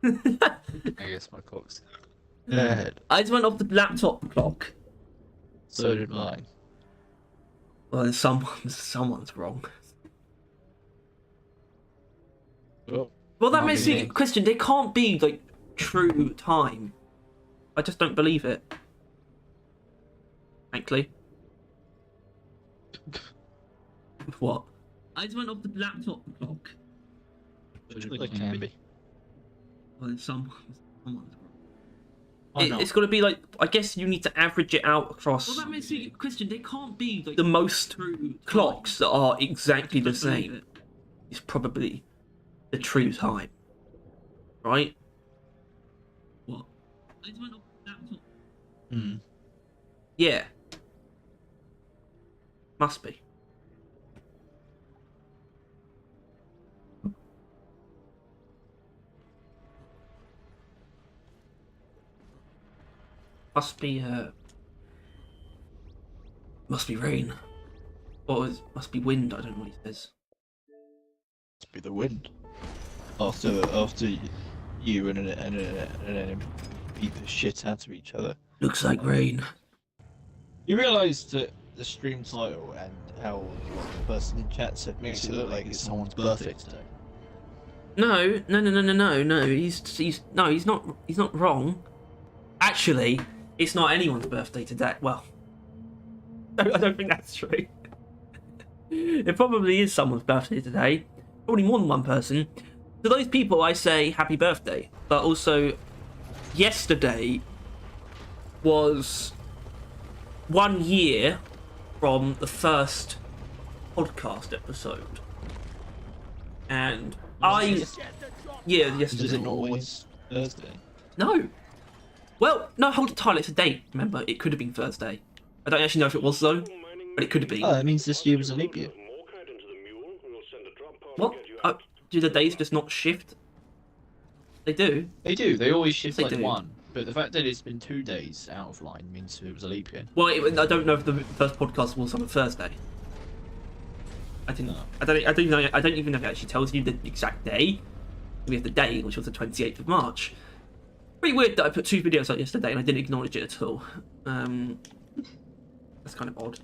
I guess my clock's dead. I just went off the laptop clock. So did mine. Well, then someone's wrong. Well, that makes me question. There can't be like true time. I just don't believe it. Frankly. What? I just went off the laptop clock. It can be. Well, then someone's wrong. Why not? It's got to be like, I guess you need to average it out across. Well, that makes me question. There can't be like the most clocks that are exactly the same. It's probably the true time, right? What? I just went off the laptop. Yeah. Must be. Must be rain. Or must be wind, I don't know what he says. Must be the wind. After you and then beat the shit out of each other. Looks like rain. You realise that the stream title and how the person in chat said makes it look like it's someone's birthday today. No. He's not wrong. Actually, it's not anyone's birthday today. Well, I don't think that's true. It probably is someone's birthday today. Probably more than one person. To those people, I say happy birthday. But also, yesterday was 1 year from the first podcast episode. And yesterday. Is it not always Thursday? No. Well, no, hold it tight. It's a date. Remember, it could have been Thursday. I don't actually know if it was though, but it could have been. Oh, that means this year was a leap year. What? Do the days just not shift? They do. They do. They always shift They like do. one. But the fact that it's been 2 days out of line means it was a leap year. Well, I don't know if the first podcast was on a Thursday. I didn't. No. I don't even know. I don't even know if it actually tells you the exact day. We have the day, which was the 28th of March. Pretty weird that I put 2 videos out yesterday and I didn't acknowledge it at all. That's kind of odd.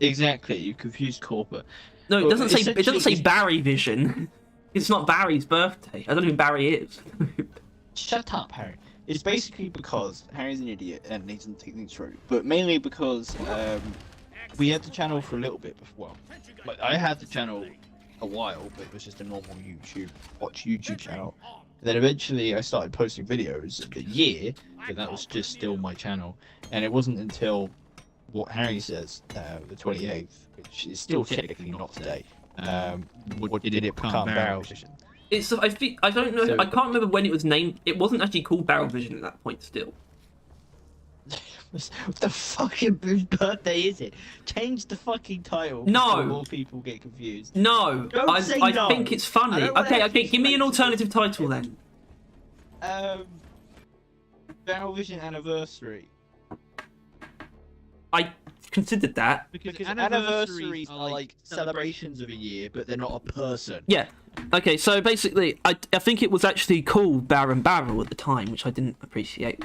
Exactly. You confused corporate. No, it Well, doesn't say. It doesn't say essentially- Barry Vision. It's not Barry's birthday. I don't know who Barry is. Shut up, Harry. It's basically because Harry's an idiot and he doesn't take things through. But mainly because we had the channel for a little bit before. Well, I had the channel a while, but it was just a normal YouTube channel. And then eventually I started posting videos the year, but that was just still my channel. And it wasn't until what Harry says, the 28th, which is still technically not today, what did it become Barrel Vision. It's. I think. I don't know. So- I can't remember when it was named. It wasn't actually called Barrel Vision at that point. Still. What the fucking birthday is it? Change the fucking title. No. before more people get confused. No. Don't say I no. think it's I funny. don't wanna Okay. actually Give me an explain alternative title then. Barrel Vision Anniversary. I considered that. Because anniversaries are like celebrations of a year, but they're not a person. Yeah. Okay. So basically, I think it was actually called Barrel and Barrel at the time, which I didn't appreciate.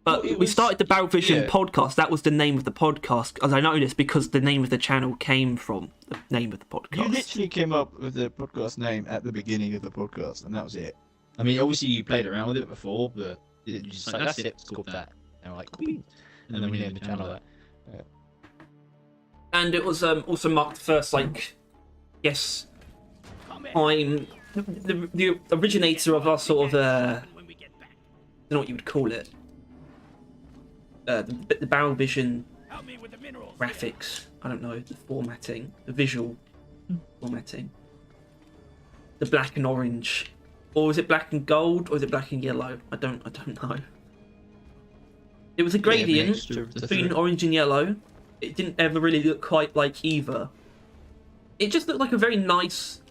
But Well, it we was- started the Barrel Vision yeah. podcast. That was the name of the podcast, as I noticed, because the name of the channel came from the name of the You podcast. literally came up with the podcast name at the beginning of the podcast, and that was it. I mean, obviously you played around with it before, but you just like, that's it, it's called that. And we're like, cool. And then we named the channel that. And it was also marked the first, like, yes, time, the originator of our sort of, I don't know what you would call it, the Barrel Vision graphics, I don't know, the formatting, the visual formatting, the black and orange, or is it black and gold, or is it black and yellow? I don't know. It was a gradient mixture of the between three. orange and yellow. It didn't ever really look quite like either. It just looked like a very nice,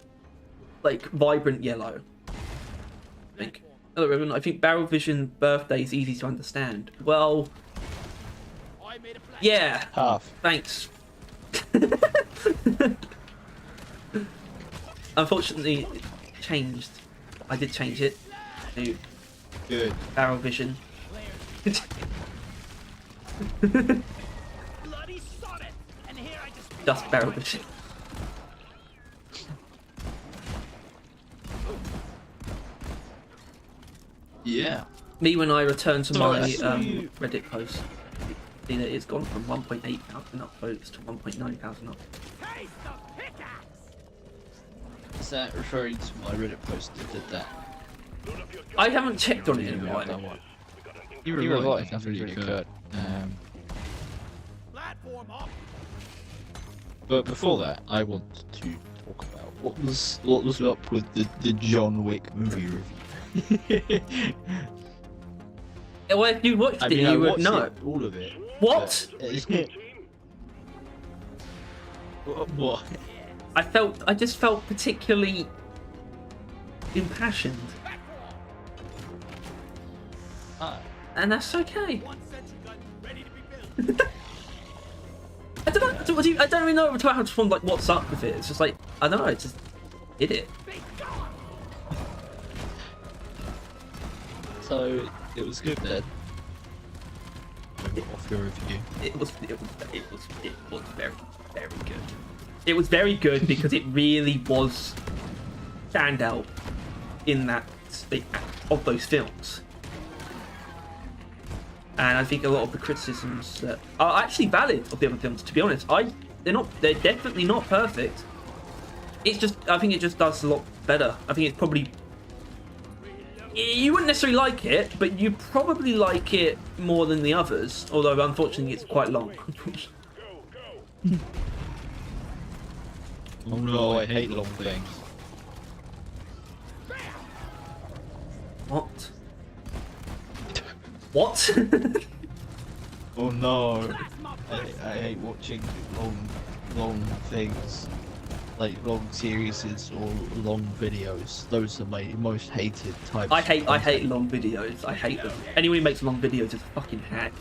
like, vibrant yellow. I think. Hello everyone, I think Barrel Vision birthday is easy to understand. Well, yeah, Half. thanks. Unfortunately, changed. I did change it to Good. barrel vision. Just barrel vision. Yeah. Me when I return to my I saw you- Reddit post, see that it's gone from 1.8 thousand upvotes to 1.9 thousand upvotes. Is that referring to my Reddit post that did that? I haven't checked on it in a That while. one. You revived after you occurred. But before that, I want to talk about what was up with the John Wick movie review. Well, if you watched it, I you would watched know. it, all of it. What? What? I just felt particularly impassioned, and that's okay. I don't really know how to like what's up with it. It's just like I don't know. It just did it. So it was good then. Off your review. It was very good. It was very good because it really was standout in that of those films. And I think a lot of the criticisms that are actually valid of the other films, to be honest, they're definitely not perfect. It's just, I think it just does a lot better. I think it's probably, you wouldn't necessarily like it, but you probably like it more than the others, although unfortunately it's quite long. Oh no, I hate long things. What? What? Oh no, I hate watching long things, like long series or long videos. Those are my most hated types. I hate long videos. I hate them. Anyone who makes long videos is a fucking hack.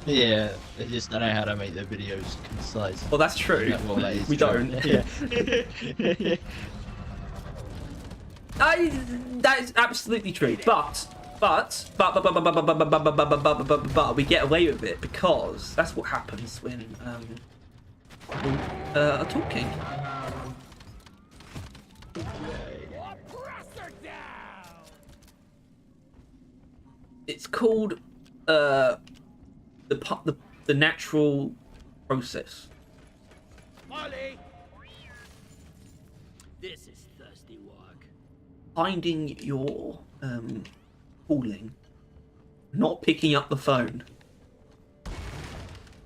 Yeah, they just don't know how to make their videos concise. Well, that's true. Yeah, well, that is We true. don't. Yeah. That is absolutely true. But we get away with it because that's what happens when are talking. It's called the natural process. Molly! This is thirsty work. Finding your calling, not picking up the phone.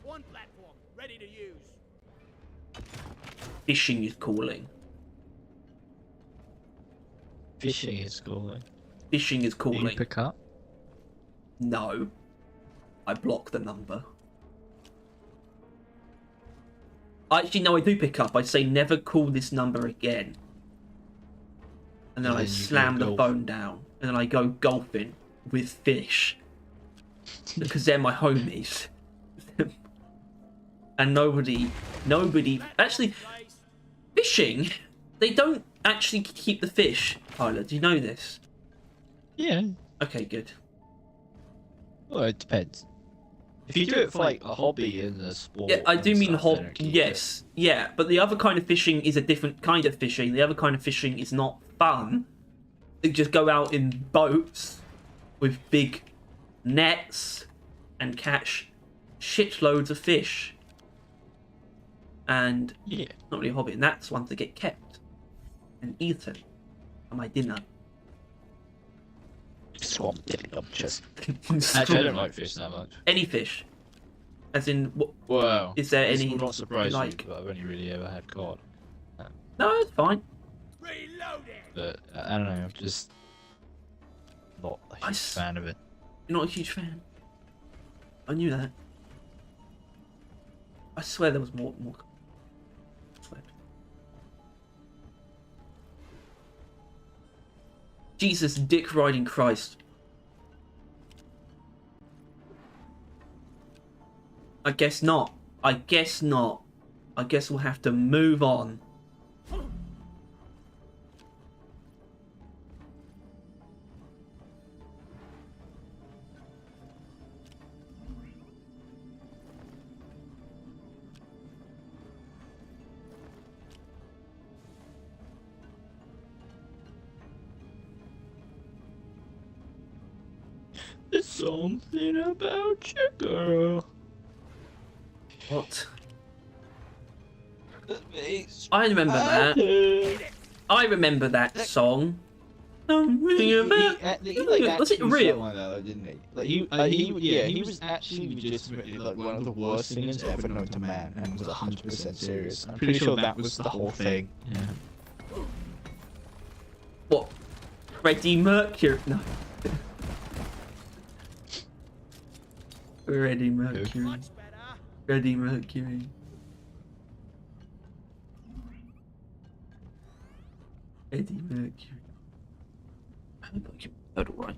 One platform, ready to use. Fishing is calling. Fishing is calling. Fishing is Do you calling. pick up? No. I block the number. Actually, no, I do pick up. I say never call this number again. And then And I then you slam go the golf. phone down. And then I go golfing with fish. Because they're my homies. And nobody... Actually, fishing, they don't actually keep the fish, Tyler. Do you know this? Yeah. Okay, good. Well, it depends. If you do it for like a hobby and a sport. Yeah, I do and mean stuff, then keep yes, yeah, but the other kind of fishing is a different kind of fishing. The other kind of fishing is not fun. They just go out in boats with big nets and catch shitloads of fish. And it. Yeah. not really a hobby, and that's ones that get kept and eaten for my dinner. Swamp dipping up just. Actually, I don't like fish that much. Any fish, as in what? Wow. Is there This any will not surprise like? you, but I've only really ever had cod. No, it's fine. Reload it! But I don't know, I'm just not a huge fan of it. You're not a huge fan. I knew that. I swear there was more. I swear. Jesus, dick riding Christ. I guess not. I guess not. I guess we'll have to move on. Something about you, girl. What? It's I remember that. I remember that song. Was it real? Like that, didn't he? Like he was actually legitimately like one of the worst singers ever known to man, and was 100% serious. I'm pretty sure that was the whole thing. Yeah. What? Freddie Mercury? No. Freddie Mercury. Much better. Freddie Mercury. Eddie Mercury. I hope I can heard all right.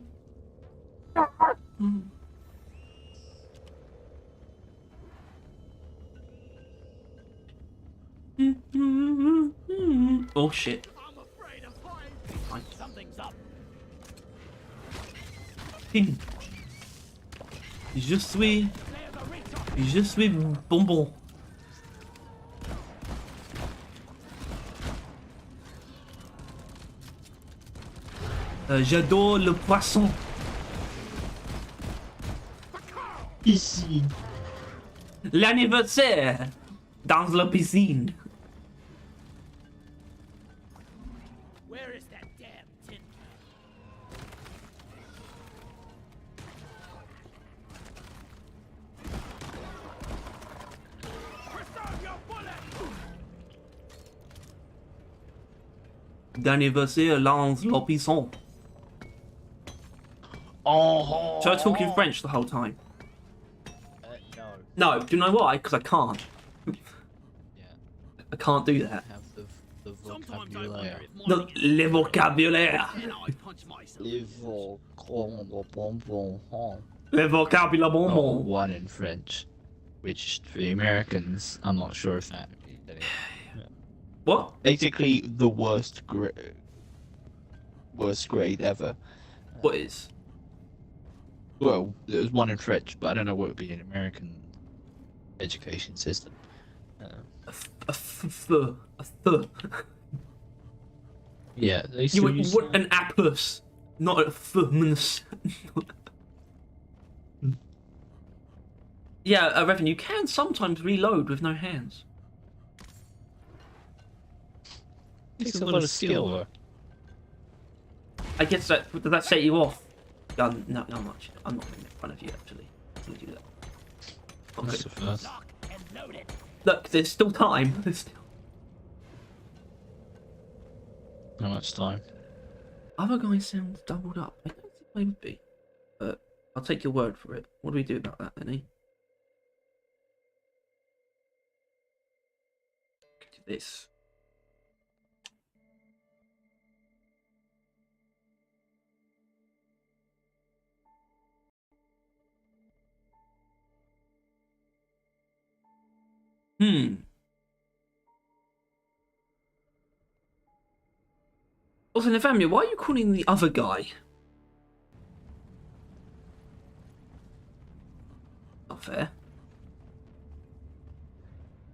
Oh shit. I'm afraid of heights. Right. Something's up. Je suis Clear the recon. Je suis bonbon. J'adore le poisson. Ici. L'anniversaire dans la piscine. Where is that damn tin? Preserve your bullet. D'anniversaire dans la piscine. Oh. So I talk in French the whole time. No. No, do you know why? Because I can't. Yeah. I can't do that. Have the Sometimes I wonder vocabulary. if The, mine le vocabulaire. and I punch myself. Le vocabulaire Oh, bonbon. one in French, which for the Americans, I'm not sure if that. What? Basically, the worst grade ever. What is? Well, there was one in French, but I don't know what would be an American education system. A th. Yeah, they You still would use what an A plus, not a f. Yeah, Revan, you can sometimes reload with no hands. Takes a lot of skill. I guess that does that set you off? No, I'm not. I'm not going to make fun of you actually. Let me do that. That's Okay. the first. Lock and load it. Look, there's still time. There's still... How much time? Other guy sounds doubled up. I don't think they would be, but I'll take your word for it. What do we do about that, Lenny? Do this. Also, Navamia, why are you calling the other guy? Not fair.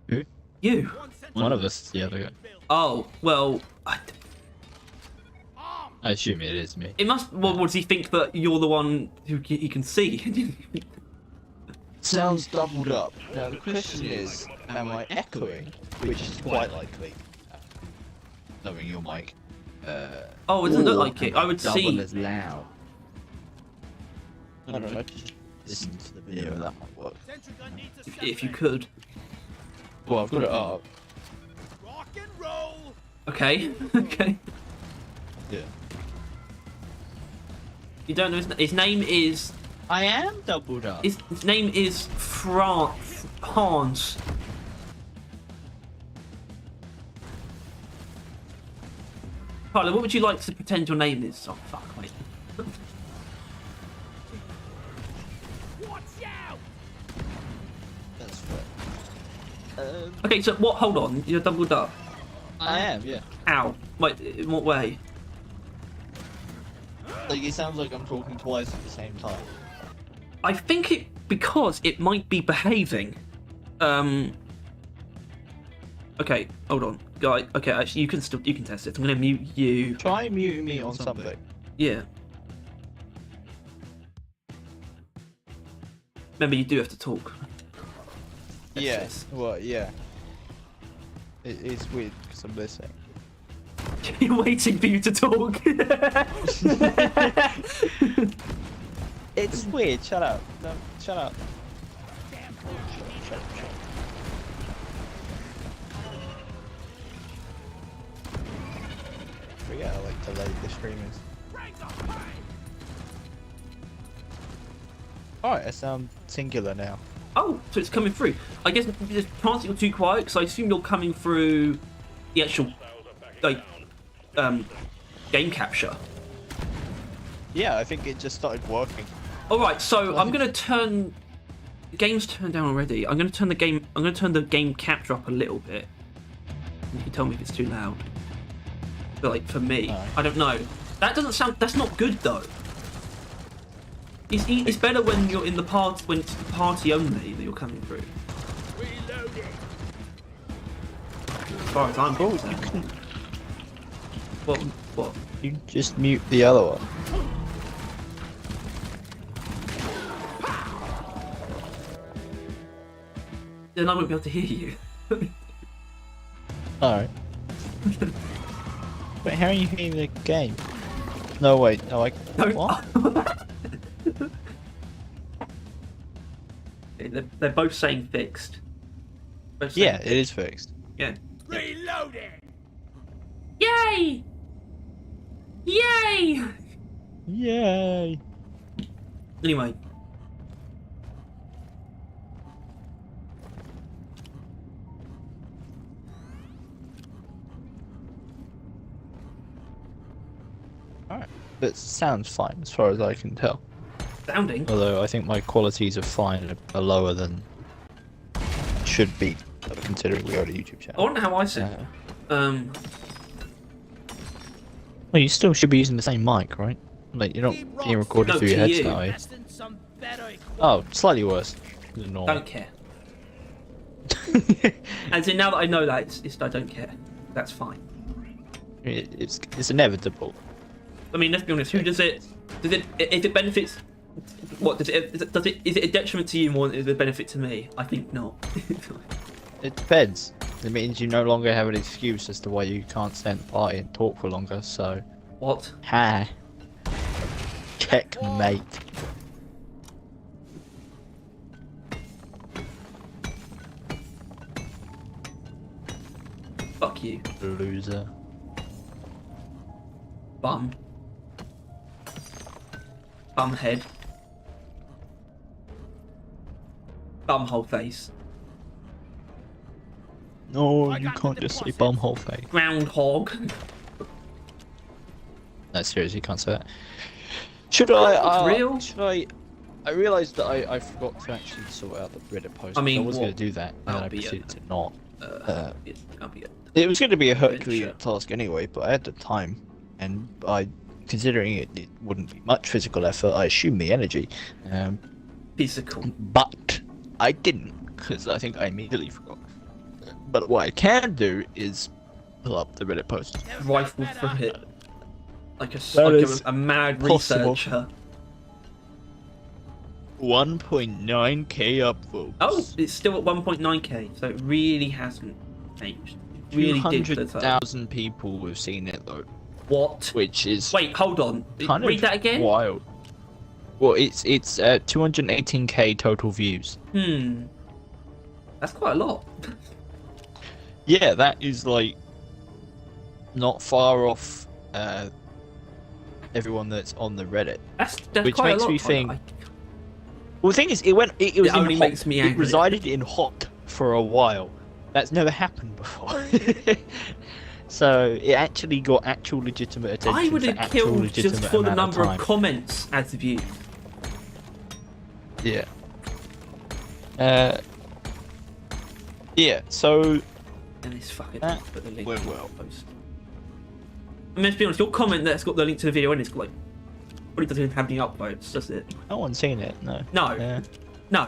Who? You. One of us, the other guy. Oh, well, I assume it is me. it must. Well, does he think that you're the one who he can see? Sounds doubled up. Now the question is, am I echoing? Which is quite likely. Knowing your mic. Oh, it doesn't look or like it. I would double see. as loud. I don't know. Just listen to the video. That might work. Sentry gun needs a If you separate. could. Well, I've got it up. Rock and roll. Okay. Okay. Yeah. You don't know his name is. I am doubled up. His name is Hans. Carlo, what would you like to pretend your name is? Oh, fuck, mate. Watch out. That's fair. Okay, so what? Hold on. You're doubled up. I am, yeah. Ow. Wait, in what way? Like it sounds like I'm talking twice at the same time. I think it because it might be behaving. Okay, hold on, guy. Okay, actually, you can test it. I'm gonna mute you. Try muting me on something. Yeah. Remember, you do have to talk. Yeah. Well, yeah. It's weird because I'm listening. You're waiting for you to talk. It's weird. Shut up. No, shut up. Shut up. We gotta like delay the streamers. Alright, it's singular now. Oh, so it's coming through. I guess there's chance you're too quiet because I assume you're coming through the actual like game capture. Yeah, I think it just started working. All right, so I'm gonna turn. The game's turned down already. I'm gonna turn the game. I'm gonna turn the game capture up a little bit. You can tell me if it's too loud. But like for me, Alright. I don't know. That doesn't sound. That's not good though. It's better when you're in the part when it's the party only that you're coming through. Reloading. As far as I'm concerned. What? You just mute the other one. Then I won't be able to hear you. Alright. Wait, how are you hearing the game? No, wait, no, what? They're both saying fixed. Both saying Yeah, it is fixed. Yeah. Reloading. Yay! Yay! Yay! Anyway. Alright. That sounds fine as far as I can tell. Sounding. Although I think my qualities of fine are lower than should be, considering we are a YouTube I channel. wonder how I sound. Well, you still should be using the same mic, right? Like, you're not being recorded No, through your to you. headset, are you? Invest in some better equipment. Oh, slightly worse than normal. Don't care. As in, now that I know that, it's I don't care. That's fine. It's inevitable. I mean, let's be honest. Who does it? Does it? If it benefits, what does it? Is it a detriment to you more than is it a benefit to me? I think not. It depends. It means you no longer have an excuse as to why you can't stand the party and talk for longer, so... What? Ha! Checkmate. Fuck you, Loser. bum. Bumhead. Bumhole face. No, I you got the can't just say deposit. bumhole face. Groundhog. No, seriously, you can't say that. Should I, real? Should I realised that I forgot to actually sort out the Reddit post. I mean, I was going what- to do that, and then that'll I be proceeded to not. I'll be It was going to be a Herculean Adventure. task anyway, but I had the time, and considering it wouldn't be much physical effort, I assumed the energy. physical. But I didn't, because I think I immediately forgot. But what I can do is pull up the Reddit post. Rifle through it. Like That is a mad possible. researcher. 1.9k upvotes. Oh, it's still at 1.9k, so it really hasn't changed. It really did the time. 200,000 people have seen it though, What? which is Wait, hold on. kind Read of that again? wild. Well, it's 218k total views. That's quite a lot. Yeah, that is like not far off everyone that's on the Reddit. That's Which quite makes a lot. me think- Well, the thing is, it was It in only hot. makes me It angry. resided in hot for a while. That's never happened before. So it actually got actual legitimate attention. I would for have actual killed legitimate just for the amount number of time. comments as views. Yeah. Yeah. So And this fucking That put the link went in the well. post. I mean, let's be honest, your comment that's got the link to the video and it's got like, probably doesn't even have any upvotes, does it? no one's seen it. No. No. Yeah. No.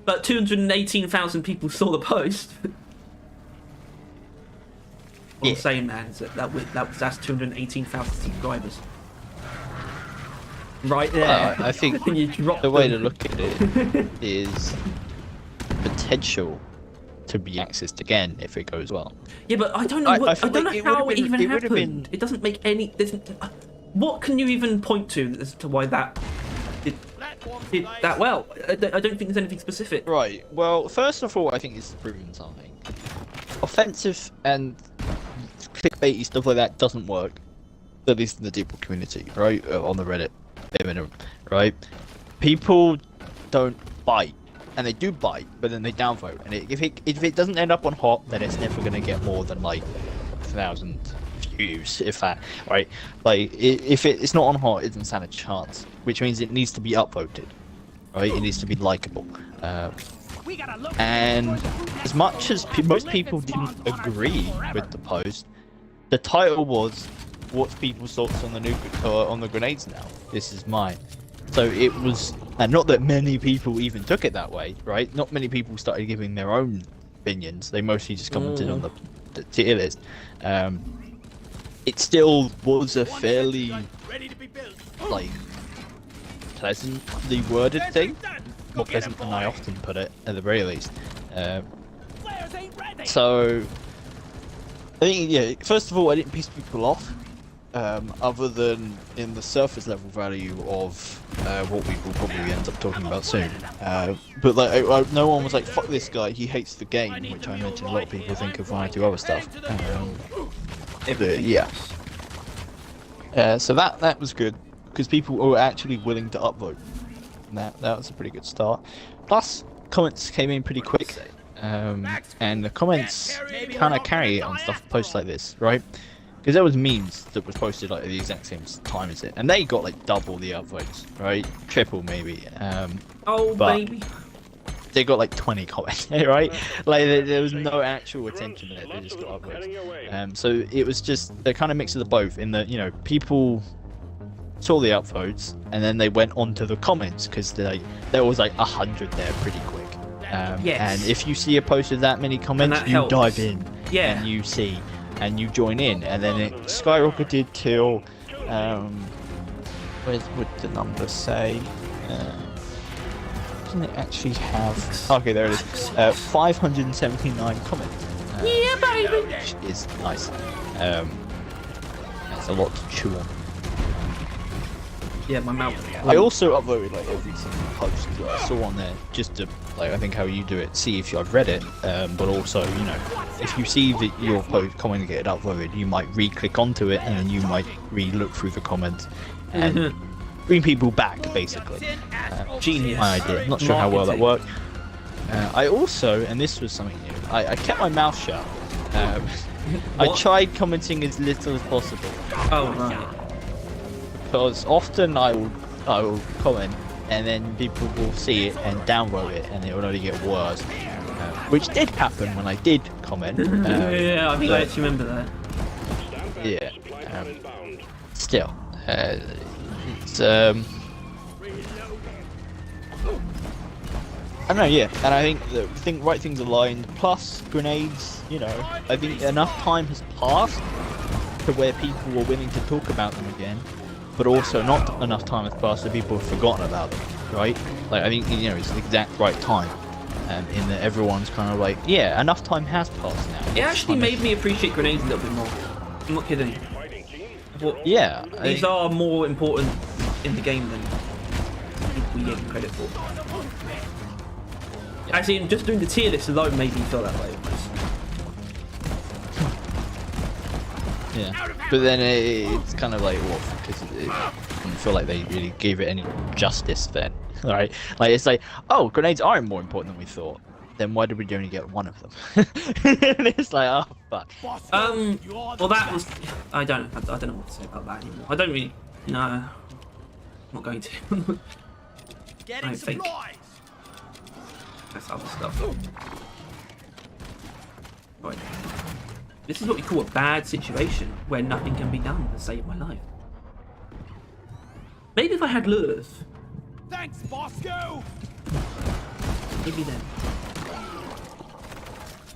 But 218,000 people saw the post. What Yeah. I'm saying, man, is that's 218,000 subscribers. right there. I think And you drop the way them. to look at it is potential to be accessed again if it goes well. Yeah, but I don't know. I I feel don't like know it would've how it been- even it would've happened. been- It doesn't make any. What can you even point to as to why that did that well? I don't think there's anything specific. Right. Well, first of all, I think it's proven something. Offensive and clickbaity stuff like that doesn't work. At least in the Deeple community, right? On the Reddit, bare minimum, right? People don't bite, and they do bite, but then they downvote. And if it doesn't end up on hot, then it's never gonna get more than like 1,000 views, if that, right? Like if it's not on hot, it doesn't stand a chance. Which means it needs to be upvoted, right? It needs to be likable. And as much as most people didn't agree with the post, the title was, "What's people's thoughts on the grenades now? This is mine." So it was, and not that many people even took it that way, right? Not many people started giving their own opinions. They mostly just commented on the tier list. It still was a fairly like pleasantly worded thing, more pleasant than I often put it, at the very least. So I think, yeah, first of all, I didn't piss people off, other than in the surface level value of what we will probably end up talking about soon. But like, no one was like, "Fuck this guy, he hates the game," which I mentioned a lot of people think of when I do other stuff. But, yeah. So that was good, because people were actually willing to upvote. And that was a pretty good start. Plus, comments came in pretty quick. And the comments kind of carry it on posts like this, right? Because there was memes that was posted like at the exact same time as it, and they got like double the upvotes, right? Triple maybe. Oh baby. They got like 20 comments, right? Like there was no actual attention there. They just got upvotes. So it was just a kind of mix of the both. In that, you know, people saw the upvotes and then they went on to the comments, because there was like 100 there pretty quick. Yes. And if you see a post with that many comments, that you helps. dive in, Yeah. and you see, and you join in, and then it skyrocketed till, where would the number say? Doesn't it actually have? Okay, there it is. 579 comments. Yeah, baby. Which is nice. That's a lot to chew on. Yeah, my mouth. I also upvoted like every single post that I saw on there, just to, like, I think how you do it, see if I've read it, but also, you know, if you see that your comment get upvoted, you might re-click onto it, and then you might re-look through the comments and bring people back, basically. Genius. My idea. Not sure how well that worked. I also, and this was something new, I kept my mouth shut. I tried commenting as little as possible. Oh right. Because often I will comment, and then people will see it and downvote it, and it will only get worse. Which did happen when I did comment. Yeah, I think I actually remember that. Yeah. Still, it's I don't know, yeah, and I think right things aligned. Plus grenades, you know, I think enough time has passed to where people were willing to talk about them again. But also not enough time has passed so people have forgotten about them, right? Like, I think, you know, it's the exact right time, in that everyone's kind of like, yeah, enough time has passed now. It actually made me appreciate grenades a little bit more. I'm not kidding. Yeah. These are more important in the game than we give them credit for. Actually, just doing the tier list alone made me feel that way. Yeah, but then it's kind of like, well, because I don't feel like they really gave it any justice then, right? Like, it's like, oh, grenades aren't more important than we thought. Then why did we only get one of them? And it's like, oh, fuck. Well, that was, I don't know what to say about that anymore. I don't really, no, I'm not going to. I don't think. That's other stuff. Right. This is what we call a bad situation, where nothing can be done to save my life. Maybe if I had lures. Thanks, Bosco. Maybe then.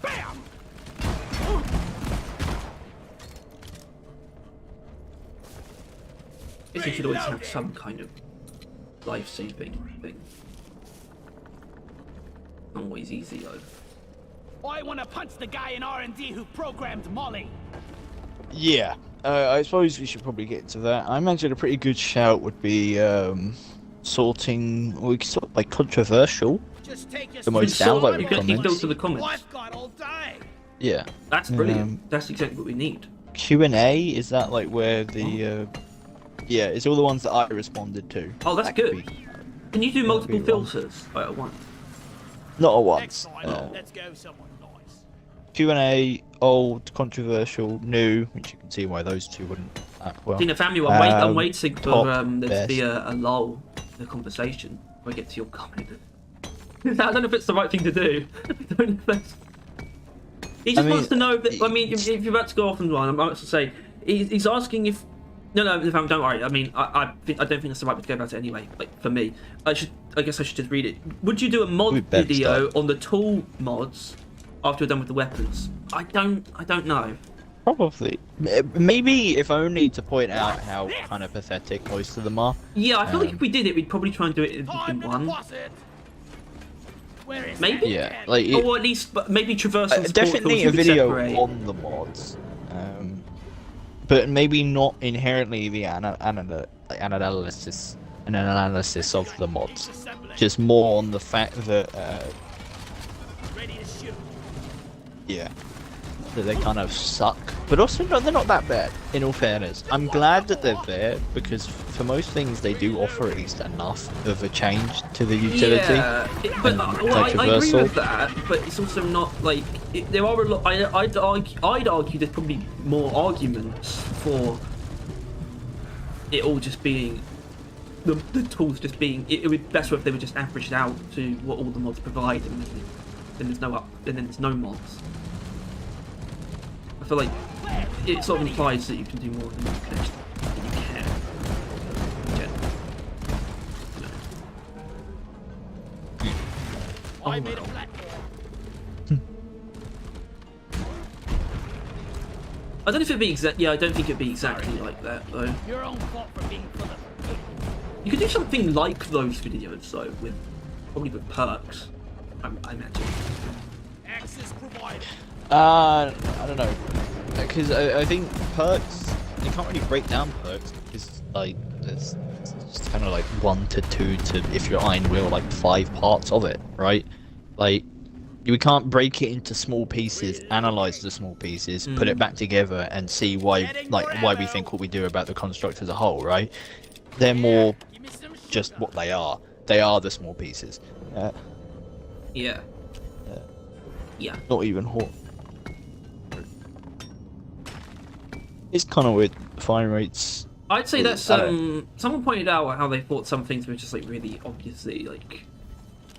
Bam. Guess you should always have some kind of life-saving thing. Not always easy though. I want to punch the guy in R&D who programmed Molly. Yeah, I suppose we should probably get to that. I imagine a pretty good shout would be sorting, we could sort of like controversial. Just take your The most sweet downvoted time. You can comments. filter the comments. I've got all day. Yeah. That's brilliant. That's exactly what we need. Q&A, is that like where the yeah, it's all the ones that I responded to. Oh, that's That could good. be- Can you do multiple be one. filters at once? Not at once. Excellent. Let's go somewhere nice. Q&A, old, controversial, new, which you can see why those two wouldn't act well. Tina family, I'm waiting for top, there to be best. a lull in the conversation before I get to your comment. I don't know if it's the right thing to do. I don't know if that's... He just I mean, wants to know that. I mean, if you're about to go off on one, I'm about to say he's asking if. No, don't worry. I mean, I don't think that's the right way to go about it anyway. Like for me, I guess I should just read it. Would you do a mod We'd better video start. on the tool mods after you're done with the weapons? I don't know. Probably. Maybe if only to point out how kind of pathetic most of them are. Yeah, I feel like if we did it, we'd probably try and do it in Time to one. deposit. Where is Maybe? Yeah, like Or at least maybe traverse and support definitely tools a we could video separate. on the mods, but maybe not inherently the analysis of the mods. Just more on the fact that Ready to shoot. yeah, that they kind of suck, but also they're not that bad. In all fairness, I'm glad that they're there because for most things they do offer at least enough of a change to the utility. Yeah, but and I agree controversial. with that. But it's also not like there are a lot. I'd argue there's probably more arguments for it all just being the tools just being. It would be better if they were just averaged out to what all the mods provide, and then there's no mods. I feel like it sort of implies that you can do more than you can. I made a platform. I don't know if it'd be exact. Yeah, I don't think it'd be exactly like that though. Your own fault for being full of. You could do something like those videos though, with probably with perks. I imagine. Access provided. I don't know, because I think perks, you can't really break down perks because like it's just kind of like 1 to 2 to, if you're Iron Will, like 5 parts of it, right? Like we can't break it into small pieces, analyze the small pieces, put it back together, and see why we think what we do about the construct as a whole, right? They're more Give me some just what they are. They are the small pieces. Yeah. Yeah. Not even hot. It's kind of weird. Fire rates. I'd say that's I don't- someone pointed out how they thought some things were just like really obviously like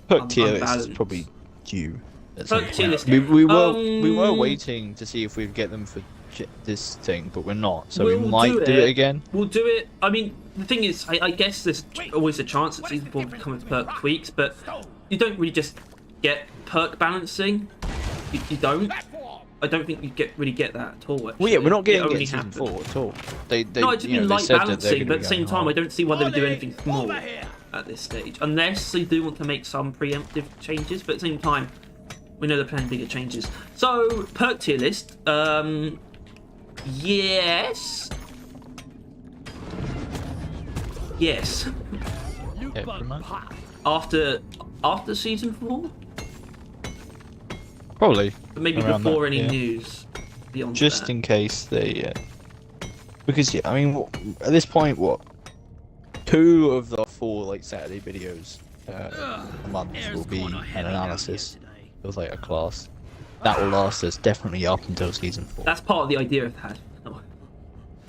Perk tier list is unbalanced. probably due. At some Perk tier point. list. We were waiting to see if we'd get them for this thing, but we're not. So we We'll might do it again. We'll do it. I mean, the thing is, I guess there's always a chance that season 4 will come with perk tweaks, but you don't really just get perk balancing. You don't. platform. I don't think you really get that at all. Actually. Well, yeah, we're not It getting only it in season happens. 4 at all. They No, I just you know, mean they light said that they're balancing, gonna but at be the same going time, I hard. don't see why they would do Ollie, anything small over here. at this stage, unless they do want to make some preemptive changes. But at the same time, we know they're planning bigger changes. So, perk tier list. Yes. Yes. Loot Yeah, bug pretty much. pop. After season 4, Probably. but maybe Around before that, any yeah. news beyond Just that. in case they. Because yeah, I mean, at this point, what? 2 of the 4 like Saturday videos a month will be an analysis of like a class. That will last us definitely up until season 4. That's part of the idea of that. Oh,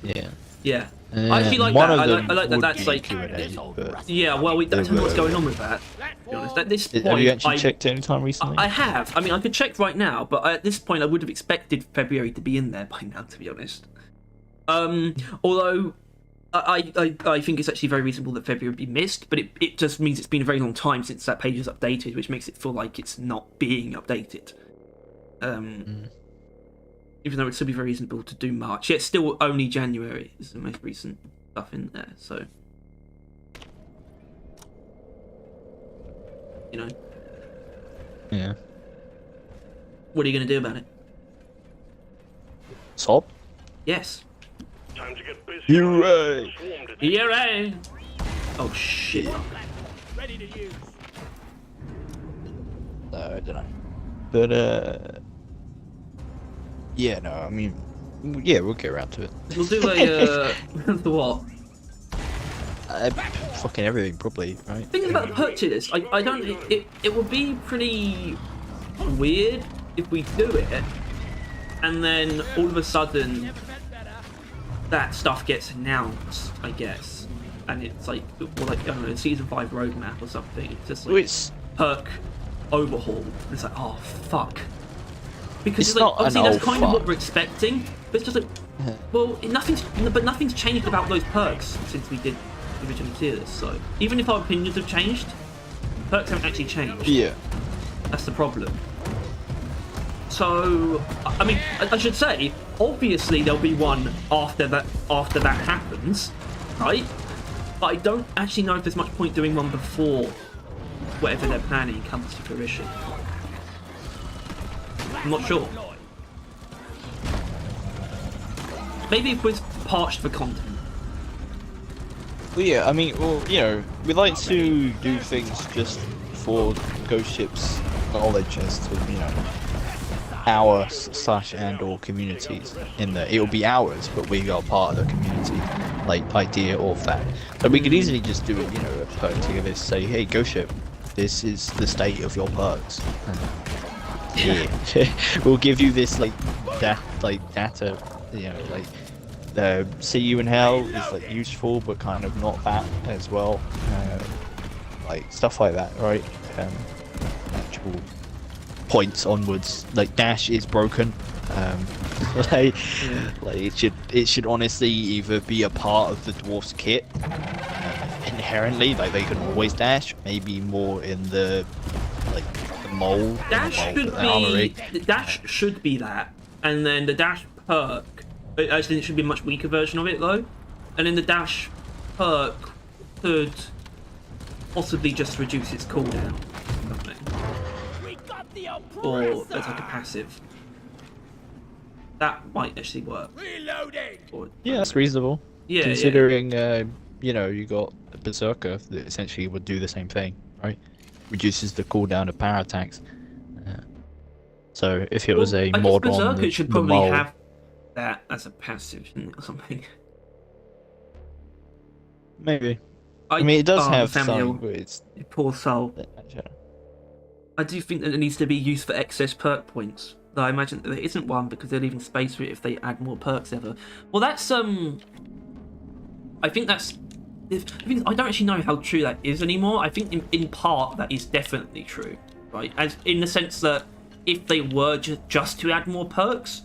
Yeah. yeah. I actually like one that. of I them like that. would That's be like. Q&A, but Yeah, well, I don't know what's going on with that. To be honest, at this point, have you actually checked any time recently? I have. I mean, I could check right now, but at this point, I would have expected February to be in there by now. To be honest, although I think it's actually very reasonable that February would be missed, but it just means it's been a very long time since that page was updated, which makes it feel like it's not being updated. Even though it'd still be very reasonable to do March. Yeah, it's still only January is the most recent stuff in there, so. You know, Yeah. what are you going to do about it? Sob? Yes. Time to get busy. Hooray! Swarmed it. Here I. Oh shit. Ready to use. I don't know. But, yeah, no, I mean, yeah, we'll get around to it. We'll do a the what? Fucking everything, probably, right? Thinking about the purchase, I don't. It would be pretty weird if we do it, and then all of a sudden that stuff gets announced, I guess, and it's like, well, like I don't know, a season 5 roadmap or something. It's just like It's perk overhaul. And it's like, oh fuck, because It's like, not an obviously that's oh, kind of what fuck. we're expecting. But it's just like, well, nothing's changed about those perks since we did originally see this. So even if our opinions have changed, perks haven't actually changed. yeah. That's the problem. So, I mean, I should say, obviously there'll be one after that happens, right? But I don't actually know if there's much point doing one before whatever they're planning comes to fruition. I'm not sure. Maybe it was parched for content. Well, yeah, I mean, well, you know, we like to do things just for Ghost Ship's knowledge as to, you know, our / and or communities in that it'll be ours, but we are part of the community, like, idea of that. So we could easily just do it, you know, a perk to this, say, hey, Ghost Ship, this is the state of your perks. Yeah. We'll give you this, like, data, you know, like, see you in hell is like useful but kind of not that as well, like stuff like that, right? Actual points onwards, like dash is broken, like it should honestly either be a part of the dwarf's kit inherently, like they can always dash, maybe more in the like the mold. Dash should be that, and then the dash perk. Actually, it should be a much weaker version of it though, and then the dash perk could possibly just reduce its cooldown, We got the or oppressor. as like a passive. That might actually work. Reloading. Or, Yeah, that's reasonable. Yeah, Considering, you know, you got a berserker that essentially would do the same thing, right? Reduces the cooldown of power attacks. So if it was a I mod guess on Berserker the, should the probably mold, have that as a passive, shouldn't it, or something. maybe. I mean, it does have Samuel, some, but it's. poor soul. I do think that it needs to be used for excess perk points. Though I imagine that there isn't one because they're leaving space for it if they add more perks ever. Well, that's I think that's. I don't actually know how true that is anymore. I think in part that is definitely true, right? As in the sense that if they were just to add more perks,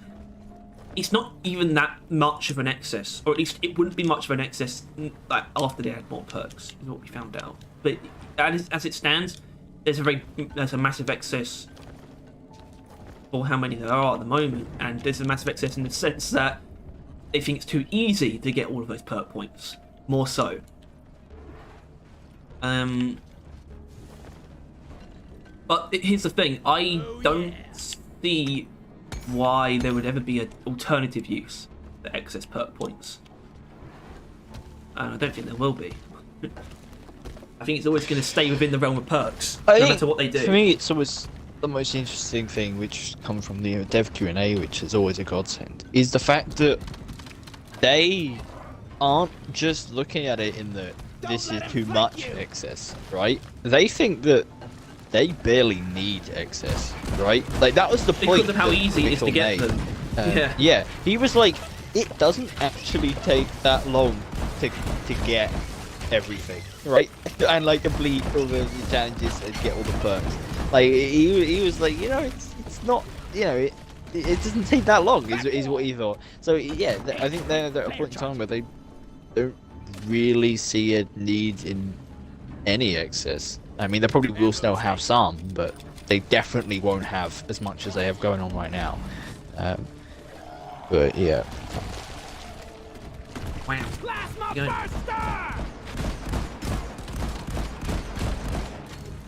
it's not even that much of an excess, or at least it wouldn't be much of an excess like, after they add more perks, is what we found out. But as it stands, there's a massive excess for how many there are at the moment, and there's a massive excess in the sense that they think it's too easy to get all of those perk points, more so. But here's the thing, I don't see why there would ever be an alternative use for excess perk points. And I don't think there will be. I think it's always going to stay within the realm of perks, no matter what they do. For me, it's always the most interesting thing, which comes from the dev Q&A, which is always a godsend, is the fact that they aren't just looking at it in the this is too much excess, right? They think that they barely need excess, right? Like that was the point. Because of how that easy it is to Mikkel get made. them. Yeah, he was like, it doesn't actually take that long to get everything, right? And like complete all the challenges and get all the perks. Like he was like, you know, it's not, you know, it doesn't take that long is what he thought. So yeah, I think they're at a point in time where they don't really see a need in any excess. I mean, they probably will still have some, but they definitely won't have as much as they have going on right now. But yeah. Wow. Plasma Going. burster.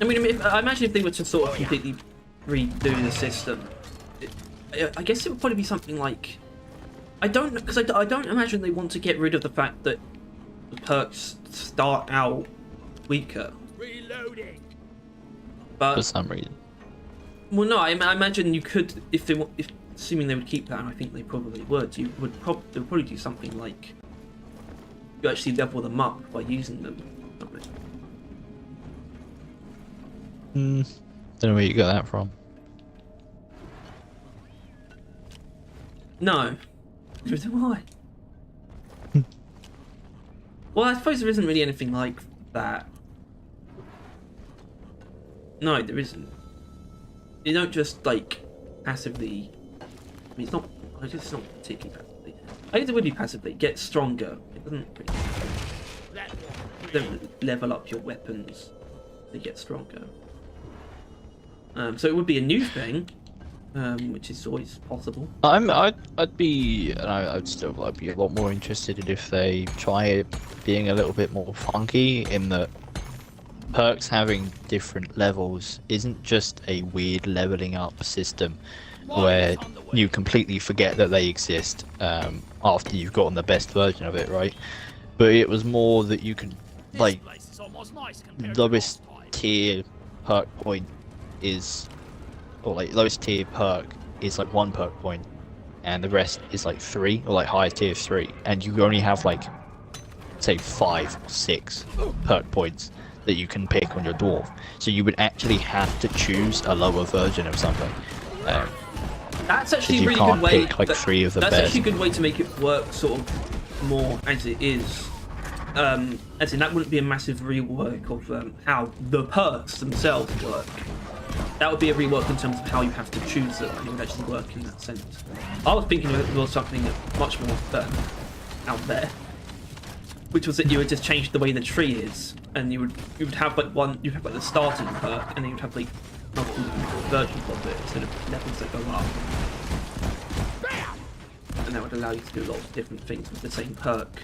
I mean, I imagine if they were to sort of completely redo the system, I guess it would probably be something like, I don't imagine they want to get rid of the fact that the perks start out weaker. Reloading. But For some reason. well, no, I imagine you could, if assuming they would keep that, and I think they probably would. They would probably do something like you actually level them up by using them. Don't know where you got that from. No. Why? Well, I suppose there isn't really anything like that. No, there isn't. You don't just like passively. I mean, it's not. I guess it's not particularly passively. I guess it would be passively. Get stronger. It doesn't. Really, don't level up your weapons to get stronger. So it would be a new thing, which is always possible. I'd be, and I'd still like be a lot more interested in if they try it being a little bit more funky in that perks having different levels isn't just a weird leveling up system where you completely forget that they exist after you've gotten the best version of it, right? But it was more that you can, like, lowest tier perk point is, or like lowest tier perk is like 1 perk point, and the rest is like 3, or like highest tier 3, and you only have like, say 5 or 6 perk points that you can pick on your dwarf. So you would actually have to choose a lower version of something. That's actually a you really can't good way. pick like 3 of the That's best. actually a good way to make it work sort of more as it is. As in, that wouldn't be a massive rework of how the perks themselves work. That would be a rework in terms of how you have to choose them, and it would actually work in that sense. I was thinking it was something much more out there, which was that you would just change the way the tree is, and you would have like you'd have like the starting perk, and then you'd have like multiple versions of it instead of levels that go up. And that would allow you to do lots of different things with the same perk.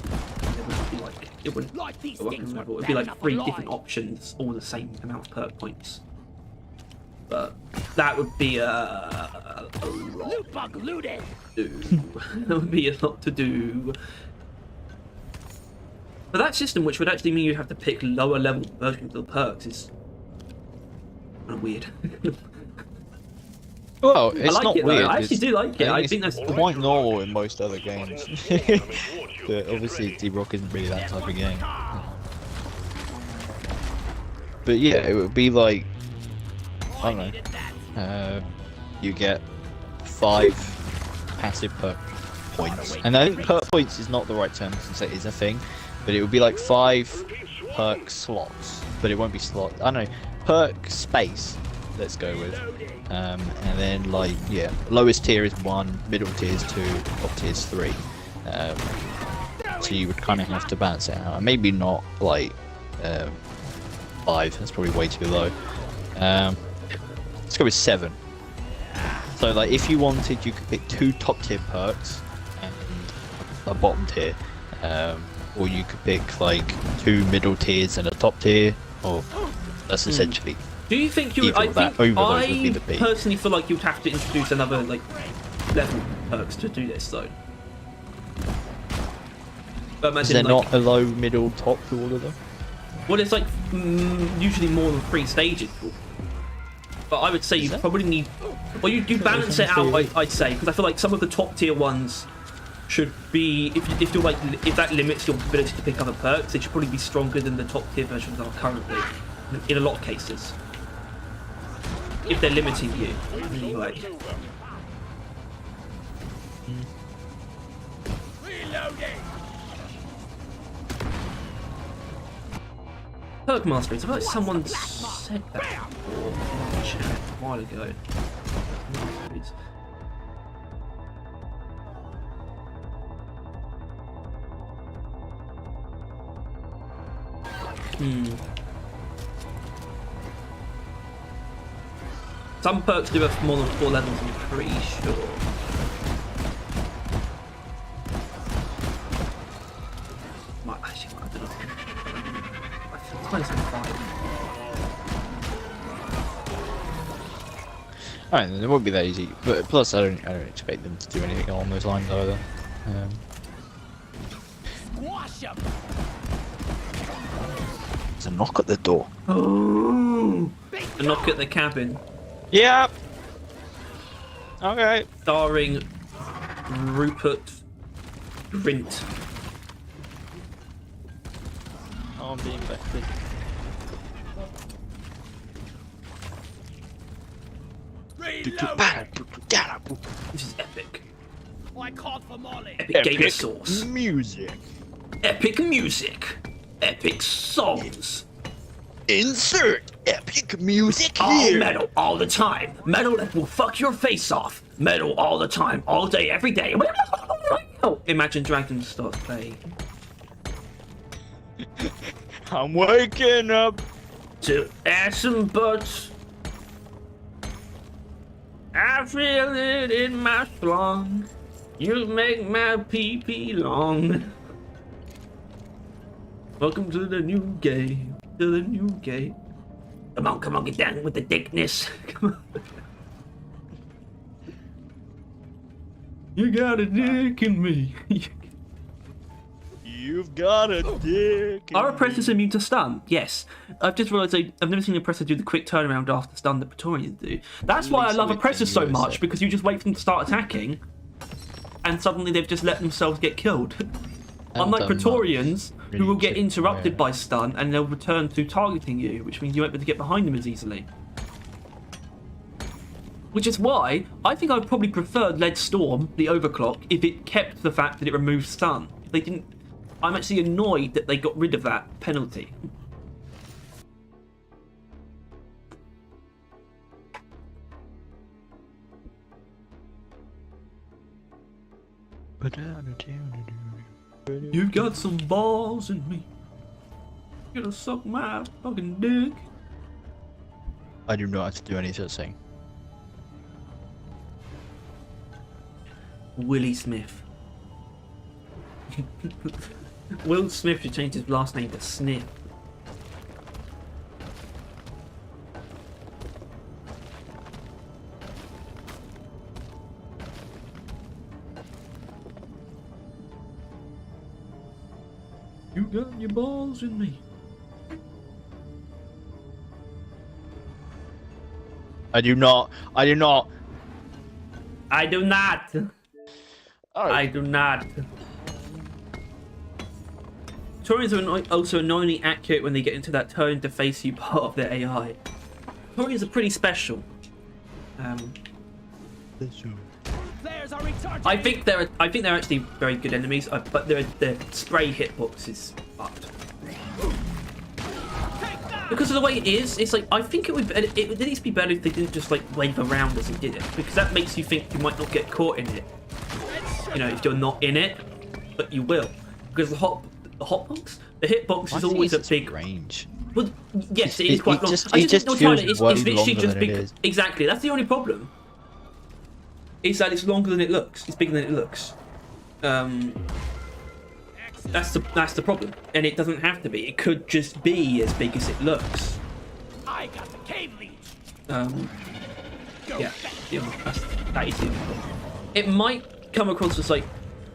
It wouldn't be like it wouldn't Like these work things on were level. It'd be like bad 3 enough different alive. options, all the same amount of perk points. But that would be a lot Loot bug looted. to do. That would be a lot to do. But that system, which would actually mean you'd have to pick lower level versions of the perks, is kind of weird. Well, it's I like not it weird. though. I actually do like it. I think it's that's quite normal in most other games. But obviously, D-Rock isn't really that type of game. But yeah, it would be like, I don't know, you get 5 passive perk points, and I think perk points is not the right term since it is a thing, but it would be like 5 perk slots, but it won't be slot. I don't know, perk space. Let's go with, and then like yeah, lowest tier is 1, middle tier is 2, top tier is 3. So you would kind of have to balance it out. Maybe not like 5. That's probably way too low. Let's go with 7. So like if you wanted, you could pick 2 top tier perks and a bottom tier, or you could pick like 2 middle tiers and a top tier, or that's essentially. Do you think you would? Either I that, think over those would be the I B. personally feel like you'd have to introduce another like level perks to do this though. But Is imagine there like, not a low, middle, top to all of them? well, it's like usually more than 3 stages. But I would say you there? probably need, well, you balance it out. I'd say, because I feel like some of the top tier ones should be, if you're like, if that limits your ability to pick other perks, it should probably be stronger than the top tier versions are currently, in a lot of cases. If they're limiting you in any way. Reloading. Perk Master, I feel like someone said that before in the chat a while ago. Some perks do have more than 4 levels, I'm pretty sure. Actually, I don't know. -5. Alright, then it won't be that easy. But plus, I don't expect them to do anything along those lines either. Squash him. There's a knock at the door. Oh, a knock at the cabin. Yep. Okay. Starring Rupert Grint. Oh, I'm being infected. This is epic. Oh, I called for Molly. Epic gamer sauce. Music. Epic music. Epic songs. Insert epic music All here. metal all the time. Metal that will fuck your face off. Metal all the time, all day, every day. Oh, Imagine Dragons starts playing. I'm waking up. To ass and butts. I feel it in my slung. You make my pee-pee long. Welcome to the new game. To the new game. Come on, get down with the dickness. Come on. You got a dick in me. You've got a dick. Are oppressors immune to stun? Yes. I've just realised I've never seen an oppressor do the quick turnaround after stun that Praetorians do. That's why I love oppressors so much, because you just wait for them to start attacking, and suddenly they've just let themselves get killed. Unlike Praetorians, who will get interrupted by stun, and they'll return to targeting you, which means you won't be able to get behind them as easily. Which is why I think I would probably prefer Lead Storm, the overclock, if it kept the fact that it removes stun. If they didn't, I'm actually annoyed that they got rid of that penalty. You've got some balls in me. You're gonna suck my fucking dick. I do not have to do any such thing. Willie Smith. Will Smith should change his last name to Sniff. You got your balls in me. I do not. I do not. I do not. Oh. I do not. Taurians are also annoyingly accurate when they get into that turn to face you part of their AI. Taurians are pretty special. I think they're actually very good enemies, but their spray hitbox is fucked. Because of the way it is, it's like I think it would at least be better if they didn't just like wave around as they did it, because that makes you think you might not get caught in it. You know, if you're not in it, but you will, because the hitbox is always a big range. Well, yes, it is quite long. It just feels way longer than it is. Exactly, that's the only problem. Is that it's longer than it looks. It's bigger than it looks. That's the problem, and it doesn't have to be. It could just be as big as it looks. I got the cave leech. Yeah, that is the only problem. It might come across as like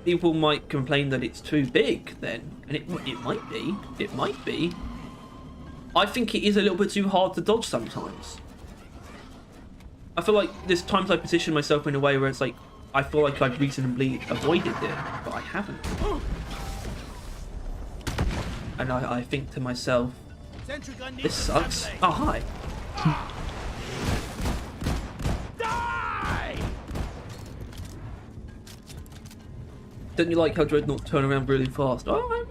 people might complain that it's too big then, and it might be. It might be. I think it is a little bit too hard to dodge sometimes. I feel like there's times I position myself in a way where it's like I feel like I've reasonably avoided it, but I haven't. And I think to myself, this sucks. Oh, hi. Die! Don't you like how Dreadnought turn around really fast? Oh,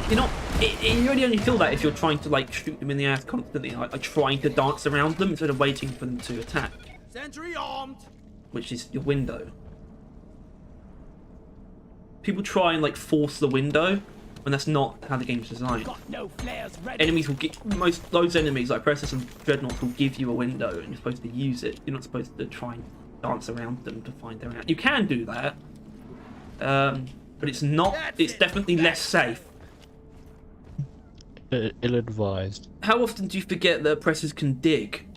you know, you really only feel that if you're trying to like shoot them in the ass constantly, like trying to dance around them instead of waiting for them to attack. Sentry armed. Which is your window. People try and like force the window when that's not how the game's designed. Got no flares ready. Enemies will get those enemies like Precious and Dreadnoughts will give you a window and you're supposed to use it. You're not supposed to try and dance around them to find their out. You can do that, but it's not. It's definitely less safe. ill-advised. How often do you forget that oppressors can dig?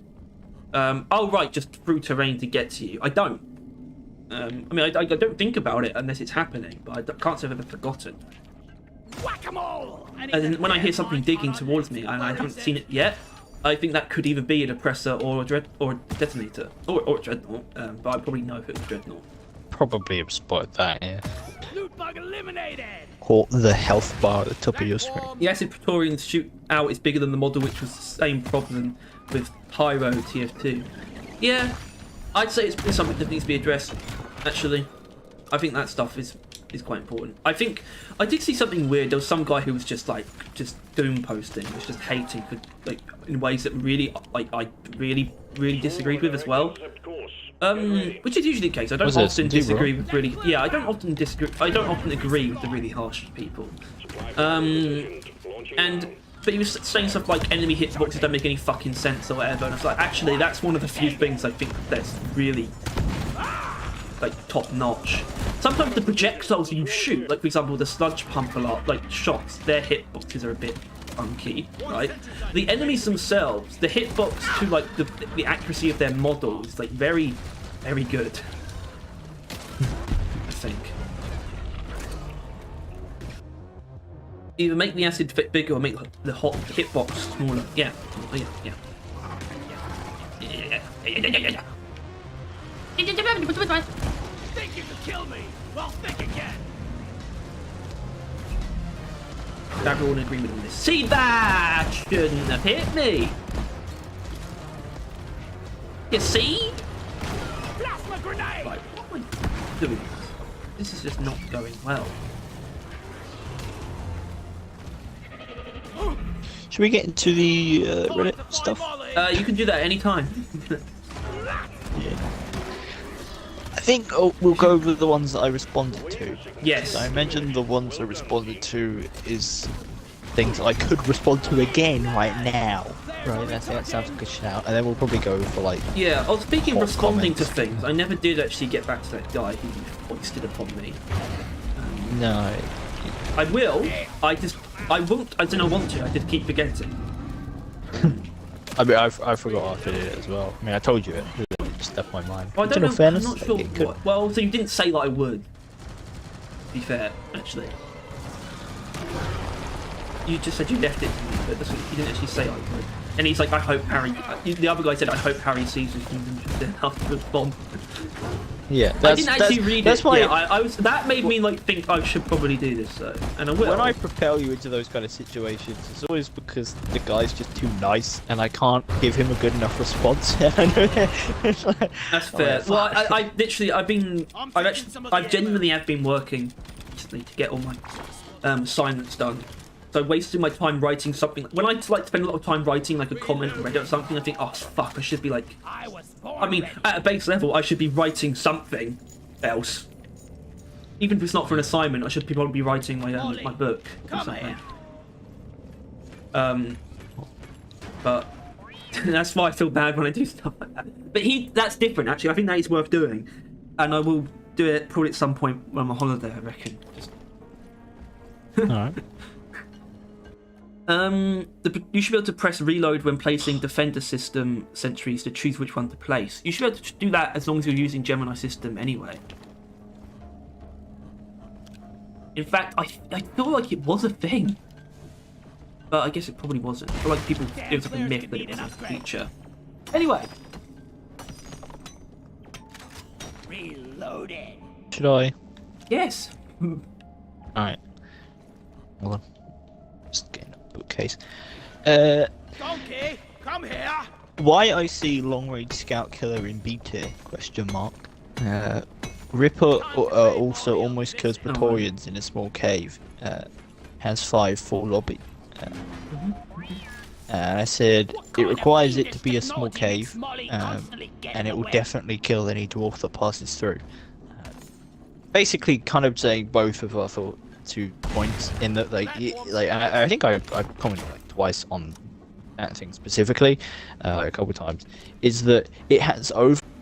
Oh right, just through terrain to get to you. I don't. I mean, I don't think about it unless it's happening, but I can't say I've ever forgotten. Whack-a-mole! And when I hear something digging towards me and I haven't seen it yet, I think that could either be an oppressor or a detonator or a dreadnought. But I probably know if it was a dreadnought. Probably have spotted that, yeah. Loot bug eliminated! Or the health bar at the top of your screen. The acid Praetorians shoot out is bigger than the model, which was the same problem with Pyro TF2. Yeah, I'd say it's something that needs to be addressed. Actually, I think that stuff is quite important. I think I did see something weird. There was some guy who was just doom posting, was just hating for in ways that really I really disagreed with as well. Which is usually the case. I don't often disagree with really. Yeah, I don't often disagree. I don't often agree with the really harsh people. But he was saying stuff like enemy hitboxes don't make any fucking sense or whatever, and I was like, actually, that's one of the few things I think that's really top notch. Sometimes the projectiles you shoot, like for example the sludge pump a lot, like shots, their hitboxes are a bit funky, right? The enemies themselves, the hitbox to like the accuracy of their model is like very, very good. I think. Either make the acid fit bigger or make the hot hitbox smaller. Yeah. Think you could kill me? Well, think again! Everyone in agreement on this. See, that shouldn't have hit me. You see? Plasma grenade! Right, what am I doing? This is just not going well. Should we get into the Reddit stuff? You can do that anytime. Yeah. I think we'll go over the ones that I responded to. Yes. So I mentioned the ones I responded to is things I could respond to again right now. Right, that sounds like a good shout. And then we'll probably go for like... Yeah, speaking of responding to comments. things, I never did actually get back to that guy who foisted upon me. No. I will, I won't, I don't want to, I just keep forgetting. I mean, I forgot after I did it as well. I mean, I told you it. It just left my mind. Well, I don't In all know, fairness, I'm not sure it could- what. Well, so you didn't say that I would. To be fair, actually. You just said you left it to me, but that's what, you didn't actually say I would. And he's like, I hope Harry... The other guy said, I hope Harry sees his kingdom then after the bomb. Yeah, I didn't actually read that's it. why Yeah, I was. That made me like think I should probably do this though, and I will. when I propel you into those kind of situations, it's always because the guy's just too nice, and I can't give him a good enough response. That's fair. Well, I literally, I've genuinely have been working recently to get all my assignments done. So wasting my time writing something. When I like spend a lot of time writing like a comment or Reddit or something, I think, oh fuck, I should be like. I mean, at a base level, I should be writing something else. Even if it's not for an assignment, I should probably be writing my my book or something. But that's why I feel bad when I do stuff like that. But that's different actually. I think that is worth doing, and I will do it probably at some point when I'm on holiday. I reckon. Alright. You should be able to press reload when placing defender system sentries to choose which one to place. You should be able to do that as long as you're using Gemini system anyway. In fact, I feel like it was a thing. But I guess it probably wasn't. I feel like people, it was like a myth that it was a feature. Anyway. Reloaded. Should I? Yes. Alright. Hold on. Just getting a bookcase. Donkey, come here. Why I see long range scout killer in B tier? Question mark. Ripper also almost kills Praetorians in a small cave. Has 5 full lobby. I said it requires it to be a small cave, and it will definitely kill any dwarf that passes through. Basically, kind of saying both of our thought 2 points in that, like I think I commented like twice on that thing specifically, a couple of times, is that it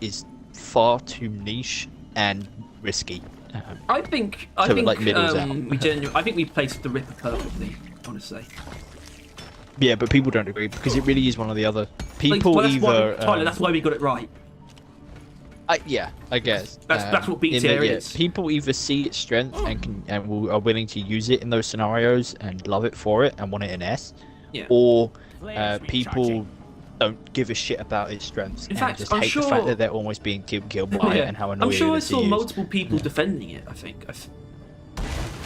is far too niche and risky. I think like middles out. I think we placed the Ripper perfectly, honestly. Yeah, but people don't agree because it really is one or the other. People Well, either. Tyler, that's why we got it right. Yeah, I guess. That's what B in tier that, is. People either see its strength are willing to use it in those scenarios and love it for it and want it in S, Yeah. or people don't give a shit about its strengths In and fact, just I'm hate sure... the fact that they're almost being killed by it and how annoying I'm sure it I is to saw use. multiple people defending it. I think.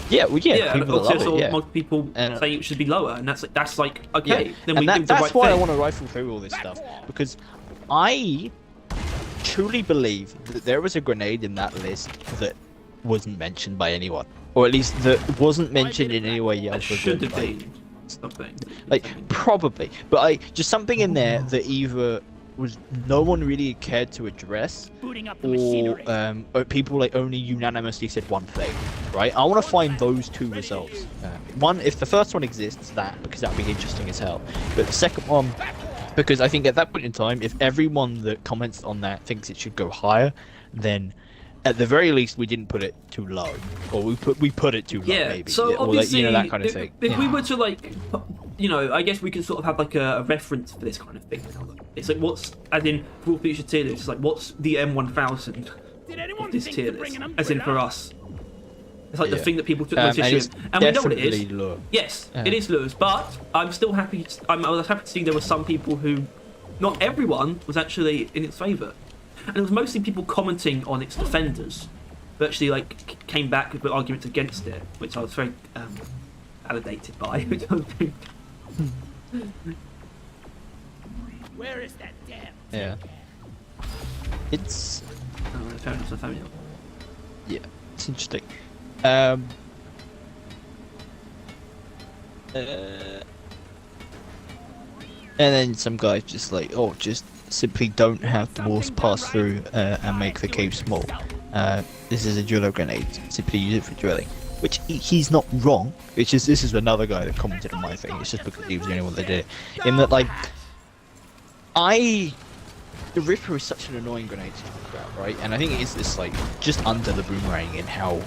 Yeah, well, Yeah, and people that obviously I love saw it, yeah. multiple people say say it should be lower, and that's like okay. Yeah, Then and we that, give the that's right why thing. I want to rifle through all this stuff, because I truly believe that there was a grenade in that list that wasn't mentioned by anyone, or at least that wasn't mentioned in any way That else. should have been something. Probably, but just something in there that either was no one really cared to address, Booting up the or machinery. people only unanimously said one thing, right? I want to find those two results. One, if the first one exists, because that'd be interesting as hell. But the second one, because I think at that point in time, if everyone that comments on that thinks it should go higher, then at the very least we didn't put it too low, or we put it too low, Yeah. maybe. So or obviously, that kind of thing. if we were to I guess we could sort of have like a reference for this kind of thing. It's like what's, as in for future tier list, it's like what's the M1000 Did anyone of this think tier to bring list? an As in umbrella? for us, it's like the Yeah. thing that people took most and issue it's with, and we know what it is. definitely low. Yes, it is Lewis, but I'm still happy. I was happy to see there were some people who, not everyone, was actually in its favour, and it was mostly people commenting on its defenders, who actually came back with arguments against it, which I was very validated by. Which I was very... Where is that damn? Yeah. It's fair enough, fair enough. yeah, it's interesting. And then some guys just just simply don't have dwarves pass through and make the cave small. This is a driller grenade. Simply use it for drilling. Which he's not wrong. It's just this is another guy that commented on my thing. It's just because he was the only one that did it. In that the Ripper is such an annoying grenade to talk about, right? And I think it's this just under the boomerang in how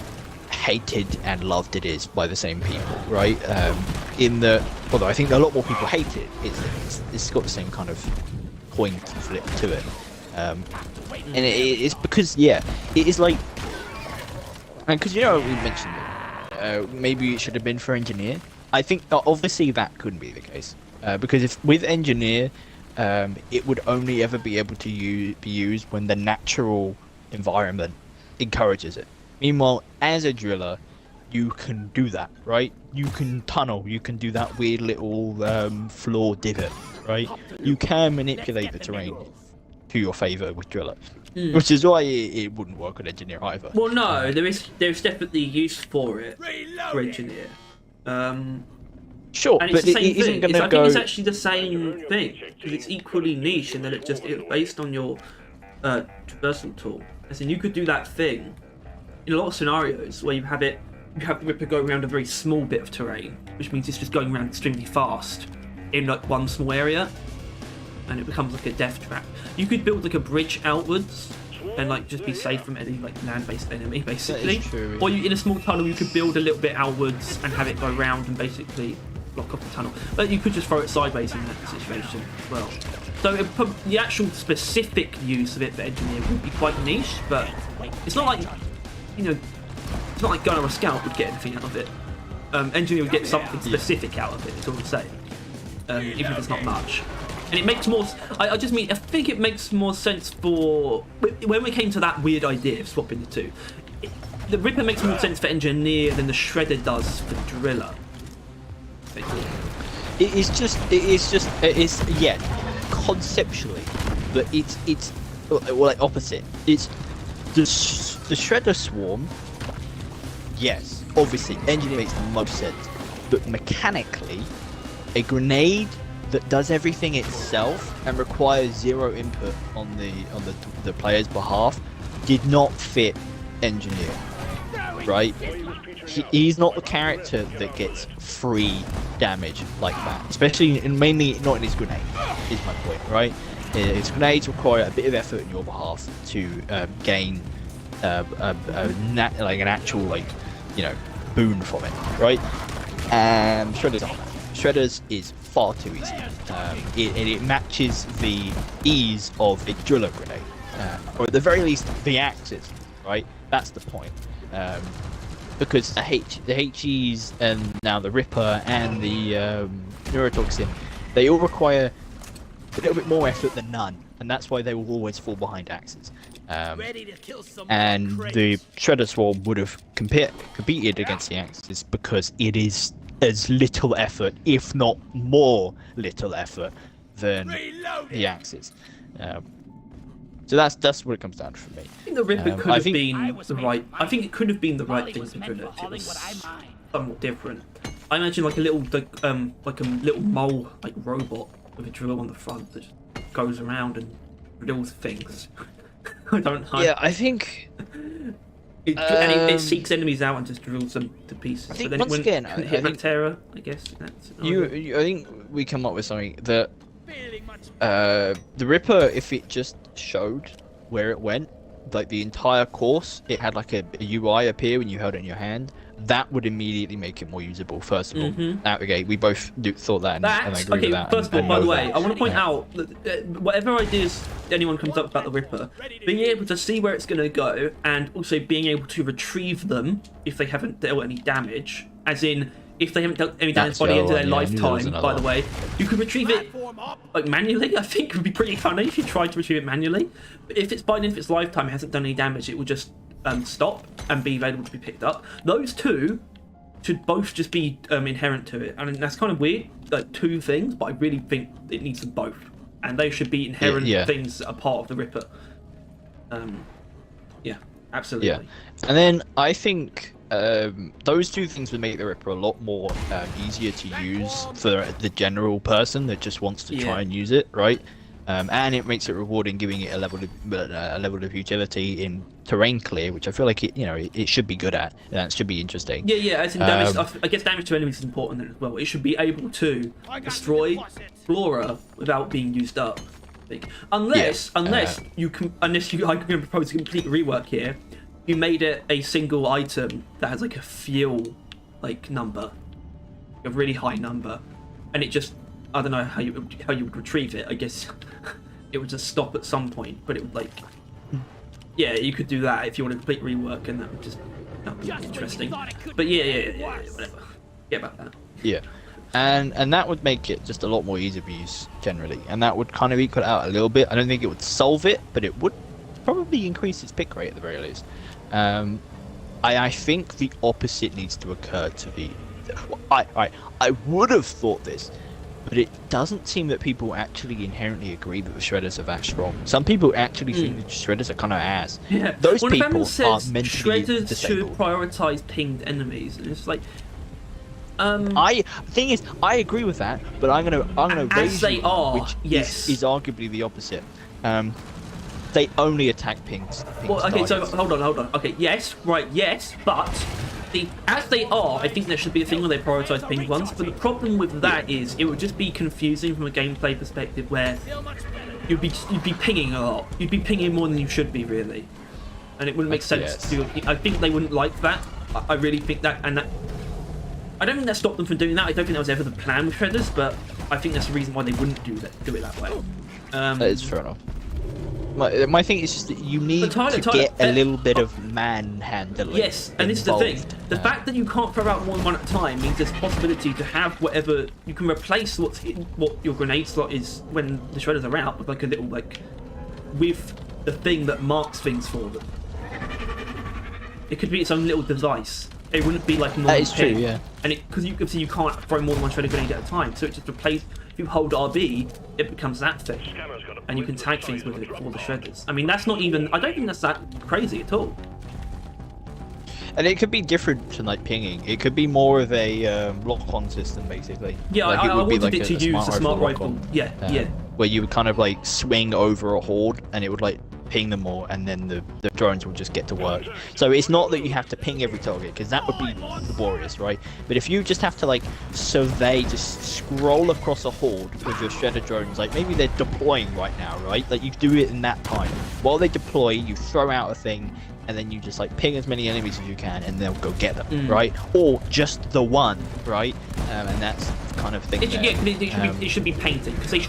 hated and loved it is by the same people, right? Although I think a lot more people hate it, it's got the same kind of point flip to it, and it's because it is and because we mentioned it, maybe it should have been for engineer. I think obviously that couldn't be the case, because if with engineer, it would only ever be able to be used when the natural environment encourages it. Meanwhile, as a driller, you can do that, right? You can tunnel, you can do that weird little floor divot, right? You can manipulate the terrain to your favour with driller, which is why it wouldn't work on engineer either. Well, no, there's definitely use for it for engineer. Sure, And but it's the same it isn't thing. going to I go. think it's actually the same thing because it's equally niche, and then it's based on your traversal tool. As in, you could do that thing in a lot of scenarios where you have the Ripper go around a very small bit of terrain, which means it's just going around extremely fast in one small area, and it becomes like a death trap. You could build a bridge outwards and just be safe from any land-based enemy, basically. That is true, Or in a small tunnel, you could build a little bit outwards and have it go around and basically block off the tunnel. But you could just throw it sideways in that situation as well. So the actual specific use of it for engineer would be quite niche, but it's not like it's not like gunner or scout would get anything out of it. Engineer would get something specific out of it. Is all I'm saying. Even if it's not much. And it makes more. I think it makes more sense for when we came to that weird idea of swapping the two. The Ripper makes more sense for engineer than the Shredder does for driller. It is conceptually, but it's opposite. It's the Shredder Swarm. Yes, obviously, engineer makes the most sense, but mechanically, a grenade that does everything itself and requires zero input on the player's behalf did not fit engineer, right? He's not the character that gets free damage like that, especially mainly not in his grenade. Is my point, right? His grenades require a bit of effort on your behalf to gain an actual boon from it, right? Shredder's not that. Shredders is far too easy. It matches the ease of a driller grenade, or at the very least the axes, right? That's the point. Because the HEs and now the Ripper and the Neurotoxin, they all require a little bit more effort than none, and that's why they will always fall behind axes. And the Shredder Swarm would have competed against the axes because it is as little effort, if not more little effort, than the axes. So that's what it comes down to for me. I think the Ripper could have been the right. I think it could have been the right thing to drill it. It was somewhat different. I imagine like a little mole like robot with a drill on the front that just goes around and drills things. I don't know. Yeah, I think. It seeks enemies out and just drills them to pieces. I think but then once again, I think terror, I guess. I think we come up with something that the Ripper, if it just showed where it went, like the entire course, it had like a UI appear when you held it in your hand. That would immediately make it more usable. First of all, out the gate, we both thought that, and I agree with that. First of all, by the way, I want to point out that whatever ideas anyone comes up about the Ripper, being able to see where it's going to go, and also being able to retrieve them if they haven't dealt any damage, as in if they haven't dealt any damage by the end of their lifetime. By the way, you could retrieve it like manually. I think it would be pretty funny if you tried to retrieve it manually. But if it's by the end of its lifetime, it hasn't done any damage, it will just stop and be available to be picked up. Those two should both just be inherent to it. I mean, that's kind of weird, like two things, but I really think it needs them both, and they should be inherent things that are part of the Ripper. Yeah, absolutely. Yeah, and then I think those two things would make the Ripper a lot more easier to use for the general person that just wants to try and use it, right? And it makes it rewarding, giving it a level of utility in terrain clear, which I feel like it should be good at. And it should be interesting. Yeah. As in damage, I guess damage to enemies is important as well. It should be able to destroy flora without being used up. Unless you I can propose a complete rework here. You made it a single item that has like a fuel number, a really high number, and it just, I don't know how you would retrieve it. I guess it would just stop at some point, but it would yeah, you could do that if you want a complete rework, and that would be interesting. But yeah, whatever. Yeah, about that. Yeah, and that would make it just a lot more easy of use generally, and that would kind of equal it out a little bit. I don't think it would solve it, but it would probably increase its pick rate at the very least. I think the opposite needs to occur to be. I would have thought this, but it doesn't seem that people actually inherently agree that the Shredders are that strong. Some people actually think the Shredders are kind of ass. Yeah. Those people are mentally Shredders disabled. Should prioritize pinged enemies, and it's like. The thing is, I agree with that, but I'm gonna raise they are, which is arguably the opposite. They only attack pings. Well, okay, so hold on. Okay, yes, but as they are, I think there should be a thing where they prioritize pinged ones. But the problem with that is it would just be confusing from a gameplay perspective, where you'd be pinging a lot. You'd be pinging more than you should be, really, and it wouldn't make sense to. I think they wouldn't like that. I really think that, and that. I don't think that stopped them from doing that. I don't think that was ever the plan with Shredders, but I think that's the reason why they wouldn't do it that way. That is fair enough. My thing is just that you need to get a little bit of manhandling. Yes, and this is the thing. The fact that you can't throw out more than one at a time means there's a possibility to have whatever you can replace what your grenade slot is when the Shredders are out with a little with the thing that marks things for them. It could be its own little device. It wouldn't be like a normal That is true, yeah. And because you can see you can't throw more than one Shredder grenade at a time, so it just replaces. If you hold RB, it becomes that thing, and you can tag things with it for the Shredders. I mean, that's not even. I don't think that's that crazy at all. And it could be different to pinging. It could be more of a lock-on system, basically. Yeah, I wanted it to use a smart rifle. Yeah. Where you would kind of swing over a horde, and it would ping them all, and then the drones will just get to work. So it's not that you have to ping every target, because that would be laborious, right? But if you just have to survey, just scroll across a horde with your Shredder drones, maybe they're deploying right now, right? You do it in that time. While they deploy, you throw out a thing, and then you just ping as many enemies as you can, and they'll go get them, right? Or just the one, right? And that's kind of thing. It should, there. it should be painting, because they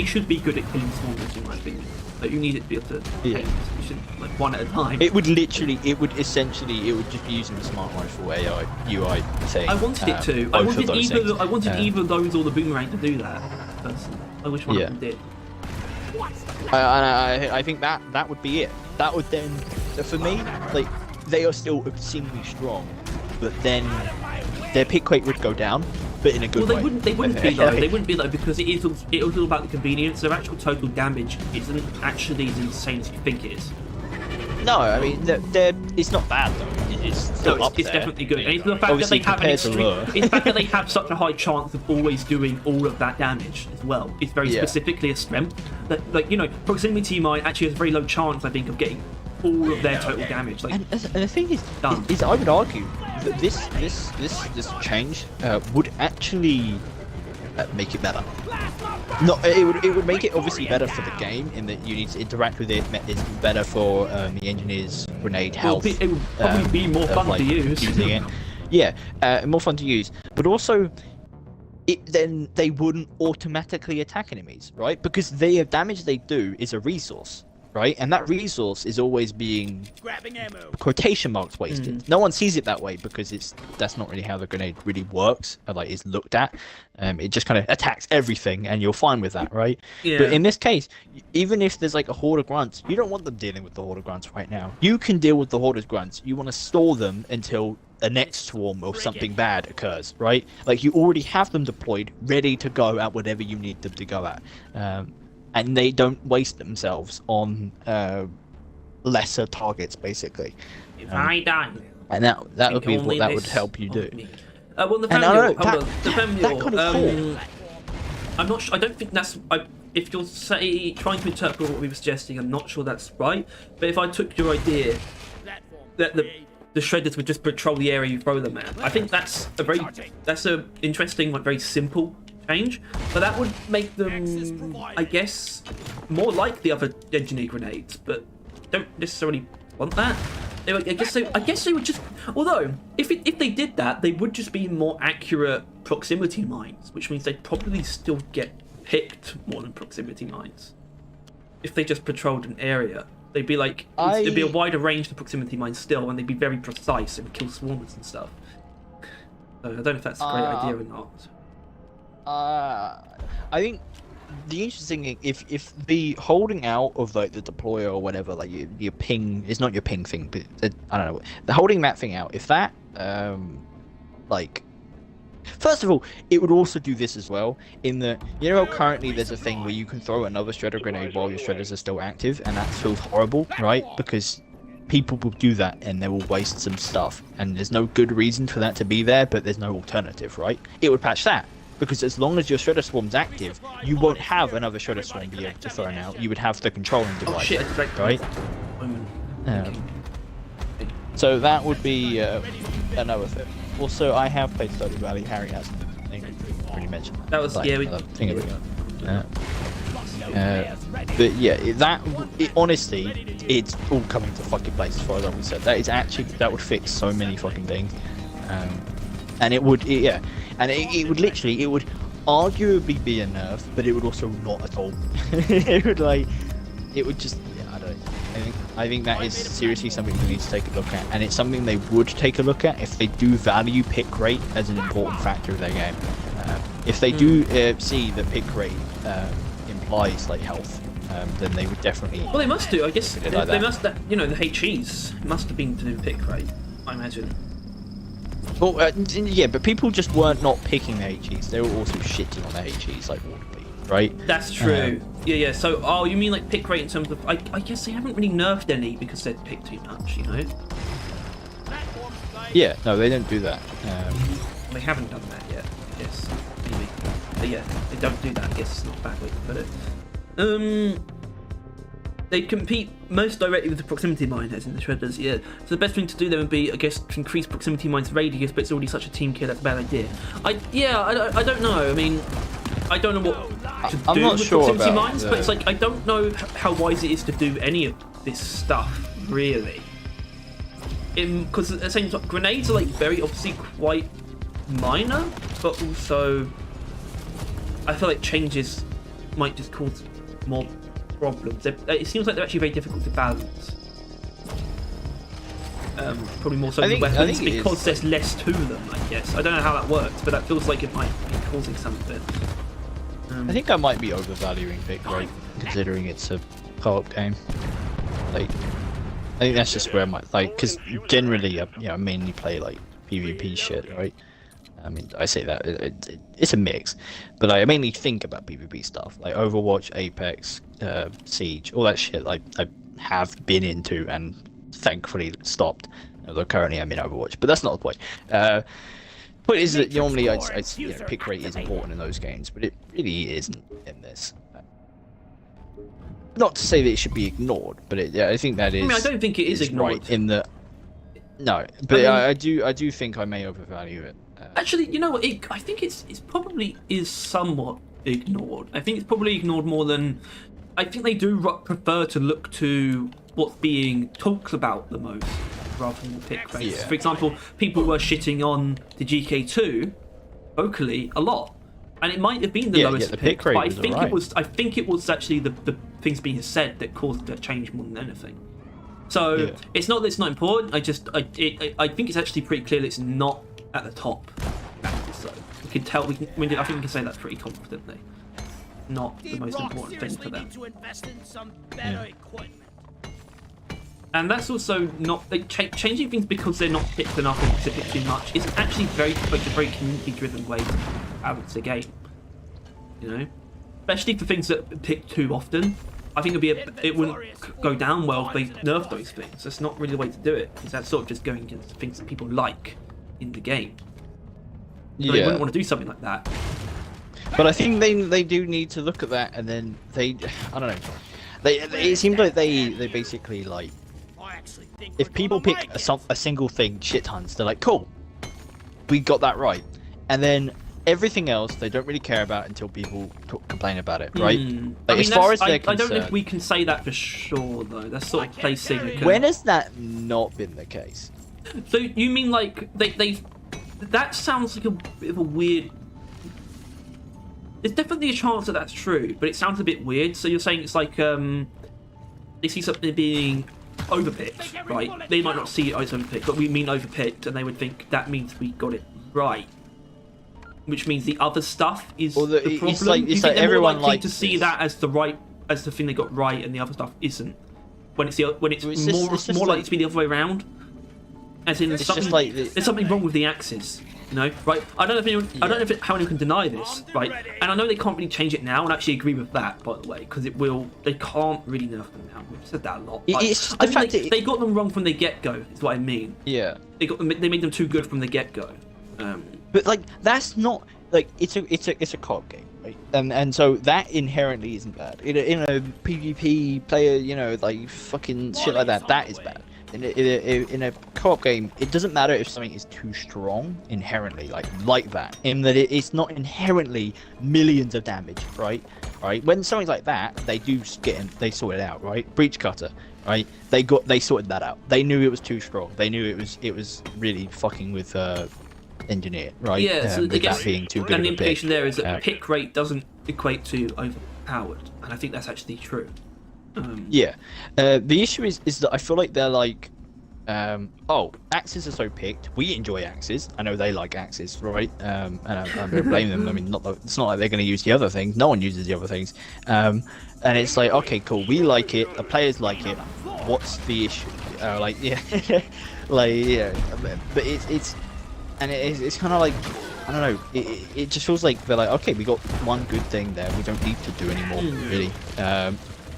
should be good at killing swarmers, in my opinion. Like, you need it to be able to paint. You should, like, one at a time. It would essentially just be using the smart rifle AI UI thing. I wanted it to. I wanted either those or the boomerang to do that. Personally, I wish one of them did. I think that would be it. That would then, for me, like, they are still obscenely strong, but then their pick rate would go down, but in a good way. Well, they wouldn't be though. They wouldn't be though, because it was all about the convenience. Their actual total damage isn't actually as insane as you think it is. No, I mean, it's not bad though. It's still up it's there. definitely good. And it's the fact that they have it's the fact that they have such a high chance of always doing all of that damage as well. It's very specifically a strength that, like, you know, proximity mine actually has a very low chance, I think, of getting all of their total damage. Like, and the thing is I would argue that this change would actually make it better. No, it would make it obviously better for the game in that you need to interact with it. It's better for the engineer's grenade health. It would probably be more fun to use. Using it. Yeah, more fun to use. But also, then they wouldn't automatically attack enemies, right? Because the damage they do is a resource, right? And that resource is always being quotation marks wasted. No one sees it that way because that's not really how the grenade really works, or like is looked at. It just kind of attacks everything, and you're fine with that, right? Yeah. But in this case, even if there's like a horde of grunts, you don't want them dealing with the horde of grunts right now. You can deal with the horde of grunts. You want to store them until the next swarm or something bad occurs, right? Like, you already have them deployed, ready to go at whatever you need them to go at. And they don't waste themselves on lesser targets, basically. If I die, and that would be what that would help you do. Well, the Family, I'm not sure. I don't think that's. If you're trying to interpret what we were suggesting, I'm not sure that's right. But if I took your idea that the shredders would just patrol the area you throw them at, I think that's a interesting, like, very simple change. But that would make them, I guess, more like the other engineer grenades. But don't necessarily want that. I guess they would just. Although, if they did that, they would just be more accurate proximity mines, which means they'd probably still get picked more than proximity mines. If they just patrolled an area, they'd be like, there'd be a wider range to proximity mines still, and they'd be very precise and kill swarmers and stuff. So I don't know if that's a great idea or not. I think the interesting thing, if the holding out of like the deployer or whatever, like your ping is not your ping thing, but I don't know, the holding that thing out, if that like, first of all, it would also do this as well, in that, you know, currently there's a thing where you can throw another shredder grenade while your shredders are still active, and that feels horrible, right? Because people will do that and they will waste some stuff, and there's no good reason for that to be there, but there's no alternative, right? It would patch that. Because as long as your shredder swarm's active, you won't have another shredder swarm be able to throw out. You would have the controlling device, right? So that would be another thing. Also, I have played Stardew Valley. Harry hasn't. I think we already mentioned that. That was but yeah, honestly, it's all coming to fucking place as far as I would say. That would fix so many fucking things, and it would it would literally, it would arguably be a nerf, but it would also not at all. It would just, I don't know. I think that is seriously something we need to take a look at, and it's something they would take a look at if they do value pick rate as an important factor of their game. If they do see that pick rate implies like health, then they would definitely. Well, they must do. I guess they must. You know, the HEs must have been to do pick rate, I imagine. Well, yeah, but people just weren't not picking the HEs. They were also shitting on the HEs like Waterby, right? That's true. Yeah. So, you mean like pick rate in terms of? I guess they haven't really nerfed any because they'd pick too much, you know? Yeah, no, they don't do that. They haven't done that yet. Yes, maybe. But yeah, they don't do that. I guess it's not a bad way to put it. They compete most directly with the proximity mine as in the shredders, yeah. So the best thing to do then would be, I guess, to increase proximity mine's radius, but it's already such a team kill, that's a bad idea. I don't know. I mean, I don't know what to do with proximity mines, but it's like, I don't know how wise it is to do any of this stuff, really. Because at the same time, grenades are like very obviously quite minor, but also I feel like changes might just cause more problems. It seems like they're actually very difficult to balance. Probably more so I than think weapons it is. because there's less to them, I guess. I don't know how that works, but that feels like it might be causing something. I think I might be overvaluing pick rate, considering it's a co-op game. Like, I think that's just where I might like, because generally, I mainly play like PvP shit, right? I mean, I say that it's a mix, but I mainly think about PvP stuff like Overwatch, Apex, Siege, all that shit. Like I have been into and thankfully stopped. Although currently I'm in Overwatch, but that's not the point. Point is that normally pick rate is important in those games, but it really isn't in this. Not to say that it should be ignored, but I think that is. I mean, I don't think it is ignored. Right in the. No, but I do think I may overvalue it. Actually, you know what? I think it's probably is somewhat ignored. I think it's probably ignored more than. I think they do prefer to look to what's being talked about the most rather than the pick rates. Yeah. For example, people were shitting on the GK2 vocally a lot, and it might have been the lowest the pick, pick rate but was alright. I think it was actually the things being said that caused the change more than anything. So it's not that it's not important. I think it's actually pretty clear that it's not at the top. So we can tell. I think we can say that pretty confidently. Not the most important thing for them. And that's also not like, changing things because they're not picked enough or specific too much. Is actually a very community-driven way to balance a game. You know, especially for things that are picked too often. I think it wouldn't go down well if they nerfed those things. That's not really the way to do it, because that's sort of just going against things that people like in the game. So they wouldn't want to do something like that. But I think they do need to look at that, and then I don't know. It seems like they basically like, if people pick a single thing shit tons, they're like, cool, we got that right, and then everything else they don't really care about until people complain about it, right? Like, as far as they're concerned. I don't know if we can say that for sure though. That's sort of placing. When has that not been the case? So you mean like they that sounds like a bit of a weird. There's definitely a chance that that's true, but it sounds a bit weird. So you're saying it's like they see something being overpicked, right? They might not see it as overpicked, but we mean overpicked, and they would think that means we got it right, which means the other stuff is the problem. It's like they're everyone more likely likes to see that as the thing they got right, and the other stuff isn't. When it's more likely to be the other way around. As in, there's something wrong with the axis. You know, right? I don't know if how anyone can deny this, right? And I know they can't really change it now, and I actually agree with that, by the way, because they can't really nerf them now. We've said that a lot. I think they got them wrong from the get-go, is what I mean. Yeah. They made them too good from the get-go. But like, that's not like it's a co-op game, right? And so that inherently isn't bad. In a PvP player, you know, like fucking shit like that, that is bad. In a co-op game, it doesn't matter if something is too strong inherently, like that, in that it's not inherently millions of damage, right? When something like that, they sort it out, right? Breach Cutter, right? They sorted that out. They knew it was too strong. They knew it was really fucking with Engineer, right? Yeah, so I guess, being too good and the of a implication pick. there is that pick rate doesn't equate to overpowered, and I think that's actually true. Yeah, the issue is that I feel like they're like, axes are so picked. We enjoy axes. I know they like axes, right? And I don't blame them. I mean, it's not like they're going to use the other things. No one uses the other things. And it's like, okay, cool. We like it. The players like it. What's the issue? But it's kind of like, I don't know. It just feels like they're like, okay, we got one good thing there. We don't need to do anymore, really.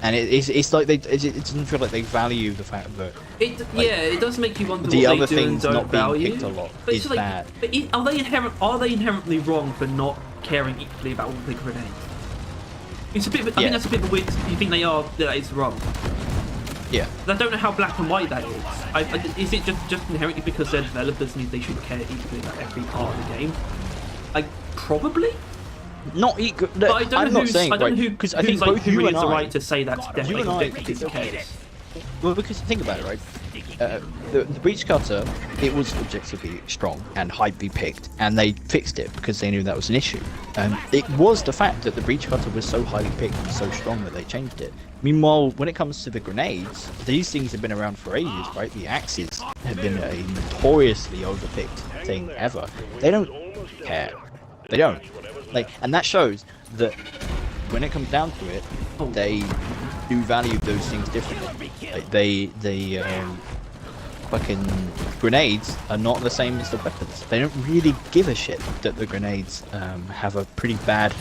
And it's like it doesn't feel like they value the fact that it does make you wonder the what other they do and things don't not being value. picked a lot But is it's like, bad. But are they inherently wrong for not caring equally about all the grenades? It's a bit. I think that's a bit of a weird. You think that is wrong? Yeah. I don't know how black and white that is. Is it just inherently because they're developers means they should care equally about every part of the game? Probably. Not equal. But I don't know who, because I think both who you really and has the I, right to say that's definitely the case. well, because think about it, right? the breach cutter, it was objectively strong and highly picked, and they fixed it because they knew that was an issue. It was the fact that the breach cutter was so highly picked and so strong that they changed it. Meanwhile, when it comes to the grenades, these things have been around for ages, right? The axes have been a notoriously overpicked thing ever. They don't care. They don't. Like, and that shows that when it comes down to it, they do value those things differently. Like, they fucking grenades are not the same as the weapons. They don't really give a shit that the grenades have a pretty bad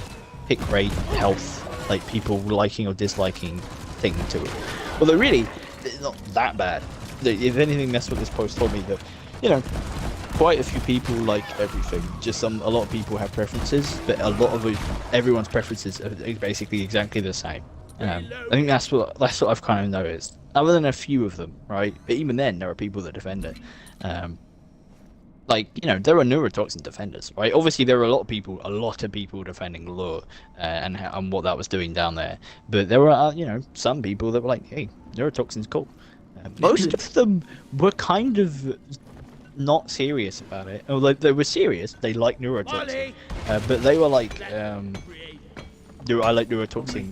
hit rate, health, like people liking or disliking thing to it. Well, they're really not that bad. If anything, that's what this post told me, that, you know, quite a few people like everything. Just a lot of people have preferences, but a lot of everyone's preferences are basically exactly the same. I think that's what I've kind of noticed. Other than a few of them, right? But even then, there are people that defend it. Like, you know, there are neurotoxin defenders, right? Obviously, there are a lot of people defending Lure and what that was doing down there. But there were, you know, some people that were like, hey, neurotoxin's cool. Most of them were kind of not serious about it. Although they were serious, they like neurotoxin. But they were like, I like neurotoxin,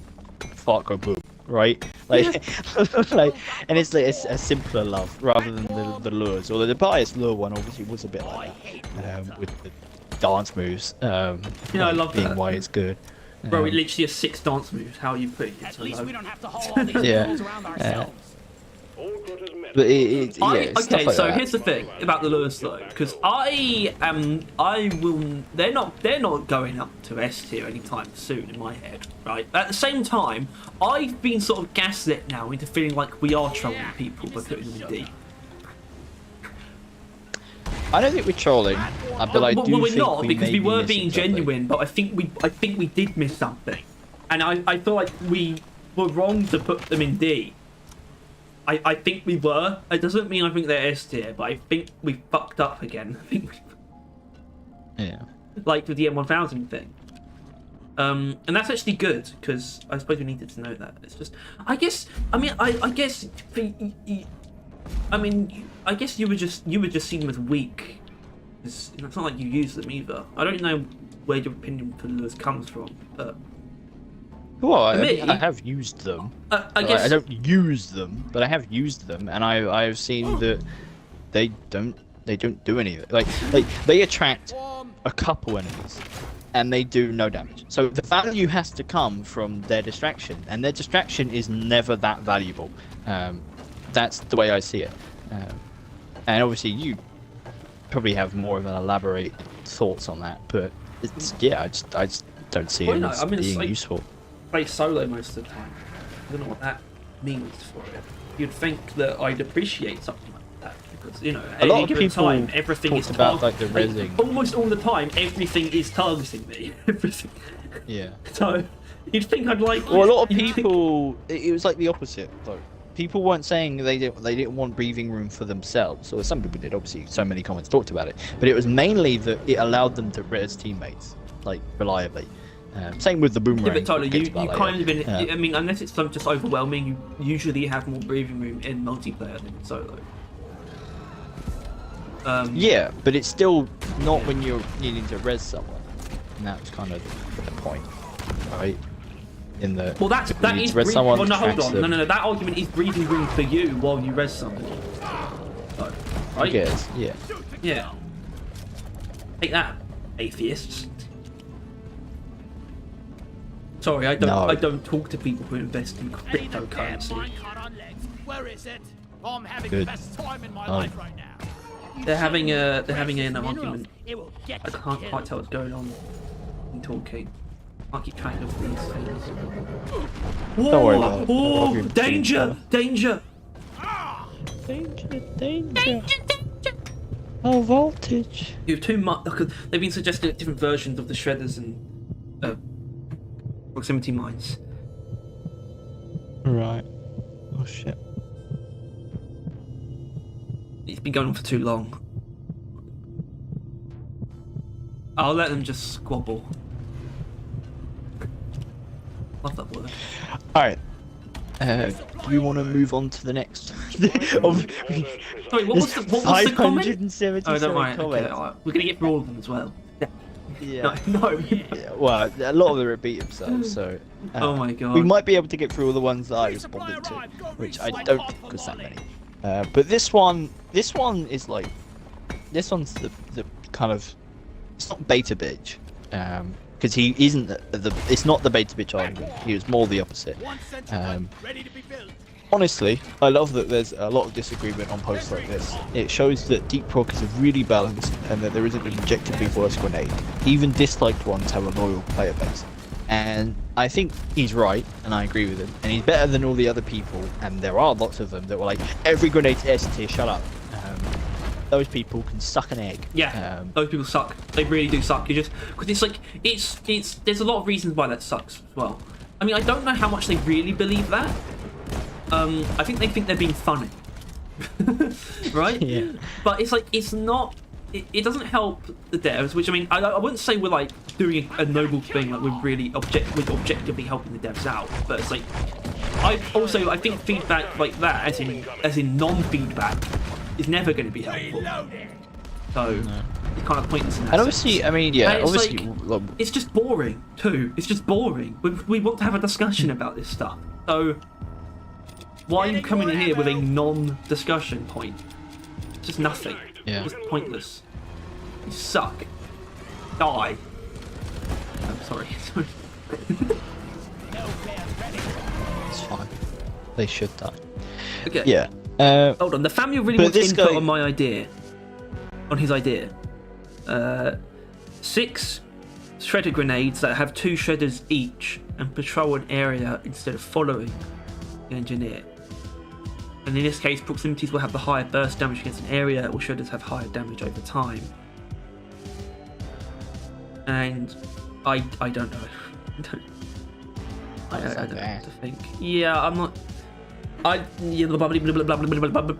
fart go boom. Right, like, like, and it's like a simpler love rather than the lures. Although the biased lure one obviously was a bit like that, with the dance moves. I love being that. why it's good. Bro, it literally has 6 dance moves. How are you putting it? At least we don't have to haul all these Yeah. balls around ourselves. But it's Okay, stuff like so that. here's the thing about the lures though, because I will. They're not going up to S tier anytime soon in my head, right? At the same time, I've been sort of gaslit now into feeling like we are trolling people by putting them in D. I don't think we're trolling, but I do well, we're think not, we because may we be were missing being something. genuine, but I think we did miss something, and I feel like we were wrong to put them in D. I think we were. It doesn't mean I think they're S tier, but I think we fucked up again. I think Yeah. like with the M1000 thing. And that's actually good, because I suppose we needed to know that. It's just, I guess you were just seen as weak. It's not like you use them either. I don't know where your opinion for lures comes from, but Well, I me, mean, I have used them. I guess I don't use them, but I have used them, and I've seen that they don't do anything. Like they attract a couple enemies, and they do no damage. So the value has to come from their distraction, and their distraction is never that valuable. That's the way I see it. And obviously you probably have more of an elaborate thoughts on that, but it's, yeah, I just don't see it as being useful. Play solo most of the time. I don't know what that means for it. You'd think that I'd appreciate something like that, because, you know, at A lot any of given people time, everything is talked about like the rezzing. almost all the time, everything is targeting me. Everything. Yeah. So you'd think I'd like. Well, a lot of you'd think- people, it was like the opposite though. People weren't saying they didn't want breathing room for themselves, or some people did. Obviously, so many comments talked about it, but it was mainly that it allowed them to res teammates like reliably. Same with the boomerang. Yeah, but Tyler, you later. kind of been. Yeah. I mean, unless it's some just overwhelming, you usually have more breathing room in multiplayer than in solo. Yeah, but it's still not when you're needing to res someone, and that was kind of the point, right? In the Well, that you need is to res breathing. someone, Well, no, hold tracks on. them. No. That argument is breathing room for you while you res somebody. So, I right? guess, yeah. Yeah. Take that, atheists. Sorry, I don't talk to people who invest in cryptocurrency. Where is it? I'm having Good. the best time in my Oh. life right now. They're having an argument. It will get I can't quite tell what's going on in talking. I can't keep track of these things. Don't worry about it. Whoa! I'll be Danger! Danger! Danger. Oh, voltage. You have too much. They've been suggesting different versions of the shredders and proximity mines. Right. Oh shit. It's been going on for too long. I'll let them just squabble. Love that word. Alright. Do we want to move on to the next? Sorry, what was the comment? 577 Oh, don't worry. Okay, comments. alright. We're gonna get through all of them as well. Yeah. No. Yeah, well, a lot of them repeat themselves, so. Oh my god. We might be able to get through all the ones that I responded to, which I don't think was that many. But this one is like, this one's the kind of, it's not beta bitch, because he isn't it's not the beta bitch argument. He was more the opposite. Honestly, I love that there's a lot of disagreement on posts like this. It shows that Deep Rock is really balanced and that there isn't an objectively worse grenade. Even disliked ones have a loyal player base. And I think he's right, and I agree with him. And he's better than all the other people, and there are lots of them that were like, every grenade's S tier, shut up. Those people can suck an egg. Yeah, those people suck. They really do suck. You just, because it's like, there's a lot of reasons why that sucks as well. I mean, I don't know how much they really believe that. I think they think they're being funny, right? Yeah. But it's like, it's not. It doesn't help the devs. Which I mean, I wouldn't say we're like doing a noble thing, like we're really objectively helping the devs out. But it's like, I think feedback like that, as in non-feedback, is never going to be helpful. So it's kind of pointless in that And obviously, sense. I mean, yeah, And obviously, like, it's just boring too. It's just boring. We want to have a discussion about this stuff. So why are you coming in here with a non-discussion point? It's just nothing. Yeah. It's just pointless. You suck. Die. I'm sorry. it's fine. They should die. Okay. Yeah. Hold on. The family really but wants this input guy- on my idea. On his idea. 6 shredder grenades that have 2 shredders each and patrol an area instead of following the engineer. And in this case, proximities will have the higher burst damage against an area, while shredders have higher damage over time. And I don't know. I don't know what to think. Yeah, I'm not. Yeah, blah, blah, blah, blah, blah, blah, blah, blah.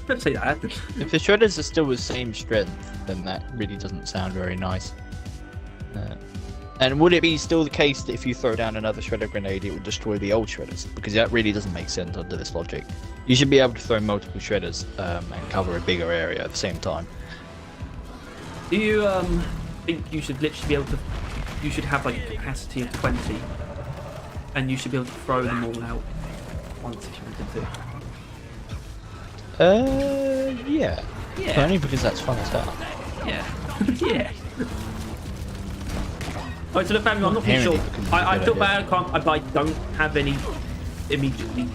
Don't say that. If the shredders are still the same strength, then that really doesn't sound very nice. And would it be still the case that if you throw down another shredder grenade, it would destroy the old shredders? Because that really doesn't make sense under this logic. You should be able to throw multiple shredders and cover a bigger area at the same time. Do you think you should literally be able to? You should have like a capacity of 20, and you should be able to throw them all out once if you wanted to. Yeah. Yeah. But only because that's fun as hell. Yeah. Yeah. Alright, so the family, I'm not really Apparently sure. because I it's a feel good bad, I don't have any immediately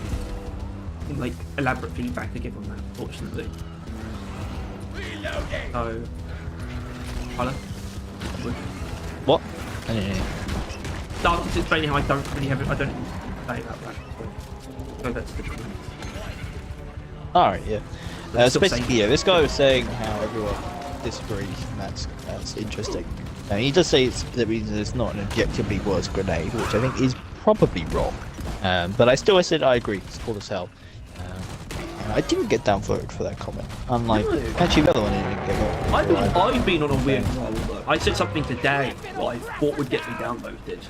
like elaborate feedback to give on that, unfortunately. So, hello? What? I didn't hear. So I'm just explaining how I don't really have I don't say about that. So that's the comment. Alright, yeah. But So still basically, saying- yeah, this guy was saying how everyone disagrees, and that's interesting. And he does say that means it's not an objectively worse grenade, which I think is probably wrong. But I said I agree, it's cool as hell. And I didn't get downvoted for that comment. Unlike, actually the other one didn't get downvoted. I've been on a weird roll though. I said something today that I thought would get me downvoted.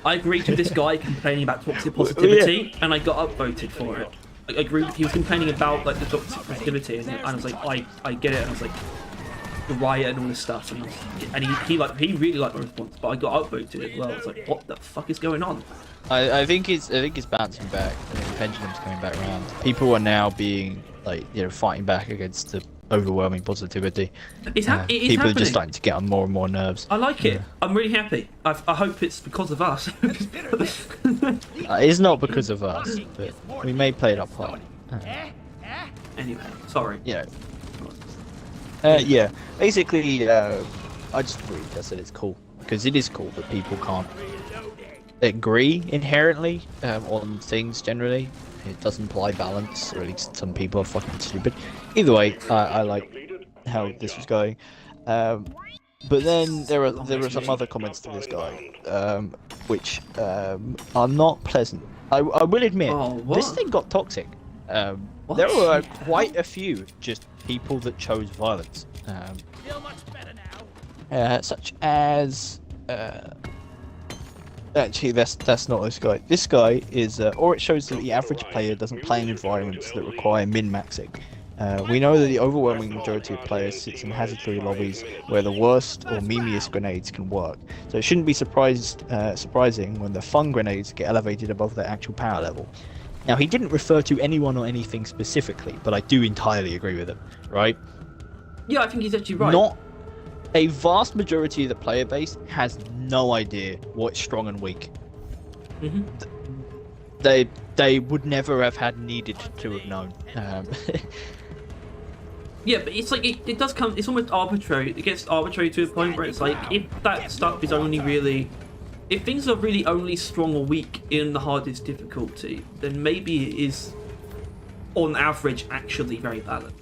I agreed with this guy complaining about toxic positivity, and I got upvoted for it. I agreed. He was complaining about like the toxic positivity, and I was like, I get it. And I was like, the riot and all this stuff, and he really liked my response, but I got upvoted as well. It's like, what the fuck is going on? I think it's bouncing back. I think the pendulum's coming back around. People are now being like, fighting back against the overwhelming positivity. It is People happening. are just starting to get on more and more nerves. I like it. I'm really happy. I hope it's because of us. It's not because of us, but we may play it up hard. Anyway, sorry. Yeah. Basically, I just agreed. I said it's cool because it is cool that people can't agree inherently on things generally. It does imply balance, or at least some people are fucking stupid. Either way, I like how this was going. But then there were some other comments to this guy, which are not pleasant. I will admit, this thing got toxic. There were quite a few just people that chose violence. Such as Actually, that's not this guy. This guy is, or it shows that the average player doesn't play in environments that require min-maxing. We know that the overwhelming majority of players sits in hazard-free lobbies where the worst or memeiest grenades can work. So it shouldn't be surprising when the fun grenades get elevated above their actual power level. Now, he didn't refer to anyone or anything specifically, but I do entirely agree with him, right? Yeah, I think he's actually right. Not a vast majority of the player base has no idea what's strong and weak. Mm-hmm. They would never have had needed to have known. Yeah, but it's like it does come. It's almost arbitrary. It gets arbitrary to a point where it's like if that stuff is only really, if things are really only strong or weak in the hardest difficulty, then maybe it is, on average, actually very balanced.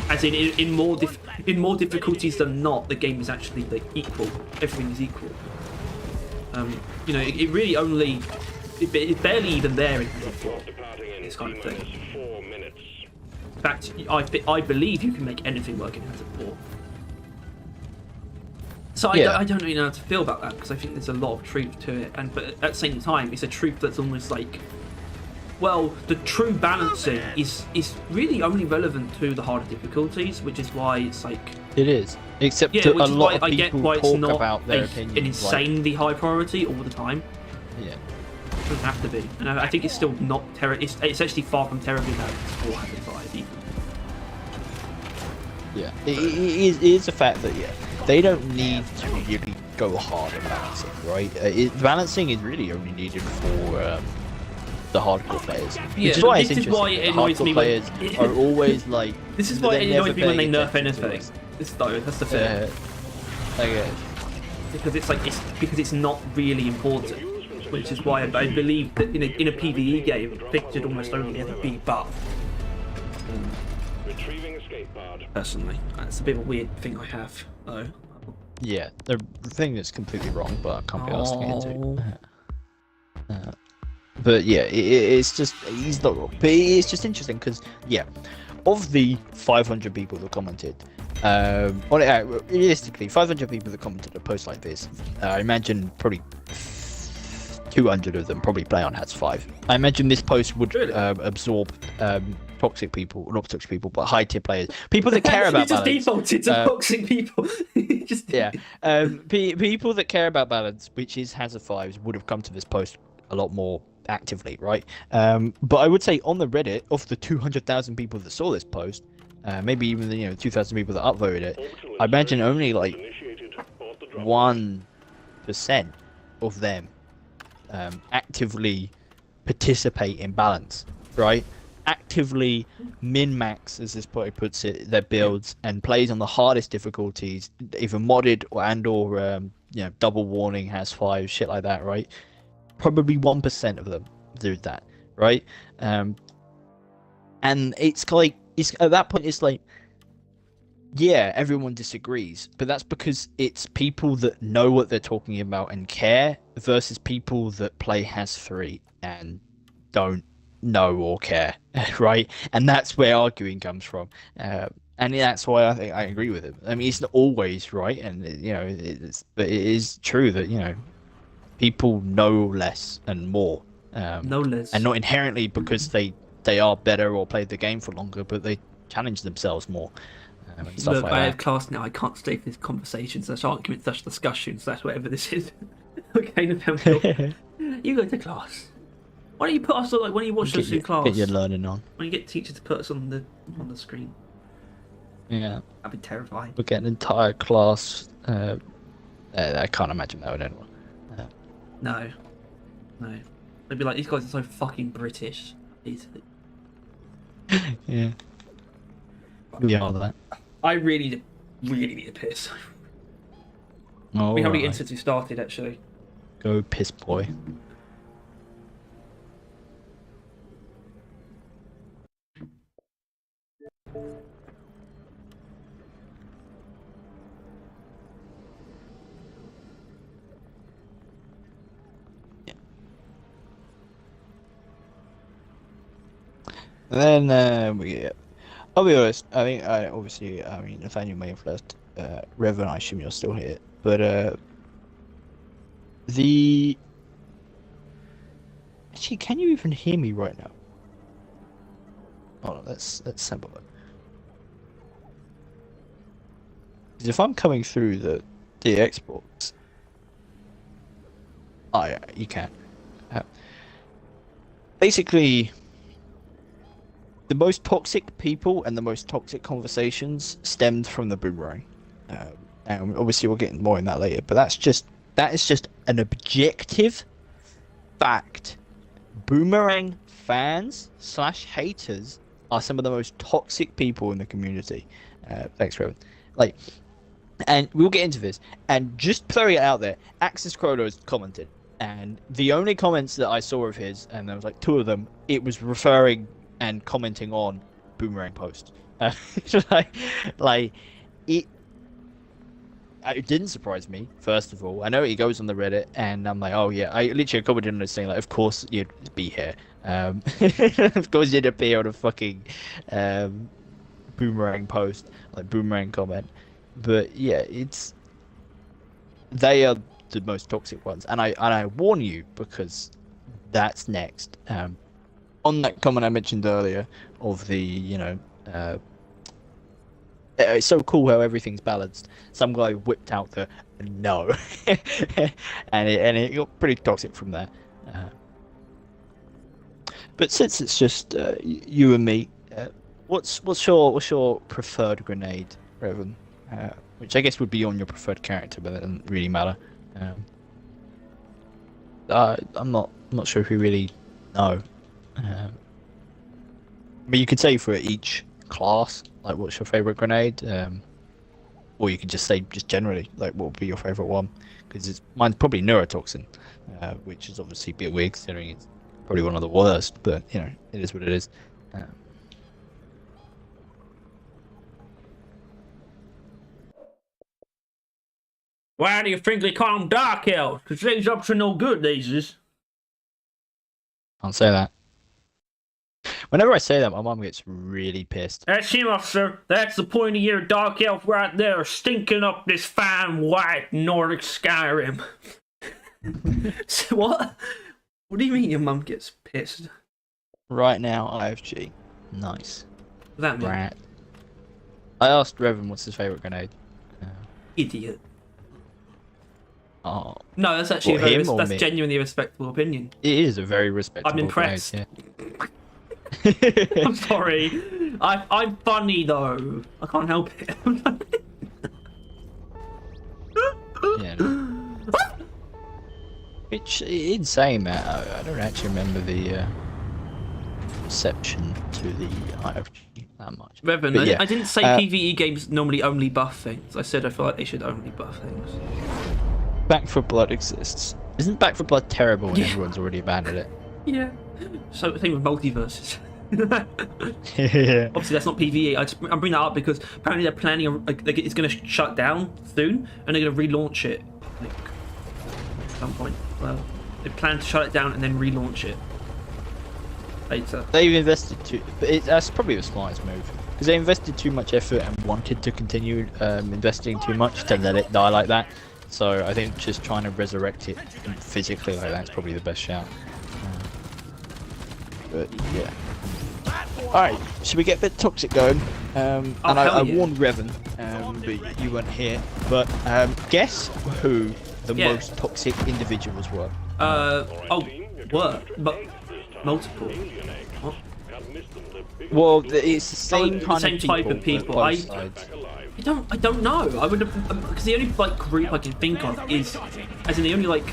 As in more difficulties than not, the game is actually like equal. Everything is equal. You know, it really only, it's barely even there in Hazard 4. This kind of thing. In fact, I believe you can make anything work in Hazard 4. So I don't really know how to feel about that, because I think there's a lot of truth to it, but at the same time, it's a truth that's almost like, well, the true balancing is really only relevant to the harder difficulties, which is why it's like... It is. Except yeah, a which is lot why of I get people why it's talk not about their an opinions. insanely high priority all the time. Yeah. It doesn't have to be. And I think it's still not it's actually far from terribly bad for Hazard 5 even. Yeah. It is a fact that, yeah, they don't need to really go hard in balancing, right? Balancing is really only needed for... the hardcore players. Yeah, which is why it's this is interesting. why it annoys me when... Players are always like... This is why it annoys me when they nerf anything. That's the thing. Okay. Because it's like because it's not really important. Which is why I believe that in a PvE game, things should almost only ever be buffed. Personally, that's a bit of a weird thing I have, though. Yeah, the thing that's completely wrong, but I can't be asked to get into. But yeah, it's just, he's not wrong. But it's just interesting because, yeah, of the 500 people that commented, realistically, 500 people that commented a post like this, I imagine probably 200 of them probably play on Hats 5. I imagine this post would absorb toxic people, not toxic people, but high tier players, people that care about balance. You just defaulted to toxic people. Yeah, people that care about balance, which is Hazard 5s, would have come to this post a lot more actively, right? But I would say on the Reddit, of the 200,000 people that saw this post, maybe even the 2,000 people that upvoted it, I imagine only like 1% of them actively participate in balance, right? Actively min-max, as this boy puts it, their builds and plays on the hardest difficulties, either modded or double warning, has 5, shit like that, right? Probably 1% of them do that, right? And it's like, at that point it's like, yeah, everyone disagrees, but that's because it's people that know what they're talking about and care versus people that play Has 3 and don't know or care, right? And that's where arguing comes from, and that's why I think I agree with him. I mean, it's not always right, and but it is true that people know less and more, no less, and not inherently because they are better or played the game for longer, but they challenge themselves more. And stuff Look, like I that. have class now. I can't stay for these conversations, such arguments, such discussions, such whatever this is. Okay, November. You go to class. Why don't you put us on, like, when you watch us in class? Get your learning on. When you get teachers to put us on the screen. Yeah. That'd be terrifying. We'll get an entire class. I can't imagine that with anyone. No. They'd be like, these guys are so fucking British. Easily. Yeah. We are that. I really need a piss. Oh, We haven't even since we started, actually. Go piss boy. And then I'll be honest. I think obviously, Nathaniel may have left. Revan, I assume you're still here. But Actually, can you even hear me right now? Hold on, let's sample it. 'Cause if I'm coming through the exports, oh yeah, you can. Basically, the most toxic people and the most toxic conversations stemmed from the boomerang. And obviously we'll get more in that later, but that is just an objective fact. Boomerang fans / haters are some of the most toxic people in the community. Thanks, Revan. Like, and we'll get into this. And just throwing it out there, Axis Chronos commented, and the only comments that I saw of his, and there was like 2 of them, it was referring and commenting on Boomerang post. Like it. It didn't surprise me, first of all. I know he goes on the Reddit, and I'm like, oh yeah. I literally commented on this saying, like, of course you'd be here. Of course you'd appear on a fucking boomerang post, like boomerang comment. But yeah, they are the most toxic ones, and I warn you because that's next. On that comment I mentioned earlier of the, you know, it's so cool how everything's balanced. Some guy whipped out the no, and it got pretty toxic from there. But since it's just you and me, what's your preferred grenade, Revan? Which I guess would be on your preferred character, but that doesn't really matter. I'm not sure if we really know. But you could say for each class, like, what's your favorite grenade, or you could just say just generally, like, what would be your favorite one? Because mine's probably neurotoxin, which is obviously a bit weird considering it's probably one of the worst. But you know, it is what it is. Why do you think they call them dark elves? Because they's up to no good, these is. Can't say that. Whenever I say that, my mum gets really pissed. That's him, officer. That's the point of your dark elf right there, stinking up this fine white Nordic Skyrim. So what? What do you mean your mum gets pissed? Right now, IFG. Nice. What does that mean? Rat. I asked Revan what's his favourite grenade. Idiot. Oh. No, that's actually that's genuinely a respectable opinion. It is a very respectable I'm impressed. grenade, yeah. I'm sorry. I'm funny though. I can't help it. Yeah. Which, in saying that, I don't actually remember the reception to the IFG that much. Revan, yeah, I didn't say PvE games normally only buff things. I said I feel like they should only buff things. Back 4 Blood exists. Isn't Back 4 Blood terrible when everyone's already abandoned it? Yeah. So the thing with multiverses. Yeah. Obviously, that's not PvE. I'm bringing that up because apparently they're planning on, like, it's going to shut down soon, and they're going to relaunch it, like, at some point. Well, they plan to shut it down and then relaunch it later. They've invested but that's probably the smartest move, because they invested too much effort and wanted to continue investing too much to let it die like that. So I think just trying to resurrect it physically like that's probably the best shout. But yeah. Alright, should we get a bit toxic going? And I warned Revan, but you weren't here. But guess who the most toxic individuals were? But multiple. What? Well, it's the same type of people. I don't know. I would have, because the only like group I can think of is, as in the only like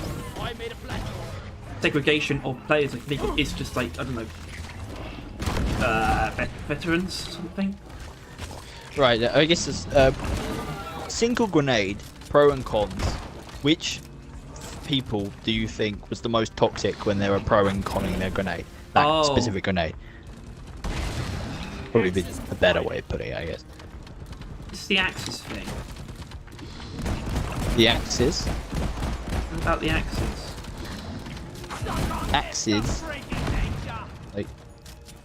segregation of players I can think of is just like, I don't know, veterans or something. Right. I guess it's single grenade, pro and cons. Which people do you think was the most toxic when they were pro and conning their grenade? That specific grenade. Probably be a better way of putting it, I guess. It's the Axis thing. The Axis? What about the Axis? Axis? Like,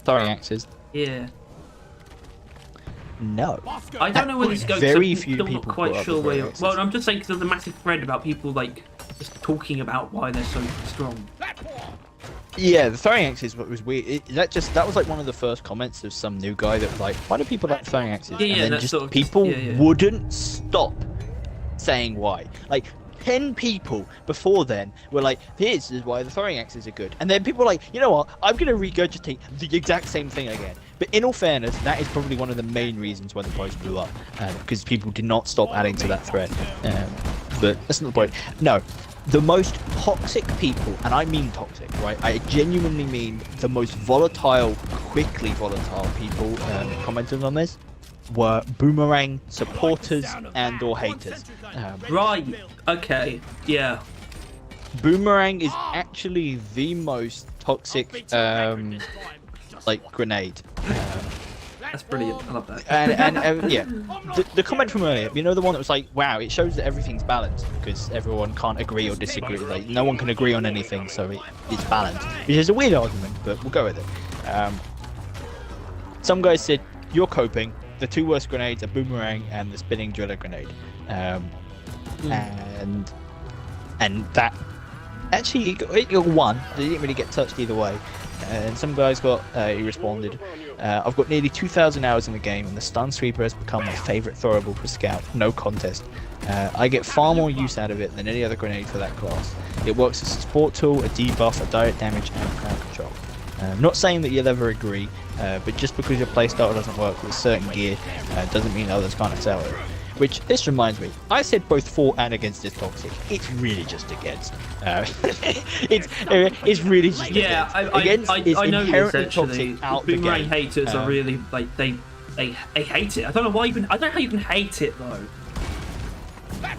throwing axes? Yeah. No. I don't know where this goes. Very I'm few still people not quite sure where. axes. Well, I'm just saying because there's a massive thread about people like just talking about why they're so strong. Yeah, the throwing axes was weird. That was like one of the first comments of some new guy that was like, "Why do people like throwing axes?" Yeah, and then that's just sort of people yeah. wouldn't stop saying why. Like 10 people before then were like, "This is why the throwing axes are good," and then people were like, "You know what? I'm gonna regurgitate the exact same thing again." But in all fairness, that is probably one of the main reasons why the post blew up, because people did not stop adding to that thread. But that's not the point. No. The most toxic people, and I mean toxic, right? I genuinely mean the most volatile, quickly volatile people commenting on this were Boomerang supporters and or haters. Right. Okay. Yeah. Boomerang is actually the most toxic, like grenade. That's brilliant. I love that. And yeah, the comment from earlier, you know, the one that was like, wow, it shows that everything's balanced because everyone can't agree or disagree. Like, no one can agree on anything, so it's balanced. Which is a weird argument, but we'll go with it. Some guys said, you're coping. The two worst grenades are Boomerang and the spinning driller grenade. And that actually it got one. They didn't really get touched either way. And some guys got he responded, I've got nearly 2,000 hours in the game and the stun sweeper has become my favourite throwable for scout, no contest. I get far more use out of it than any other grenade for that class. It works as a support tool, a debuff, a direct damage and crowd control. Not saying that you'll ever agree, but just because your playstyle doesn't work with certain gear doesn't mean others can't excel at it. Which, this reminds me, I said both for and against is toxic. It's really just against. It's really just yeah, against. I know this actually. Toxic out Boomerang the game. haters are really like they hate it. I don't know why even. I don't know how you can hate it though.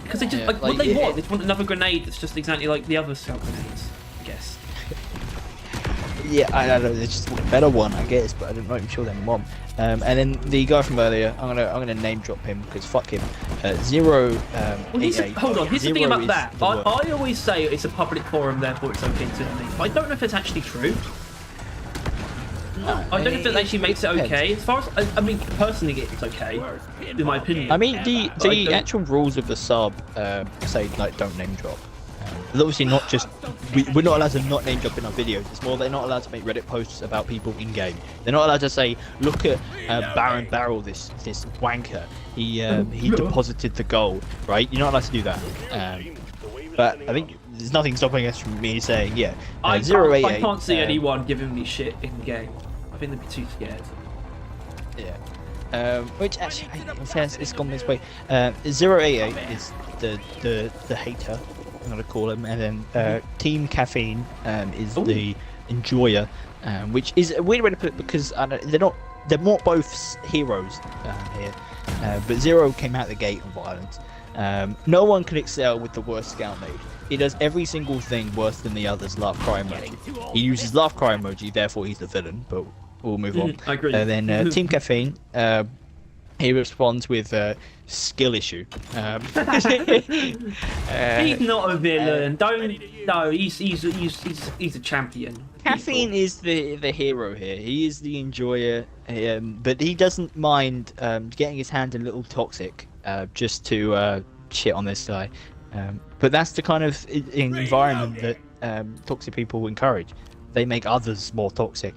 Because they just like what they want. They want another grenade that's just exactly like the other scout grenades. I guess. Yeah, I don't know. They just want a better one, I guess, but I'm not even sure they want. And then the guy from earlier, I'm gonna name drop him because fuck him. Zero. Well, hold on. Here's the thing about that. I always say it's a public forum, therefore it's okay to name. But I don't know if it's actually true. No, I don't know if it actually makes it okay. As far as I mean, personally, it's okay, in my opinion. I mean, the actual rules of the sub say like don't name drop. It's obviously not just we're not allowed to not name drop in our videos. It's more they're not allowed to make Reddit posts about people in game. They're not allowed to say, look at Baron Barrel, this wanker. He deposited the gold, right? You're not allowed to do that. But I think there's nothing stopping us from me saying, yeah. I can't see anyone giving me shit in game. I think they'd be too scared. Yeah. Which actually, it's gone this way. 088 is the hater. I'm gonna call him, and then Team Caffeine is the enjoyer, which is a weird way to put it because they're not both heroes here, but Zero came out the gate on violence. No one can excel with the worst scout made. He does every single thing worse than the others. Laugh cry emoji. He uses laugh cry emoji, therefore he's the villain. But we'll move on. I agree. And then Team Caffeine. He responds with skill issue. He's not a villain. He's a champion. Caffeine is the hero here. He is the enjoyer, but he doesn't mind getting his hand a little toxic just to shit on this guy. But that's the kind of environment that toxic people encourage. They make others more toxic.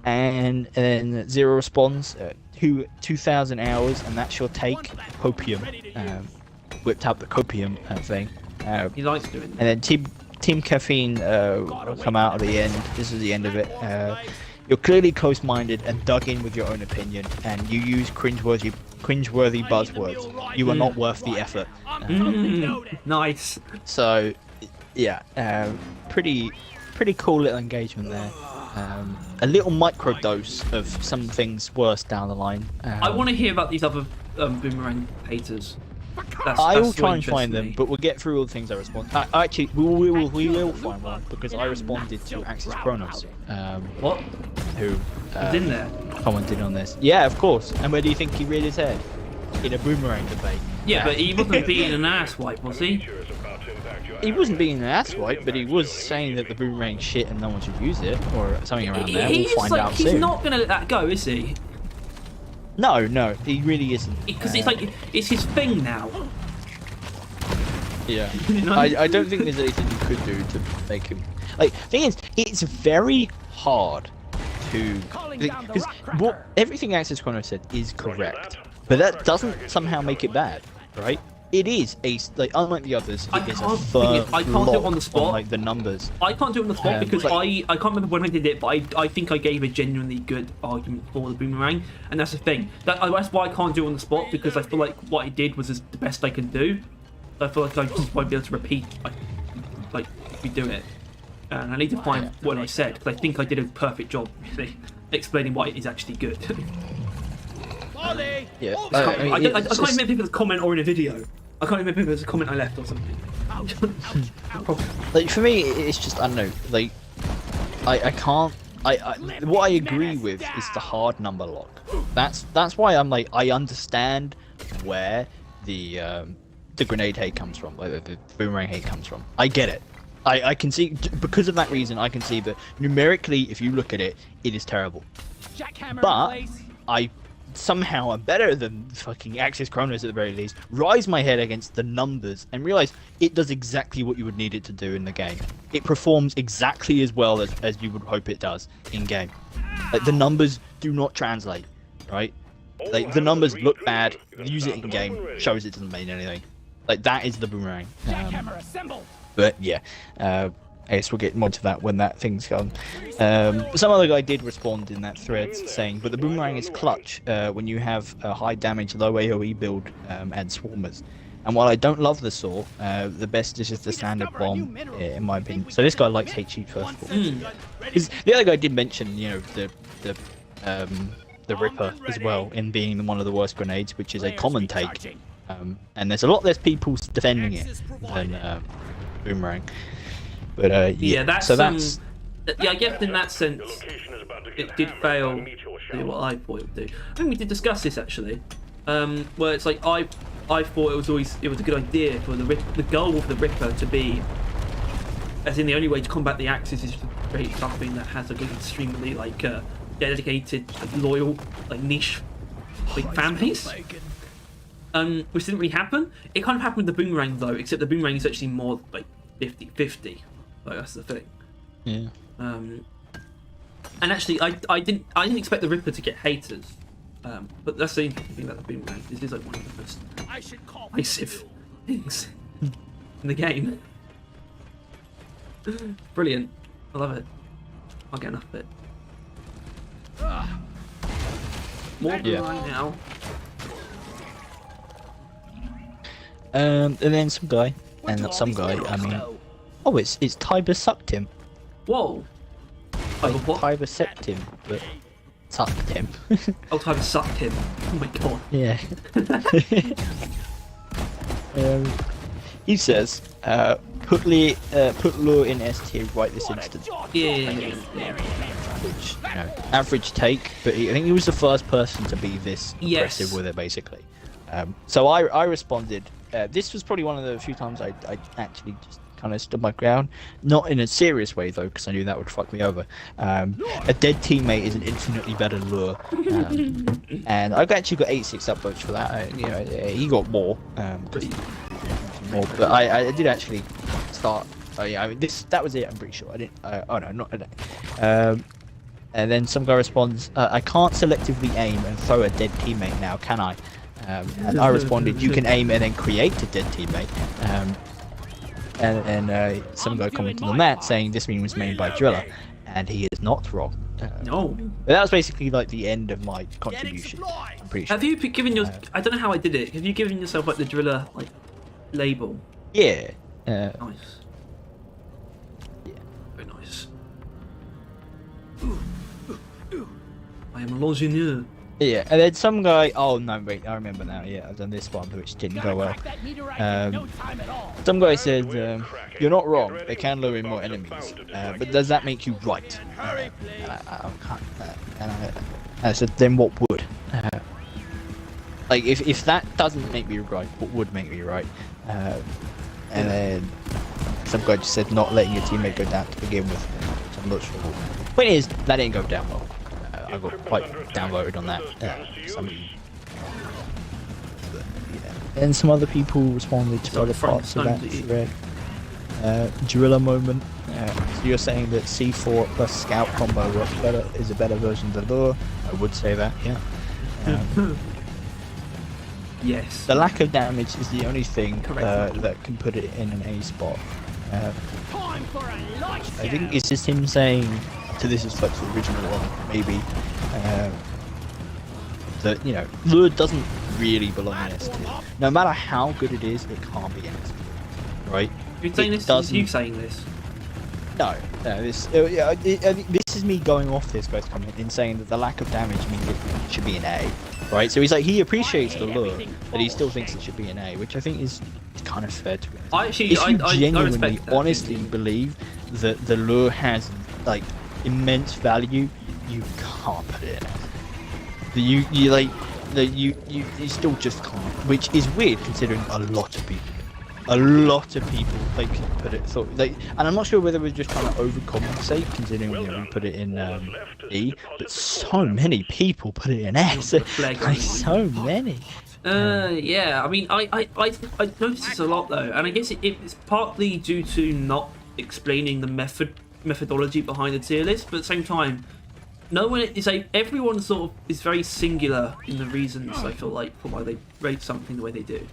And then Zero responds, 2,000 hours, and that's your take. Copium. Whipped out the copium thing. He likes doing that. And then Team Caffeine will come out at the end. This is the end of it. You're clearly close-minded and dug in with your own opinion, and you use cringeworthy buzzwords. You are not worth the effort. Nice. So, yeah, pretty cool little engagement there. A little micro dose of some things worse down the line. I want to hear about these other Boomerang haters. I will try and find them, but we'll get through all the things I respond. Actually, we will find one because I responded to Axis Chronos. What? Who was in there? Commented on this. Yeah, of course. And where do you think he reared his head? In a Boomerang debate. Yeah, but he wasn't being an asswipe, was he? He wasn't being an asswipe, but he was saying that the Boomerang shit and no one should use it, or something around there. We'll find out soon. He's not gonna let that go, is he? No, he really isn't. Because it's his thing now. Yeah. You know? I don't think there's anything you could do to make him. Like, thing is, it's very hard to because what everything Access Chrono said is correct, but that doesn't somehow make it bad, right? It is like unlike the others, it is a firm I can't do it on the spot. on, like the numbers. I can't do it on the spot because like, I can't remember when I did it, but I think I gave a genuinely good argument for the boomerang, and that's the thing. That's why I can't do it on the spot, because I feel like what I did was the best I can do. I feel like I just won't be able to repeat, like redo it. And I need to find what I said, because I think I did a perfect job really explaining why it is actually good. yeah, I can't remember if it was a comment or in a video. I can't remember if it was a comment I left or something. Like for me, it's just I don't know. Like I can't. What I agree with is the hard number lock. That's why I'm like I understand where the grenade hate comes from, like the boomerang hate comes from. I get it. I can see because of that reason. I can see that numerically, if you look at it, it is terrible. But I somehow am better than fucking Access Chronos at the very least. Rise my head against the numbers and realize it does exactly what you would need it to do in the game. It performs exactly as well as you would hope it does in game. Like the numbers do not translate, right? Like the numbers look bad. Use it in game, shows it doesn't mean anything. Like that is the boomerang. But yeah, I guess we'll get more to that when that thing's gone. Some other guy did respond in that thread saying, but the boomerang is clutch when you have a high damage, low AoE build and swarmers. And while I don't love the saw, the best is just the standard bomb, in my opinion. So this guy likes HE first of all. Because the other guy did mention, you know, the Ripper as well in being one of the worst grenades, which is a common take. And there's a lot less people defending it than boomerang. But yeah, that's so that's yeah, I guess in that sense it did fail to do what I thought it would do. I think we did discuss this actually, where it's like I thought it was a good idea for the goal of the Ripper to be, as in the only way to combat the Axis is to create something that has like an extremely like dedicated, loyal, like niche like fan base. Which didn't really happen. It kind of happened with the boomerang though, except the boomerang is actually more like 50-50. Like that's the thing. yeah. And actually, I didn't expect the Ripper to get haters. But that's the interesting thing about the boomerang. This is like one of the most divisive things in the game. Brilliant. I love it. I'll get enough of it. More boomerang now. And then some guy, and not some guy, I mean, oh, it's Tiber sucked him. Whoa. Like, What? Tiber sucked him, but sucked him. Oh, Tiber sucked him. Oh my god. Yeah. He says, put Lure in S tier right this instant. Yeah. Which, you know, average take, but I think he was the first person to be this aggressive with it, basically. So I responded. This was probably one of the few times I actually just kind of stood my ground. Not in a serious way, though, because I knew that would fuck me over. A dead teammate is an infinitely better lure. And I actually got 86 upvotes for that. You know, he got more. But I did actually start. Oh yeah, I mean, that was it, I'm pretty sure. I didn't. Oh no, not today. And then some guy responds, I can't selectively aim and throw a dead teammate now, can I? And I responded, you can aim and then create a dead teammate. And some guy commented on that saying this meme was made by Driller, and he is not wrong. No. But that was basically like the end of my contribution. I'm pretty sure. Have you given your? I don't know how I did it. Have you given yourself like the Driller like label? Yeah. Nice. Yeah. Very nice. I am l'ingénieur. Yeah, and then some guy. Oh no, wait, I remember now. Yeah, I've done this one, which didn't go well. Some guy said, "You're not wrong. They can lure in more enemies, but does that make you right?" I said, "Then what would?" Like, if that doesn't make me right, what would make me right? And then some guy just said, "Not letting your teammate go down to begin with." So I'm not sure. Point is, that didn't go down well. I got quite downvoted on that. And some other people responded to other parts of that thread. Driller moment. So you're saying that C4 plus Scout combo works better, is a better version of the lure? I would say that, yeah. Yes. The lack of damage is the only thing that can put it in an A spot. Time for a light I think it's just him saying, to this is like the original one, maybe, that, you know, lure doesn't really belong in S tier. No matter how good it is, it can't be in S tier, right? You're saying this? Is you saying this? No, this this is me going off this guy's comment in saying that the lack of damage means it should be an A, right? So he's like, he appreciates the lure, but he still thinks it should be an A, which I think is kind of fair to him. I Genuinely, respect that. honestly believe that the lure has like immense value, you can't put it in A. You still just can't, which is weird considering a lot of people like put it and I'm not sure whether we're just trying to overcompensate considering we put it in E, but so many people put it in S. Like, so many. Yeah, I mean, I notice this a lot though, and I guess it's partly due to not explaining the methodology behind the tier list, but at the same time, no one is everyone sort of is very singular in the reasons I feel like for why they rate something the way they do,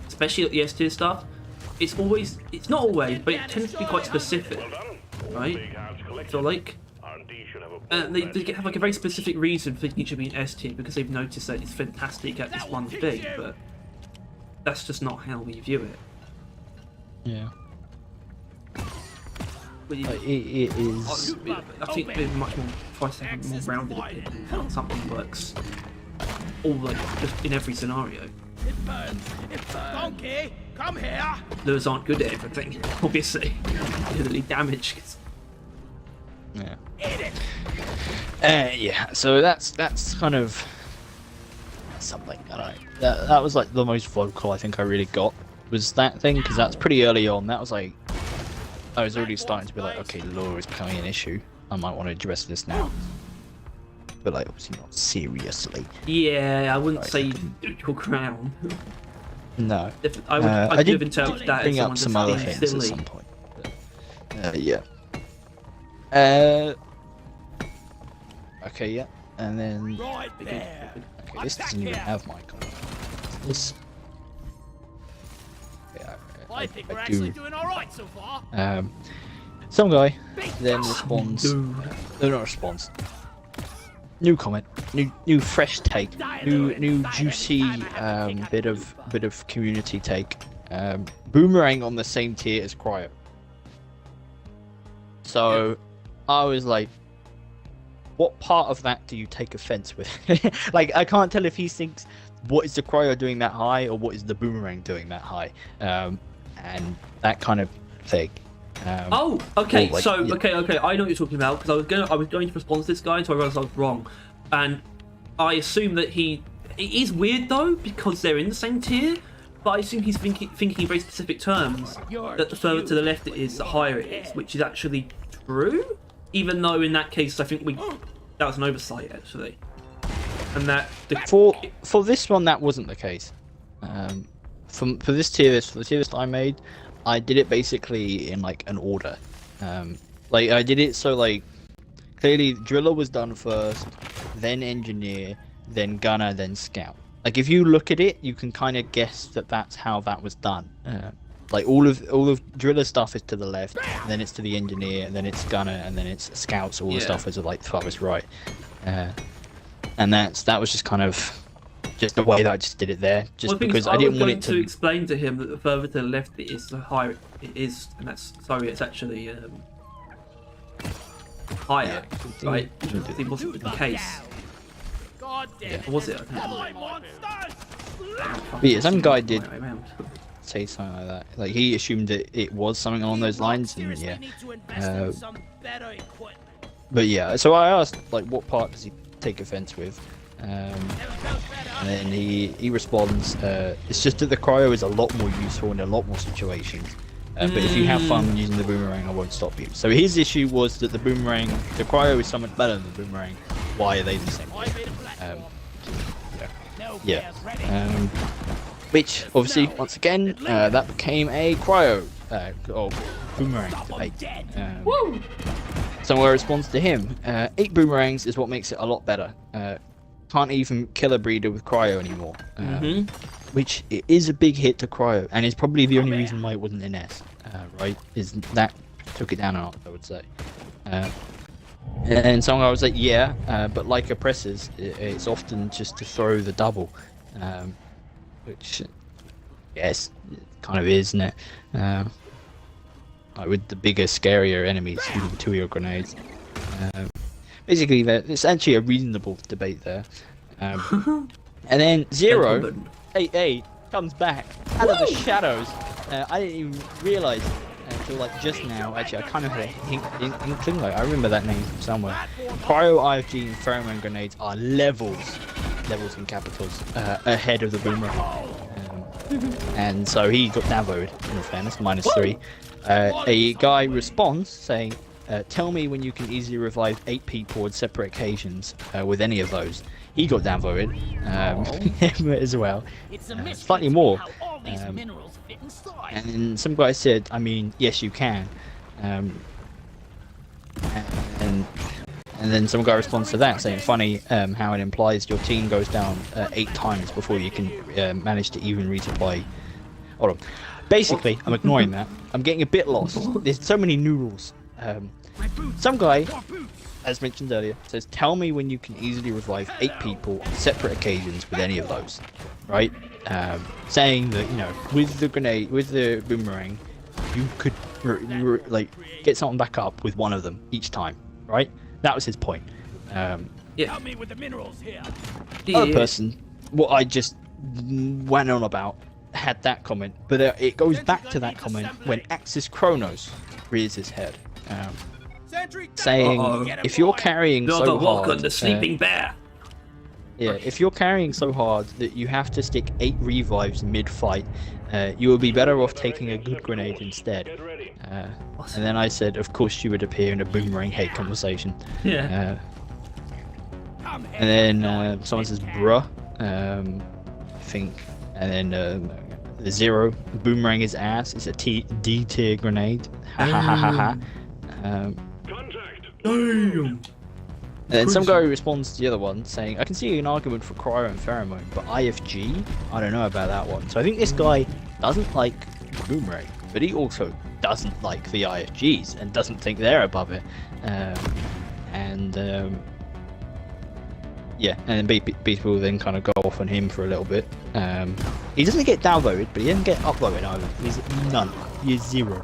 especially at the S tier stuff. It's not always, but it tends to be quite specific, right? I feel like. And they have like a very specific reason for each of being S tier because they've noticed that it's fantastic at this one thing, but that's just not how we view it. Yeah. But it is. I think they're much more try to have a more rounded opinion how something works, all like just in every scenario. It burns. Donkey, come here. Lures aren't good at everything, obviously. Particularly damage. Yeah. Yeah. So that's kind of something. I don't know. That was like the most vocal I think I really got was that thing because that's pretty early on. That was like I was already starting to be like, okay, lure is becoming an issue. I might want to address this now. But like obviously not seriously. Yeah, I wouldn't say your crown. No. I did interpret that bring as up some other things silly. at some point. But, yeah. Okay, yeah, and then Right there. okay, this doesn't even have my comment. This. Yeah, I think we're I actually do. doing all right so far. Some guy then responds. No, not responds. New comment, new fresh take, new juicy bit of community take. Boomerang on the same tier as Cryo. So, I was like, what part of that do you take offense with? Like, I can't tell if he thinks what is the Cryo doing that high or what is the Boomerang doing that high, and that kind of thing. Oh, okay. Like, So, yeah. okay. I know what you're talking about because I was going to respond to this guy until I realised I was wrong, and I assume that it is weird though because they're in the same tier, but I assume he's thinking in very specific terms that the further to the left it is, the higher it is, which is actually true. Even though in that case, I think that was an oversight actually, and that for this one that wasn't the case. For this tier list, for the tier list I made, I did it basically in like an order. Like I did it so like clearly Driller was done first, then Engineer, then Gunner, then Scout. Like if you look at it, you can kind of guess that that's how that was done. Like all of Driller stuff is to the left, and then it's to the Engineer, and then it's Gunner, and then it's Scouts. All the stuff is like farthest right, and that was just kind of just the way that I just did it there, just because I didn't want it to explain to him that the further to the left it is, the higher it is, and that's it's actually higher, right? It wasn't the case. God damn. Or was it? I can't Die, remember. monsters! But yeah, some guy did Right around. say something like that. Like he assumed that it was something along those lines, and Seriously yeah. need to invest in some better equipment. But yeah, so I asked like, what part does he take offense with? And then he responds, it's just that the Cryo is a lot more useful in a lot more situations. But if you have fun using the Boomerang, I won't stop you. So his issue was that the Cryo is so much better than the Boomerang. Why are they the same? Yeah. Which obviously, once again, that became a Cryo or boomerang debate. Someone responds to him, 8 boomerangs is what makes it a lot better. Can't even kill a breeder with cryo anymore. Which it is a big hit to cryo, and is probably the only reason why it wasn't in S, right? Is that took it down a lot, I would say. And someone I was like, yeah, but like oppressors, it's often just to throw the double, which, yes, it kind of is, isn't it? Like with the bigger, scarier enemies, using 2 of your grenades. Basically, it's actually a reasonable debate there. And then Zero, hey, comes back out of the shadows. I didn't even realize until like just now. Actually, I kind of had an inkling. Like, I remember that name from somewhere. Cryo, IFG, and pheromone grenades are levels in capitals, ahead of the boomerang. And so he got downvoted, in all fairness, -3. A guy responds saying, tell me when you can easily revive 8 people on separate occasions with any of those. He got downvoted as well, slightly more. And then some guy said, I mean, yes you can. And then some guy responds to that saying, funny how it implies your team goes down 8 times before you can manage to even resupply. Hold on. Basically, I'm ignoring that. I'm getting a bit lost. There's so many new rules. Some guy, as mentioned earlier, says, tell me when you can easily revive 8 people on separate occasions with any of those. Right? Saying that, you know, with the grenade, with the boomerang, you could like get someone back up with one of them each time. Right? That was his point. Yeah. Help me with the minerals here. Other person, what I just went on about, had that comment, but it goes back to that comment when Axis Kronos rears his head, saying, if you're carrying so hard, the sleeping bear. Yeah, if you're carrying so hard that you have to stick 8 revives mid-fight, you will be better off taking a good grenade instead. And then I said, of course you would appear in a boomerang hate conversation. Yeah. And then someone says, bruh, I think. And then Zero, boomerang his ass. It's a D tier grenade. Ha ha ha ha ha. Damn. And then some guy responds to the other one saying, I can see an argument for cryo and pheromone, but IFG? I don't know about that one. So I think this guy doesn't like boomerang, but he also doesn't like the IFGs and doesn't think they're above it. Yeah, and then people then kind of go off on him for a little bit. He doesn't get downvoted, but he doesn't get upvoted either. He's none. He is 0.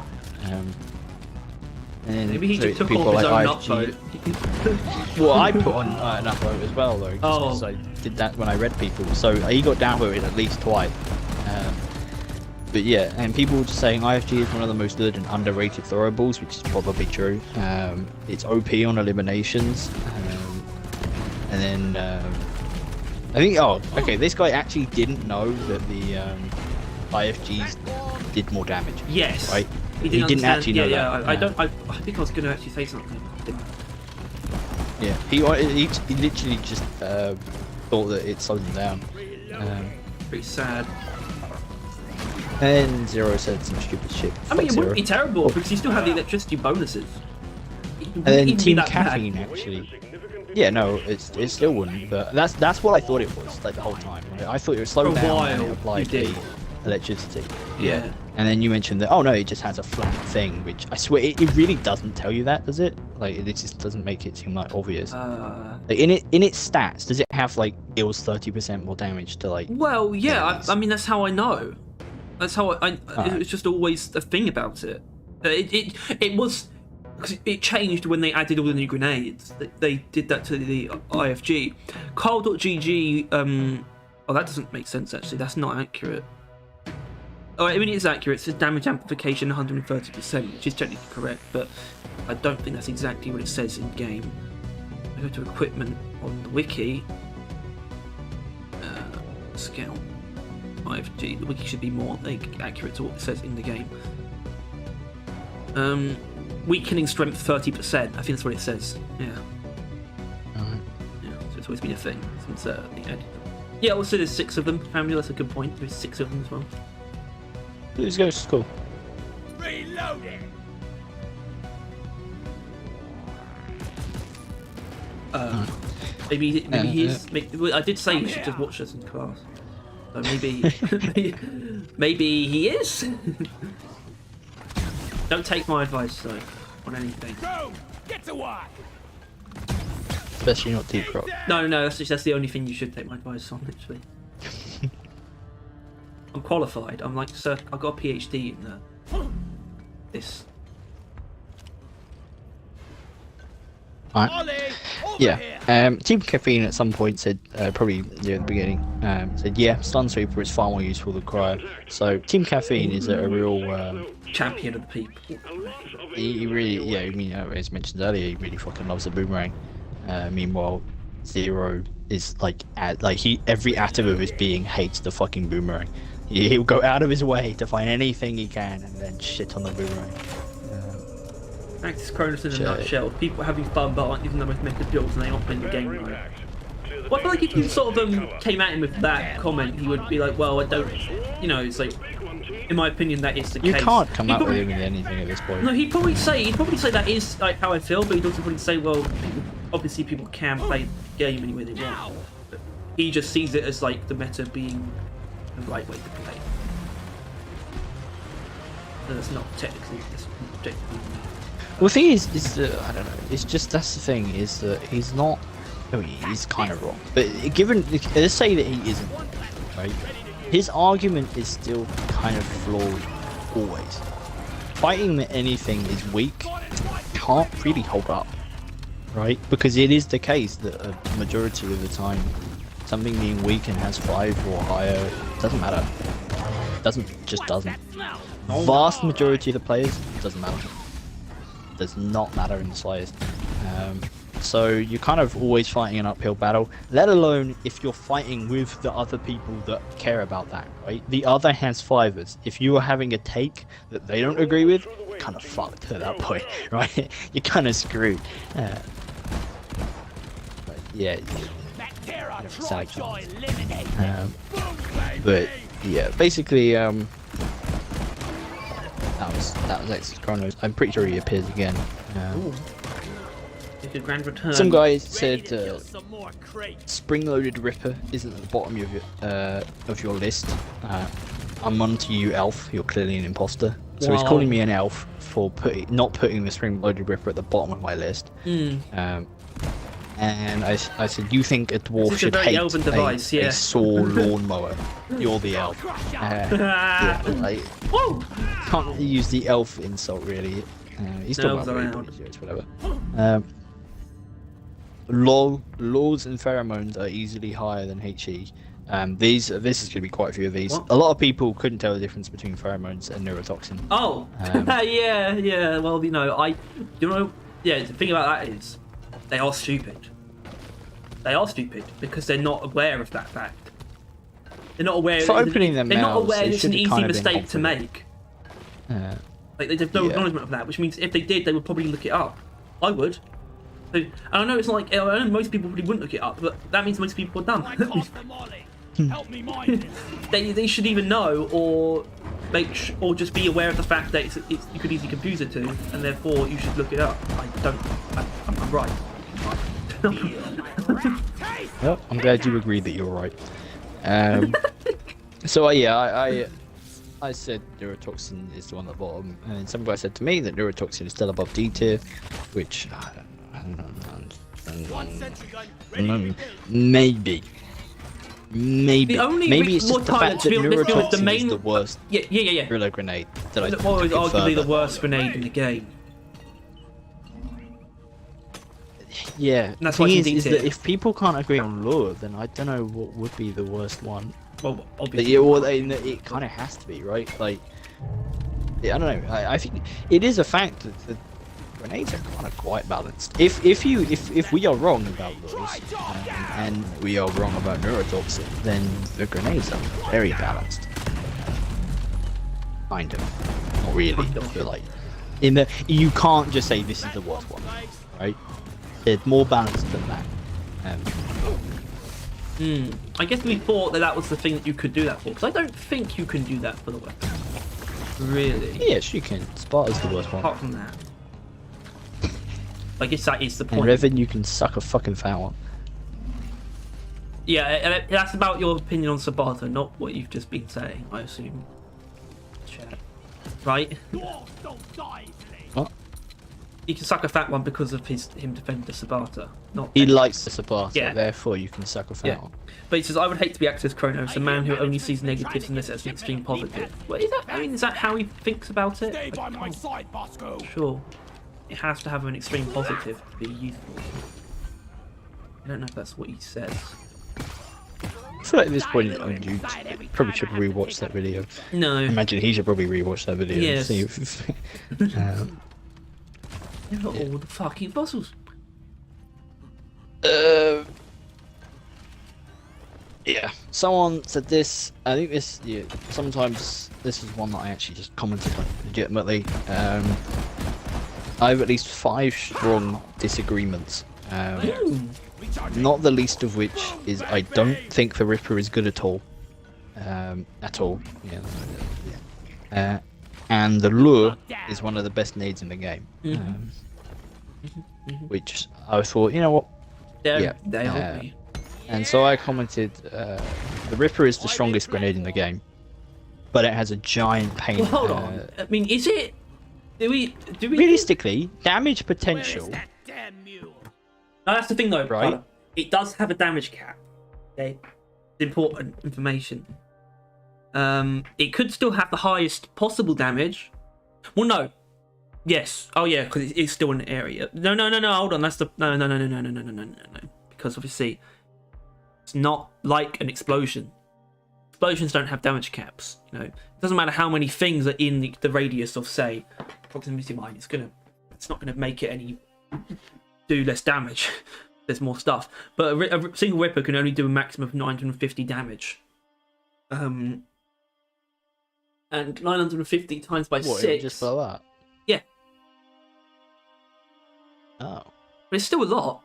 And maybe he just took off his own upvote. Well, I put on an upvote as well, though, because I did that when I read people. So he got downvoted at least twice. But yeah, and people just saying IFG is one of the most good and underrated throwables, which is probably true. It's OP on eliminations. And then I think, this guy actually didn't know that the IFGs did more damage. Yes. Right? He didn't actually know that. I think I was going to actually say something. Yeah, he literally just thought that it slowed him down. Pretty sad. And Zero said some stupid shit. I mean, it wouldn't be terrible because you still have the electricity bonuses. And then Team Caffeine actually. Yeah, no, it still wouldn't. But that's what I thought it was like the whole time. Right? I thought it was slowed down and it applied the electricity. Yeah. And then you mentioned that. Oh no, it just has a flat thing, which I swear it really doesn't tell you that, does it? Like it just doesn't make it seem like obvious. Like, in its stats, does it have like deals 30% more damage to like? Well, yeah. I mean, that's how I know. That's how it was just always a thing about it. It was because it changed when they added all the new grenades. They did that to the IFG. Carl.gg. Oh, that doesn't make sense actually. That's not accurate. Oh, I mean, it is accurate. It says damage amplification 130%, which is technically correct, but I don't think that's exactly what it says in game. I go to equipment on the wiki. Scout. IFG. The wiki should be more accurate to what it says in the game. Weakening strength 30%. I think that's what it says. Yeah. Alright. Yeah. So it's always been a thing since the end. Yeah. Also, there's 6 of them. Family. That's a good point. There's 6 of them as well. These guys cool. Reload it. Maybe he is. Well, I did say you should just watch us in class. So maybe maybe he is. Don't take my advice though on anything. Go. Get to work. Especially not deep rock. No, that's the only thing you should take my advice on. Actually, I'm qualified. I'm like, sir, I've got a PhD in this. Right. Ollie, over Yeah. here. Team Caffeine at some point said, probably near the beginning, said, yeah, Stun Sweeper is far more useful than Cryo. So Team Caffeine is a real Champion of the people. he really, yeah, I mean, as mentioned earlier, he really fucking loves the boomerang. Meanwhile, Zero is like, every atom of his being hates the fucking boomerang. He'll go out of his way to find anything he can and then shit on the boomerang. Practice Cronus in a nutshell. People having fun but aren't using the most method builds and they aren't playing the game right. Well, I feel like if you sort of came at him with that comment, he would be like, well, I don't, you know, it's like, in my opinion, that is the You case. can't come up with him with anything at this point. No, he'd probably say that is like how I feel, but he'd also probably say, well, obviously people can play the game any way they want. But he just sees it as like the meta being the right way to play. So that's not technically, that's objectively. Well, the thing is that, I don't know, it's just, that's the thing, is that he's not, I mean, he's kind of wrong. But given, let's say that he isn't, right? His argument is still kind of flawed, always. Fighting that anything is weak can't really hold up, right? Because it is the case that a majority of the time, something being weak and has 5 or higher, doesn't matter. Just doesn't. Vast majority of the players, doesn't matter. Does not matter in the slightest. So you're kind of always fighting an uphill battle, let alone if you're fighting with the other people that care about that, right? The other has 5ers. If you are having a take that they don't agree with, you're kind of fucked at that point, right? You're kind of screwed. But yeah. But yeah, basically, that was Exodus Chronos. I'm pretty sure he appears again. It's a grand return. Some guy said Spring-Loaded Ripper isn't at the bottom of your list. I'm on to you, Elf. You're clearly an imposter. So he's calling me an elf for not putting the Spring-Loaded Ripper at the bottom of my list. And I said, you think a dwarf should hate a saw lawnmower? You're the elf. Yeah, like, can't really use the elf insult, really. He's talking about whatever. Laws and pheromones are easily higher than HE. This is going to be quite a few of these. What? A lot of people couldn't tell the difference between pheromones and neurotoxin. Oh, yeah. Well, the thing about that is, they are stupid. They are stupid because they're not aware of that fact. They're not aware. For opening their they're mouths, not aware it's an easy mistake to make. Like they have no acknowledgement of that, which means if they did, they would probably look it up. I would. So, and I know it's like, I know most people probably wouldn't look it up, but that means most people are dumb. Help me mind this. They should either know or or just be aware of the fact that you could easily confuse it to, and therefore you should look it up. I'm right. Well, I'm glad you agree that you're right. So yeah, I said neurotoxin is the one at the bottom, and some guy said to me that neurotoxin is still above D tier, which I don't know, maybe. Maybe it's just the fact that neurotoxin is the worst gorilla grenade that I Well, it's arguably the worst grenade in the game. Yeah, that's the thing is that if people can't agree on lure, then I don't know what would be the worst one. Well, obviously. It kind of has to be, right? Like, I don't know. I think it is a fact that the grenades are kind of quite balanced. If we are wrong about lures and we are wrong about neurotoxin, then the grenades are very balanced. Kind of, not really. But like, you can't just say this is the worst one, right? It's more balanced than that. I guess we thought that was the thing that you could do that for, because I don't think you can do that for the weapon. Really? Yes, you can. Sparta's the worst one. Apart from that. I guess that is the And point. Revan, you can suck a fucking foul. Yeah, that's about your opinion on Sabata, not what you've just been saying, I assume. Chat. Right? Don't die, What? You can suck a fat one because of him defending the Sabata. Not He likes the Sabata, Yeah. therefore you can suck a foul. Yeah. But he says, I would hate to be Axis Kronos, a man who only sees negatives and this as an extreme positive. Well, is that, I mean, is that how he thinks about it? Stay by my side, Bosco. Sure. It has to have an extreme positive to be useful. I don't know if that's what he says. I feel like at this point, you probably should rewatch that video. No. Imagine he should probably rewatch that video. Yes. And see if, They're not all the fucking fossils. yeah. Someone said this. I think this. Yeah. Sometimes this is one that I actually just commented on legitimately. I have at least 5 strong disagreements. Not the least of which is I don't think the Ripper is good at all. At all. Yeah. And the Lure is one of the best nades in the game. Which I thought, you know what? They Yeah. are. And so I commented, the Ripper is the strongest grenade in the game, but it has a giant pain. Well, hold on. I mean, is it? Do we? Realistically, damage potential. That damn mule. No, that's the thing, though. Right. Tyler. It does have a damage cap. Okay, it's important information. It could still have the highest possible damage. Well, no. Yes. Oh, yeah, because it's still an area. No. Hold on. That's the no. Because obviously, it's not like an explosion. Explosions don't have damage caps. You know, it doesn't matter how many things are in the radius of, say, proximity mine. It's not gonna make it any do less damage. There's more stuff, but a single Ripper can only do a maximum of 950 damage. And 950 times by What, 6. just below that? Yeah. Oh. But it's still a lot.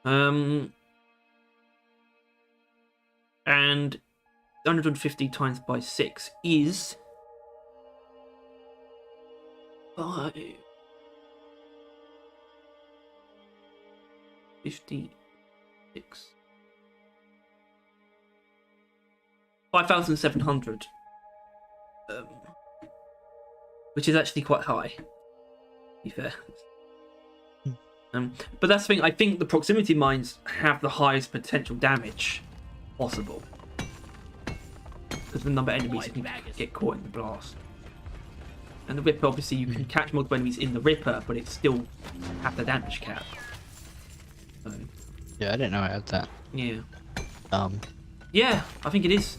And 150 times by 6 is 5. 56. 5,700. Which is actually quite high, to be fair. But that's the thing, I think the proximity mines have the highest potential damage possible. Because the number of enemies can get caught in the blast. And the Ripper, obviously, you can catch multiple enemies in the Ripper, but it still have the damage cap. So, Yeah, I didn't know I had that. yeah. Yeah, I think it is.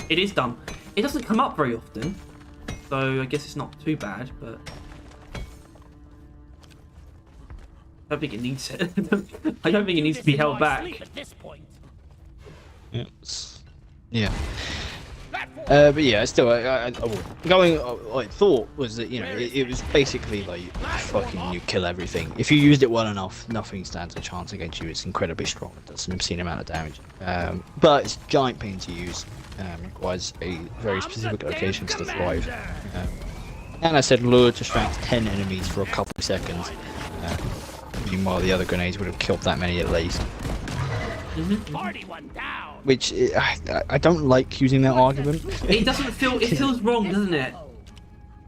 It is dumb. It doesn't come up very often, so I guess it's not too bad, but I don't think it needs it. I don't think it needs to be held back. At this point. Yeah. But yeah, still, I thought was that, you know, it was basically like fucking you kill everything. If you used it well enough, nothing stands a chance against you. It's incredibly strong. It does an obscene amount of damage. But it's giant pain to use. Requires a very specific locations to thrive. And I said lure to strength 10 enemies for a couple of seconds. Meanwhile, the other grenades would have killed that many at least. Party one down. Which I don't like using that argument. It doesn't feel. It feels wrong, doesn't it?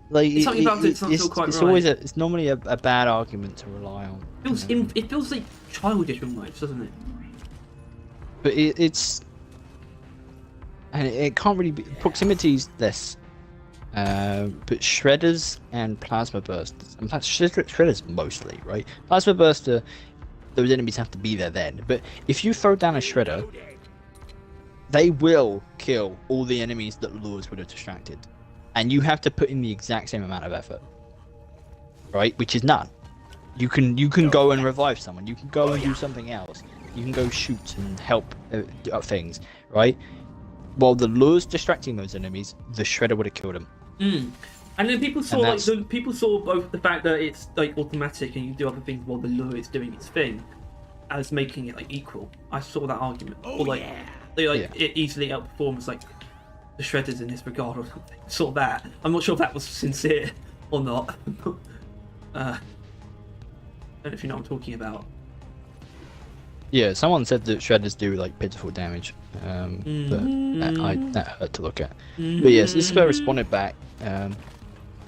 Like Something about it doesn't feel quite it's right. always it's normally a bad argument to rely on. It feels like childish almost, doesn't it? But it's and it can't really be proximity's less. But shredders and plasma bursters, and shredders mostly, right? Plasma burster, those enemies have to be there then. But if you throw down a shredder, they will kill all the enemies that lures would have distracted, and you have to put in the exact same amount of effort, right? Which is none. You can go and revive someone. You can go and do something else. You can go shoot and help things, right? While the lure's distracting those enemies, the shredder would have killed them. And then people saw people saw both the fact that it's like automatic and you do other things while the lure is doing its thing as making it like equal. I saw that argument. Or like it easily outperforms like the shredders in this regard or something. Sort of that. I'm not sure if that was sincere or not. I don't know if you know what I'm talking about. Yeah, someone said that shredders do like pitiful damage, but that hurt to look at. But yes, this guy responded back,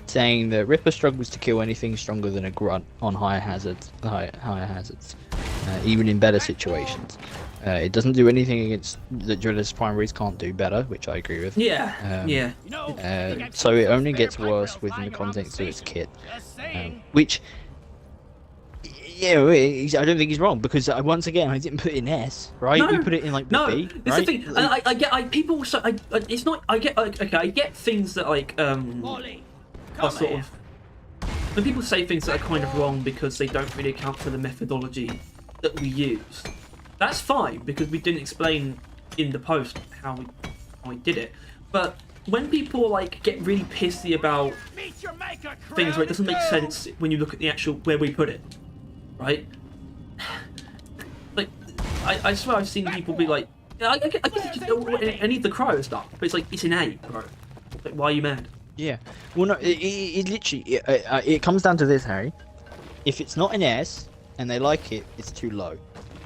saying that Ripper struggles to kill anything stronger than a grunt on higher hazards, even in better situations. It doesn't do anything against the Driller's primaries can't do better, which I agree with. Yeah. So it only gets worse within the context of its kit, which. Yeah, I don't think he's wrong because once again I didn't put it in S, right? We put it in like B, right? It's the thing. I get. People also. It's not. I get. Okay, I get things that like are sort of. When people say things that are kind of wrong because they don't really account for the methodology that we use, that's fine because we didn't explain in the post how we did it. But when people like get really pissy about things where it doesn't make sense when you look at the actual where we put it. Right? Like, I swear I've seen people be like, I guess it's just any of the Cryo stuff, but it's like, it's an A, bro. Like, why are you mad? Yeah. Well, no, it literally, it comes down to this, Harry. If it's not an S, and they like it, it's too low.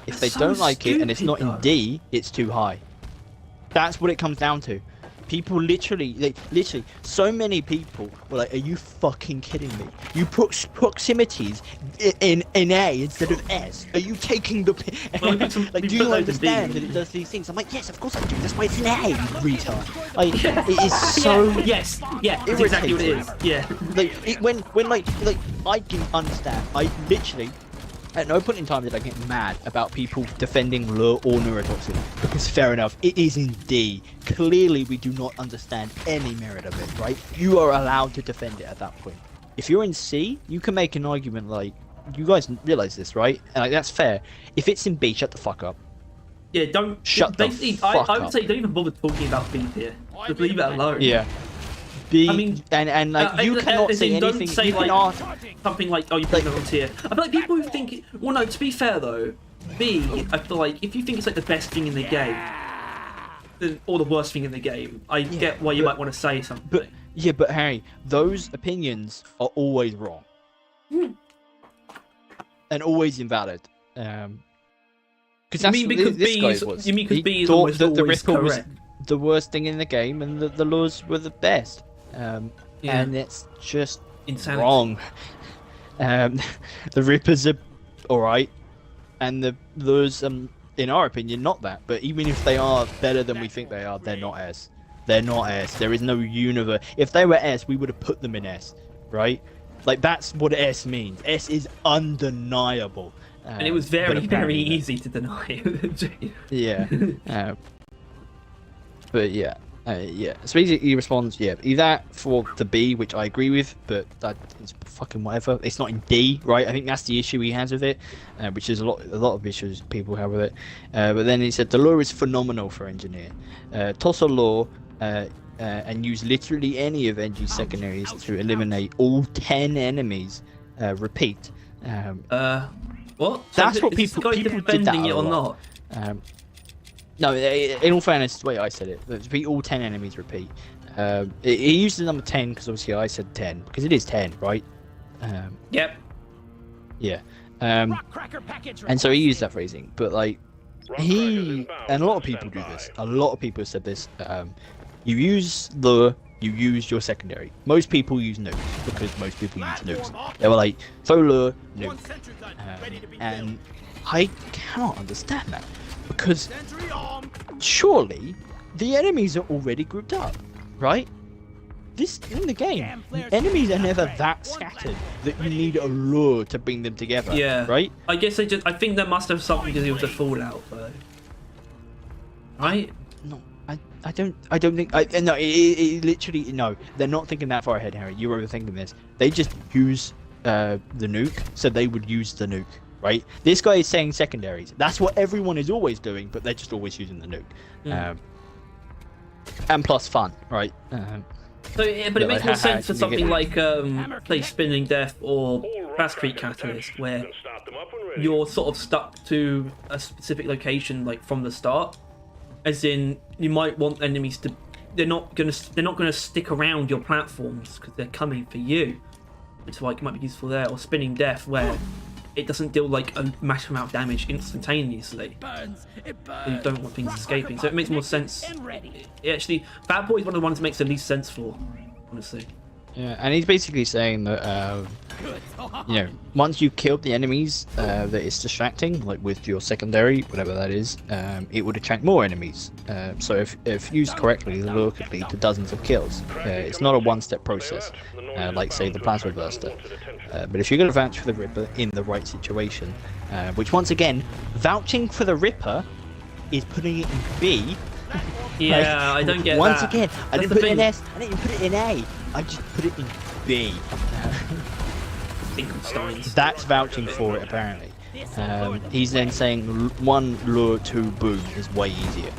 If they don't like it, and it's not in D, it's too high. That's what it comes down to. People literally, so many people were like, "Are you fucking kidding me? You put proximities in A instead of S. Are you taking the like? Do you understand that it does these things?" I'm like, "Yes, of course I do. That's why it's an A, you retard." Like, it is so yes, yeah, it's exactly what it is. Yeah, like when I can understand. I literally. At no point in time did I get mad about people defending lure or neurotoxin, because fair enough, it is in D. Clearly we do not understand any merit of it, right? You are allowed to defend it at that point. If you're in C, you can make an argument like, you guys realise this, right? And like, that's fair. If it's in B, shut the fuck up. Yeah, don't... Shut the fuck up. I would say don't even bother talking about B here. Just leave it alone. Yeah. B, I mean, and like you cannot say anything. Don't say, you like, cannot something like, "Oh, you put it on tier." I feel like people who think, well, no. To be fair though, B, I feel like if you think it's like the best thing in the game, or the worst thing in the game, I get why you might want to say something. But Harry, those opinions are always wrong, and always invalid. Because that's you mean because B is always correct? The worst thing in the game, and the lures were the best. And it's just insanity. Wrong. The Rippers are alright, and the lures, in our opinion, not that. But even if they are better than we think they are, they're not S. They're not S. There is no universe. If they were S, we would have put them in S, right? Like, that's what S means. S is undeniable. And it was very easy to deny. Yeah. But yeah. So basically he responds, either for the B, which I agree with, but it's fucking whatever. It's not in D, right? I think that's the issue he has with it, which is a lot of issues people have with it. But then he said the lure is phenomenal for engineer. Toss a lure and use literally any of NG's secondaries to eliminate all 10 enemies. Repeat. What? That's what people did that it or not. No, in all fairness, the way I said it, repeat all 10 enemies, repeat. He used the number 10 because obviously I said 10, because it is 10, right? Yep. Yeah. And so he used that phrasing, but like, and a lot of people do this. A lot of people have said this. You use lure, you use your secondary. Most people use nukes, because most people use nukes. They were like, throw lure, nuke. And I cannot understand that. Because surely the enemies are already grouped up, right? This in the game, enemies are never that scattered that you need a lure to bring them together. Yeah. Right. I guess I think there must have something to do with the fallout, though. Right? No, I don't think. No, it literally no. They're not thinking that far ahead, Harry. You're overthinking this. They just use the nuke, so they would use the nuke. Right? This guy is saying secondaries. That's what everyone is always doing, but they're just always using the nuke. And plus fun, right? But it makes more sense for something like, say, Spinning Death or Fast Street Catalyst, where you're sort of stuck to a specific location, like, from the start. As in, you might want enemies to gonna stick around your platforms because they're coming for you. It's like it might be useful there, or spinning death where it doesn't deal like a massive amount of damage instantaneously. You don't want things escaping, so it makes more sense. Actually, Bad Boy is one of the ones that makes the least sense for, honestly. Yeah, and he's basically saying that, you know, once you've killed the enemies that it's distracting, like with your secondary, whatever that is, it would attract more enemies. So if used correctly, the lure could lead to dozens of kills. It's not a one-step process, like, say, the Plasma Burster. But if you're going to vouch for the Ripper in the right situation, which, once again, vouching for the Ripper is putting it in B. Yeah, I don't get once that. Again, I That's didn't put the it in thing. S, I didn't put it in A. I just put it in B. Finkelsteins. That's vouching for it, apparently. He's then saying one lure, two boom is way easier.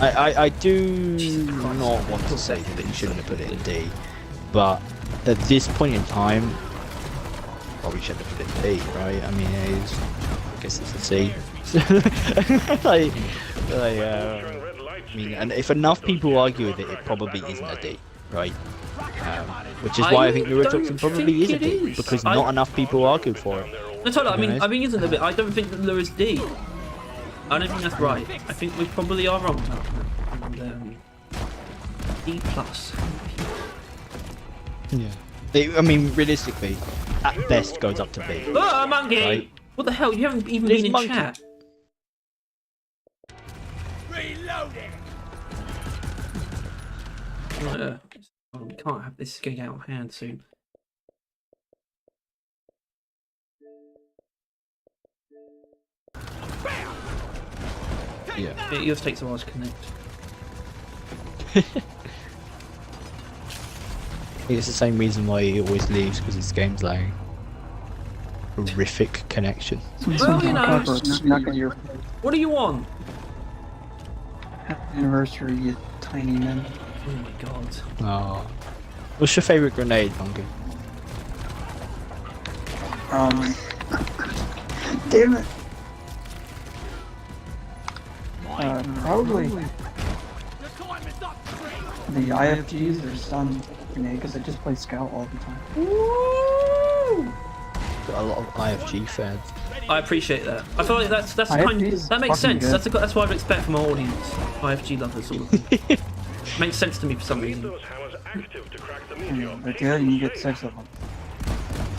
I do not want to say that you shouldn't have put it in D, but at this point in time, probably shouldn't have put it in D, right? I mean, I guess it's a C. I mean, and if enough people argue with it, it probably isn't a D, right? Which is why I think Neurotoxin probably is a D, because not enough people argued for it. No, totally. I mean, isn't a bit. I don't think that Lure is D. I don't think that's right. I think we probably are wrong. And, D plus. Yeah. I mean, realistically, at best goes up to B. Oh, monkey! Right? What the hell? You haven't even There's been in monkey. chat. We can't have this getting out of hand soon. Yeah. It yours takes a while to connect. It's the same reason why he always leaves, because his game's lagging. Horrific connection. Well, you know. Not gonna your What do you want? anniversary, you tiny man. Oh my god. Oh. What's your favourite grenade, Monkey? Damn it. Probably the IFGs or stun grenade, because I just play Scout all the time. Got a lot of IFG fans. I appreciate that. I feel like that's the IFG kind. is That makes fucking sense. good. That's what I would expect from our audience. IFG lovers, all of them. Makes sense to me for some reason. But yeah, you get 6 of them.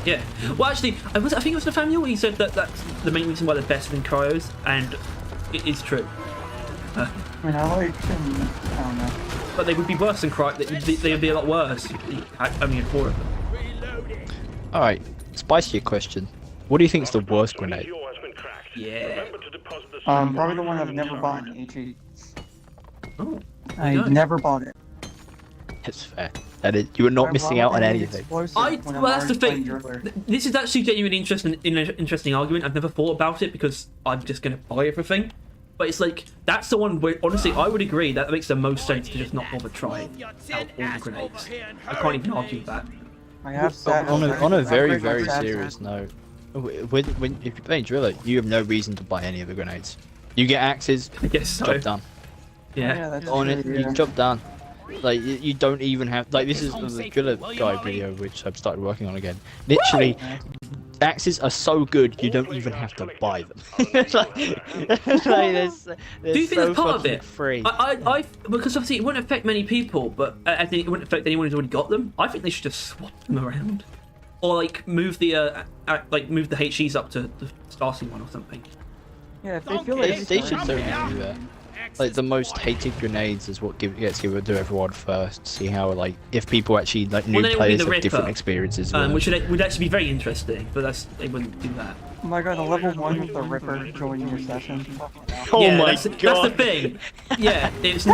Yeah. Well, actually, I think it was Nathaniel. He said that that's the main reason why they're better than cryos, and it is true. I mean, I like them, I don't know. But they would be worse than cryo. They'd be a lot worse. I mean, 4 of them. Alright, spicier question. What do you think is the worst grenade? Yeah. Probably the one I've never bought in HE. Oh. I nice. never bought it. It's fair. And you were not missing out on anything. Well, that's the thing. This is actually genuinely interesting argument. I've never thought about it because I'm just going to buy everything. But it's like, that's the one where, honestly, I would agree that makes the most sense to just not bother trying out all the grenades. I can't even argue with that. I have sat On a very, very serious note, if you're playing Driller, you have no reason to buy any of the grenades. You get axes, I guess so. job done. Yeah. that's On it, true, you yeah. job done. Like, you don't even have, like, this is the Driller guide video, which I've started working on again. Literally, axes are so good, you don't even have to buy them. There's Do you think that's part of it? Free. I because obviously it wouldn't affect many people, but I think it wouldn't affect anyone who's already got them. I think they should just swap them around, or like move the move the HEs up to the starting one or something. Yeah, if they feel like They should certainly do that. Like, the most hated grenades is what gets given to everyone first. See how, like, if people actually, like, new then it would be players the have different Ripper, experiences. Which would actually be very interesting, but they wouldn't do that. Oh my god, the level 1 with the Ripper joining your session. Oh Yeah, my that's god! the thing. Yeah, it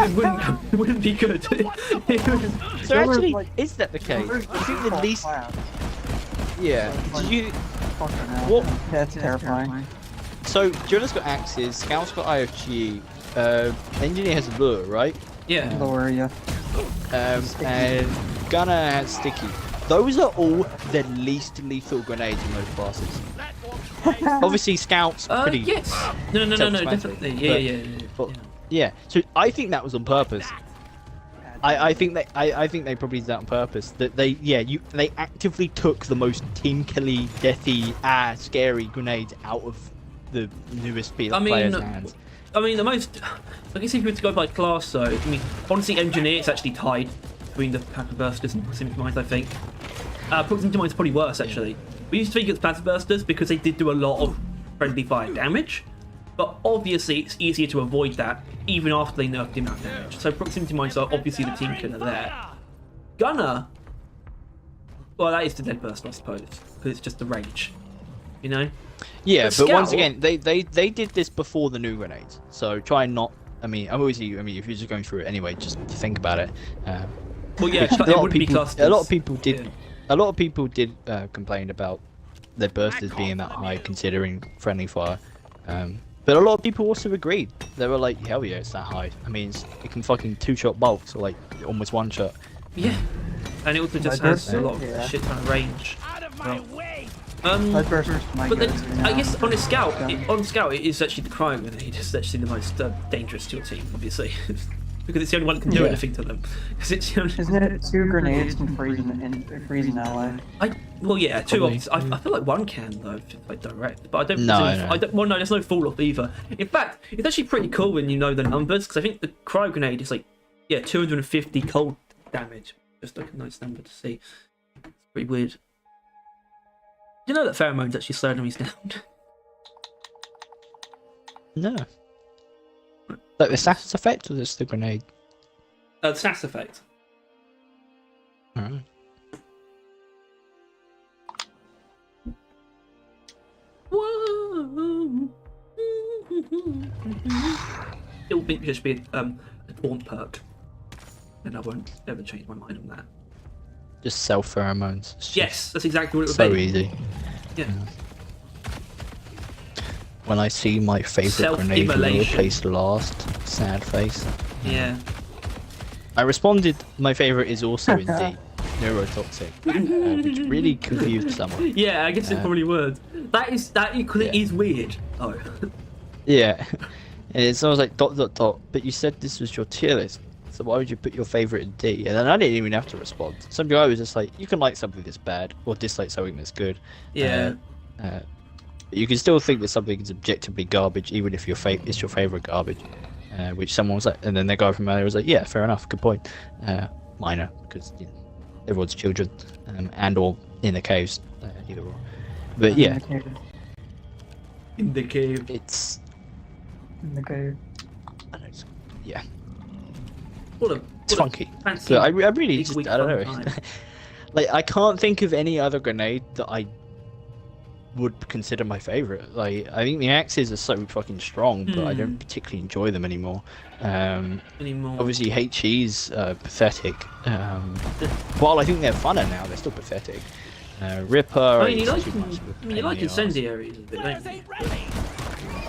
wouldn't be good. So actually, is that the case? I think the least. Yeah. Did you? Fucking hell. What? That's terrifying. So Jonas got axes, Scout's got IFG, Engineer has lure, right? Yeah. Lower, yeah. And Gunner has sticky. Those are all the least lethal grenades in those classes. Obviously, Scout's pretty. Yes. No, self-explanatory, definitely. Yeah. but Yeah, so I think that was on purpose. I think they probably did that on purpose. That they actively took the most team killy, deathy, scary grenades out of the newest players' hands. I mean, the most. I guess if you were to go by class, though, I mean, honestly, engineer is actually tied between the Plasma Bursters and Proximity Mines. I think Proximity Mines is probably worse actually. We used to think it's Plasma Bursters because they did do a lot of friendly fire damage. But obviously, it's easier to avoid that even after they nerfed the amount of damage. So Proximity Mines are obviously the team killer there. Gunner, well, that is the Dead Burst, I suppose, because it's just the range, you know. Yeah, but once Scout- again, they did this before the new grenades, so try and not. I mean, obviously, if you're just going through it anyway, just think about it. Well, yeah, Which it wouldn't be clusters. a lot of people did. Yeah. A lot of people did complain about their bursters being that high, considering friendly fire. But a lot of people also agreed. They were like, "Hell yeah, it's that high." I mean, it can fucking 2-shot bulk, so like almost 1 shot. Yeah, and it also just has a lot of shit ton of range. Out of my way! But then, I guess on a scout, it is actually the cryo grenade is actually the most dangerous to your team, obviously, because it's the only one that can do anything to them. Because it's the only... Isn't it 2 grenades can freeze an ally? Well, yeah, 2 Probably. I feel like 1 can though, if it's like direct, but I don't. No, I don't. Well, no, there's no fall off either. In fact, it's actually pretty cool when you know the numbers, because I think the cryo grenade is like, 250 cold damage. Just like a nice number to see. It's pretty weird. Do you know that pheromones actually slow enemies down? No. Like the status effect, or just the grenade? The SAS effect. Alright. Whoa. It'll be just be a taunt perk, and I won't ever change my mind on that. Just self pheromones. It's Yes, that's exactly what it would so be. easy. Yeah. When I see my favorite grenade Self-immolation. replaced last, sad face. Yeah. I responded. My favorite is also in D, neurotoxic, which really confused someone. Yeah, I guess it probably would. It is weird. Oh. Yeah, and it's always like ... But you said this was your tier list, so why would you put your favorite in D? And then I didn't even have to respond. Some guy was just like, you can like something that's bad or dislike something that's good. Yeah. You can still think that something is objectively garbage, even if it's your favorite garbage. Which someone was like, and then the guy from earlier was like, yeah, fair enough, good point. Minor, because everyone's children, and or in the caves, either or. But yeah, In the cave. it's In the cave. I don't know, yeah, It's funky. Fancy. But I really big just, week I don't fun know. time. Like, I can't think of any other grenade that I would consider my favorite. Like, I think the axes are so fucking strong, but I don't particularly enjoy them anymore. Anymore. Obviously, HE's pathetic. While I think they're funner now, they're still pathetic. Ripper. I mean, you is like, too much of a I mean, pain you like in the arse. incendiaries a bit, don't you?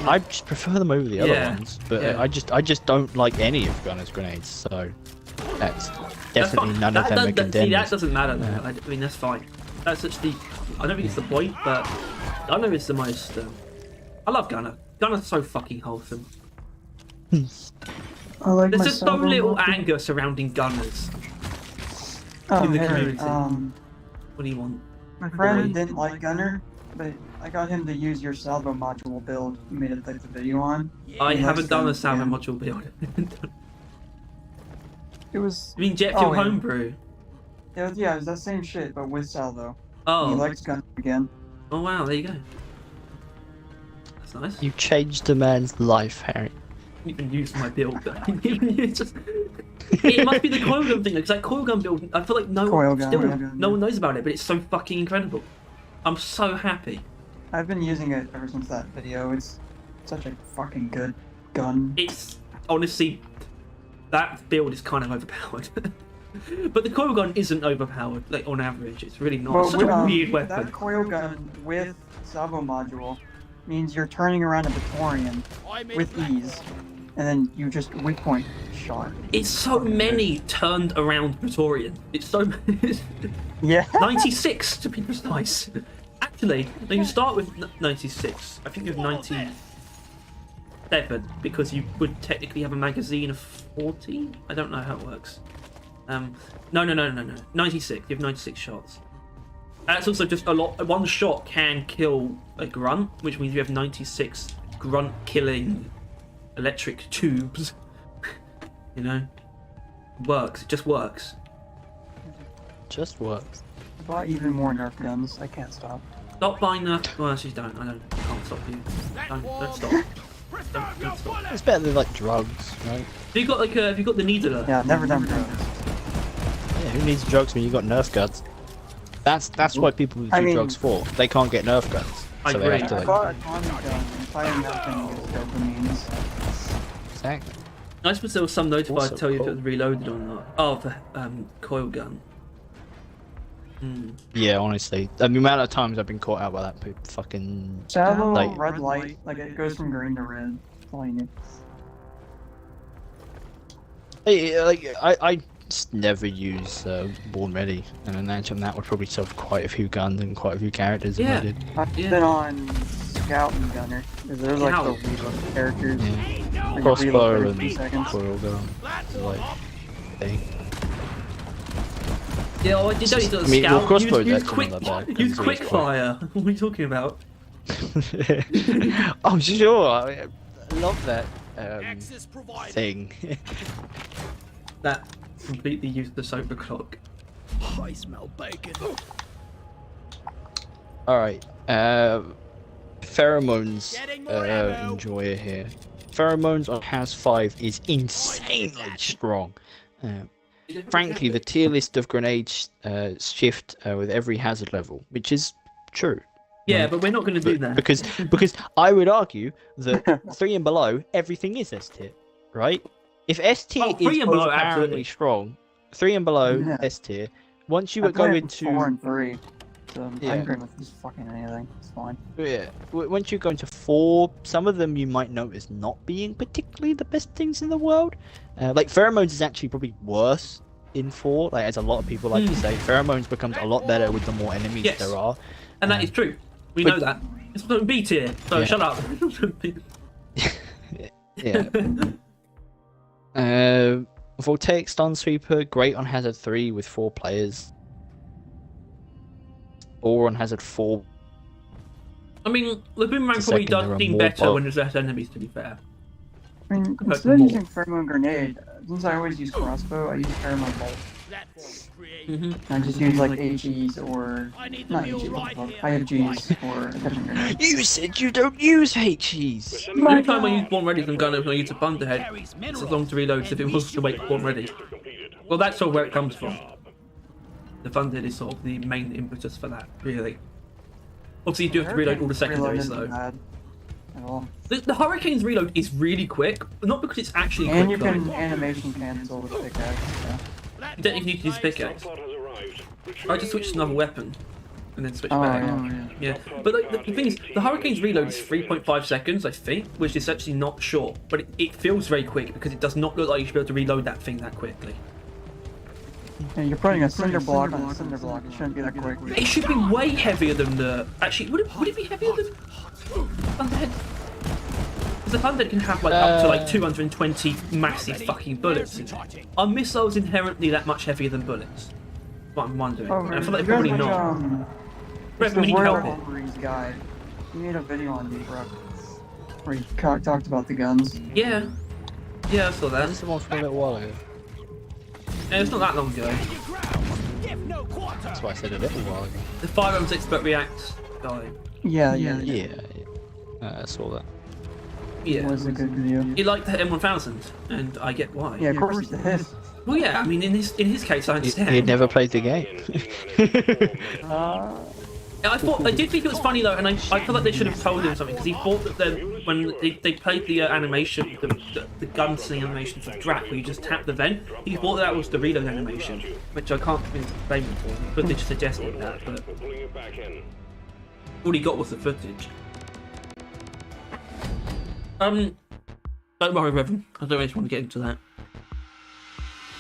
I just prefer them over the other Yeah, ones, but yeah. I just don't like any of Gunner's grenades. So that's That's definitely fine. none of them are See, condemned. that doesn't matter though. I mean, that's fine. That's actually, I don't think it's the point, but Gunner is the most. I love Gunner. Gunner's so fucking wholesome. I like There's my just so salvo little module. anger surrounding Gunners. Oh, in the hey, community. What do you want? my friend didn't like Gunner, but I got him to use your salvo module build you made like the video on. I He haven't likes done them, a salmon yeah. module build. It was I mean, Jet Oh, Fuel yeah. Homebrew. it was that same shit, but with salvo. He Oh. likes Gunner again. Oh wow, there you go. That's nice. You changed a man's life, Harry. I didn't even use my build. It must be the coil gun thing, because that coil gun build, I feel like no Coil one, gun, still, coil gun, no yeah. one knows about it, but it's so fucking incredible. I'm so happy. I've been using it ever since that video. It's such a fucking good gun. It's honestly, that build is kind of overpowered. But the coil gun isn't overpowered, like on average. It's really not. It's such a weird weapon. That coil gun with salvo module means you're turning around a Victorian with ease, and then you just weak point shot. It's so many turned around Praetorian. It's so Yeah. 96 to be precise. Actually, no, you start with 96. I think you have 90. 7 because you would technically have a magazine of 40. I don't know how it works. No. 96. You have 96 shots. That's also just a lot. One shot can kill a grunt, which means you have 96 grunt killing electric tubes. You know, works. It just works. Just works. Bought even more Nerf guns. I can't stop. Stop buying Nerf. Well, actually, don't. I can't stop you. Don't stop. Don't stop. It's better than like drugs, right? Have you got like have you got the needler? Yeah, never done drugs. Yeah, who needs drugs when you got Nerf guns? That's what people do drugs for. They can't get Nerf guns, I so agree. they have to. I Like, bought a Tommy gun and firing that thing gives dopamines. exactly. I suppose there was some notifier to Also tell you if it cool. was reloaded or not. Oh, the coil gun. Yeah, honestly, the amount of times I've been caught out by that fucking. So that little Like- red light, like it goes from green to red. That's all you need. I just never use Born Ready, and I imagine that would probably solve quite a few guns and quite a few characters if Yeah. I did. I've Yeah. been on Scout and Gunner. 'Cause there's like the Scout. reload characters. Yeah. Like, you Crossbow reload every and 2 seconds. coil gun, like thing. Yeah, well, you don't need to I mean, well, scout. crossbow's use actually quick. not that bad, Use 'cause it's quick quite- fire. What are you talking about? I'm sure. I love that thing. That completely useless overclock. I smell bacon. All right. Pheromones. Getting more ammo. Enjoyer here. Pheromones on House 5 is insanely strong. Frankly, the tier list of grenades shift with every hazard level, which is true. Yeah, but we're not going to do that. Because I would argue that 3 and below, everything is S tier, right? If S tier Oh, 3 is and below, overpoweringly absolutely. strong, 3 and below Yeah. S tier. Once you I would go play into 4 and 3. So Yeah. I'm great with just fucking anything. It's fine. yeah, once you go into 4, some of them you might notice not being particularly the best things in the world. Like pheromones is actually probably worse in 4. Like as a lot of people like to say, pheromones becomes a lot better with the more enemies Yes. there are. And that is true. We but- know that. It's not B tier, so Yeah. shut up. Yeah. Voltaic Stun Sweeper, great on Hazard 3 with 4 players. Or on Hazard 4. I mean, the boomerang The probably second there does are seem more better bulk. when there's less enemies, to be fair. I mean, Compared instead of to using pheromone grenade, since I always use crossbow, I use pheromone bolt. I just use like HEs or not HEs, IFGs or a different grenade. You said you don't use HEs! The only time I use Born Ready than gun is when I use a Thunderhead. It's as long to reload as if it was to wait for Born Ready. Well, that's sort of where it comes from. The Thunderhead is sort of the main impetus for that, really. Obviously, you do have to reload all the secondaries, Reload isn't though. bad at all. The Hurricane's reload is really quick, but not because it's actually And quick, you can though. animation cancel with pickaxe. So. You don't even need to use pickaxe. I just switch to another weapon, and then switch Oh, back. yeah. Yeah, but like, the thing is, the Hurricane's reload is 3.5 seconds, I think, which is actually not short, but it feels very quick because it does not look like you should be able to reload that thing that quickly. And you're putting a cinder block on a cinder block. It shouldn't be that quick. It should be way heavier than the... Actually, would it be heavier than Thunderhead? Because the Thunderhead can have like up to like 220 massive fucking bullets. Are missiles inherently that much heavier than bullets? That's what I'm wondering. Oh, And I feel like you they're guys probably like, not. It's We the need to Royal help it. Humphreys guy. He made a video on Deep where he talked about the guns. Yeah. Yeah, I saw that. This is the one from a little while ago. Yeah, it's not that long ago. That's why I said a little while ago. The Firearms Expert React guy. Yeah. Yeah, I saw that. It Yeah. was a good video. He liked the M1000, and I get why. Yeah, of course it is. Well, yeah. I mean, in his case, I He understand. had never played the game. I did think it was funny though, and I feel like they should have told him something because he thought that when they played the animation, the gunsling animation for Drak, where you just tap the vent, he thought that was the reload animation, which I can't really blame him for. The footage suggested that, but all he got was the footage. Don't worry, Revan. I don't really want to get into that.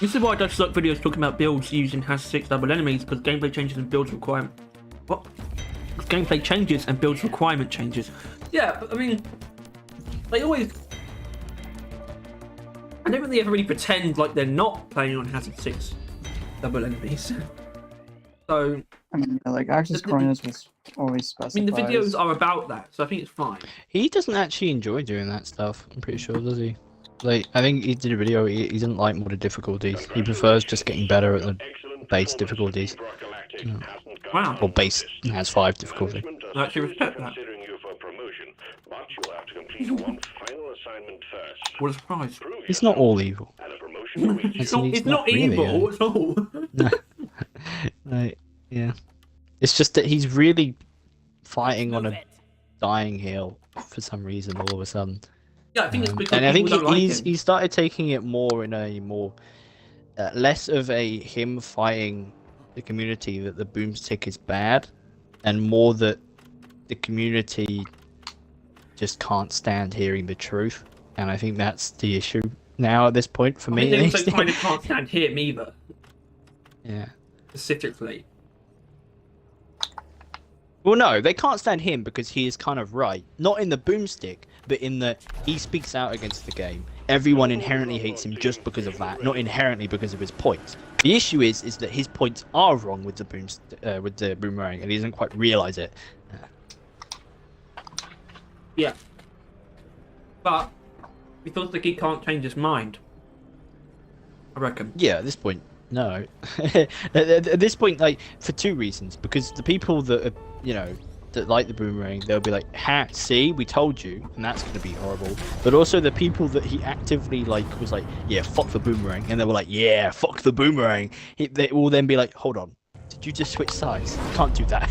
This is why I just like videos talking about builds using Has 6 double enemies, because gameplay changes and builds requirement. What? Gameplay changes and builds requirement changes. Yeah, but I mean, they always I don't really ever really pretend like they're not playing on Hazard 6 double enemies. So, I mean, yeah, like Axis Corners was always I specified. mean, the videos are about that, so I think it's fine. He doesn't actually enjoy doing that stuff, I'm pretty sure, does he? Like, I think he did a video, he doesn't like more the difficulties. He prefers just getting better at the base difficulties. Wow. Or base has 5 difficulty. I actually respect that. What a surprise. He's not all evil. It's not really, evil at all. No. Like, yeah. It's just that he's really fighting on a dying hill for some reason all of a sudden. Yeah, I think it's because and I think people don't like him. he started taking it more in a more less of a him fighting the community that the boomstick is bad, and more that the community just can't stand hearing the truth. And I think that's the issue now at this point for me. I think they also kind of can't stand him either. Yeah. Specifically. Well, no, they can't stand him because he is kind of right. Not in the boomstick, but in that he speaks out against the game. Everyone inherently hates him just because of that, not inherently because of his points. The issue is that his points are wrong with the boomerang, and he doesn't quite realize it. Yeah. But he feels like he can't change his mind. I reckon. Yeah, at this point, no. At this point, like, for 2 reasons. Because the people that are, you know, that like the boomerang, they'll be like, ha, see, we told you, and that's going to be horrible. But also the people that he actively, like, was like, yeah, fuck the boomerang, and they were like, yeah, fuck the boomerang. They will then be like, hold on, did you just switch sides? You can't do that.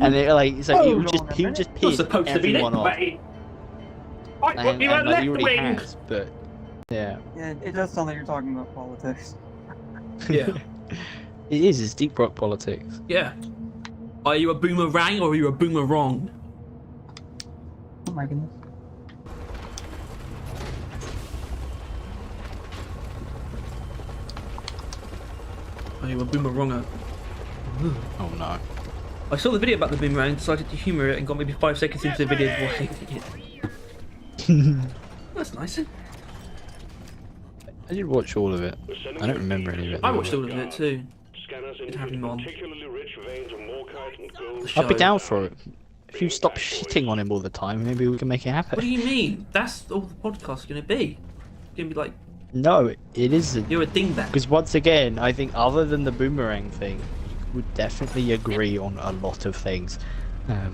And they're like, it's like, he would just piss everyone off. And, like, he already has, but, yeah. Yeah, it does sound like you're talking about politics. Yeah. It is, it's deep rock politics. Yeah. Are you a boomerang or are you a boomerang? Oh my goodness. Are you a boomeranger? Oh no. I saw the video about the boomerang, decided to humour it, and got maybe 5 seconds into the video before hating it. That's nice. I did watch all of it. I don't remember any of it. I watched all of it too. Did have him on. I'd be down for it. If you stop shitting on him all the time, maybe we can make it happen. What do you mean? That's all the podcast's gonna be. It's gonna be like, No, it isn't. you're a dingbat. Because once again, I think other than the boomerang thing, we would definitely agree on a lot of things. Well,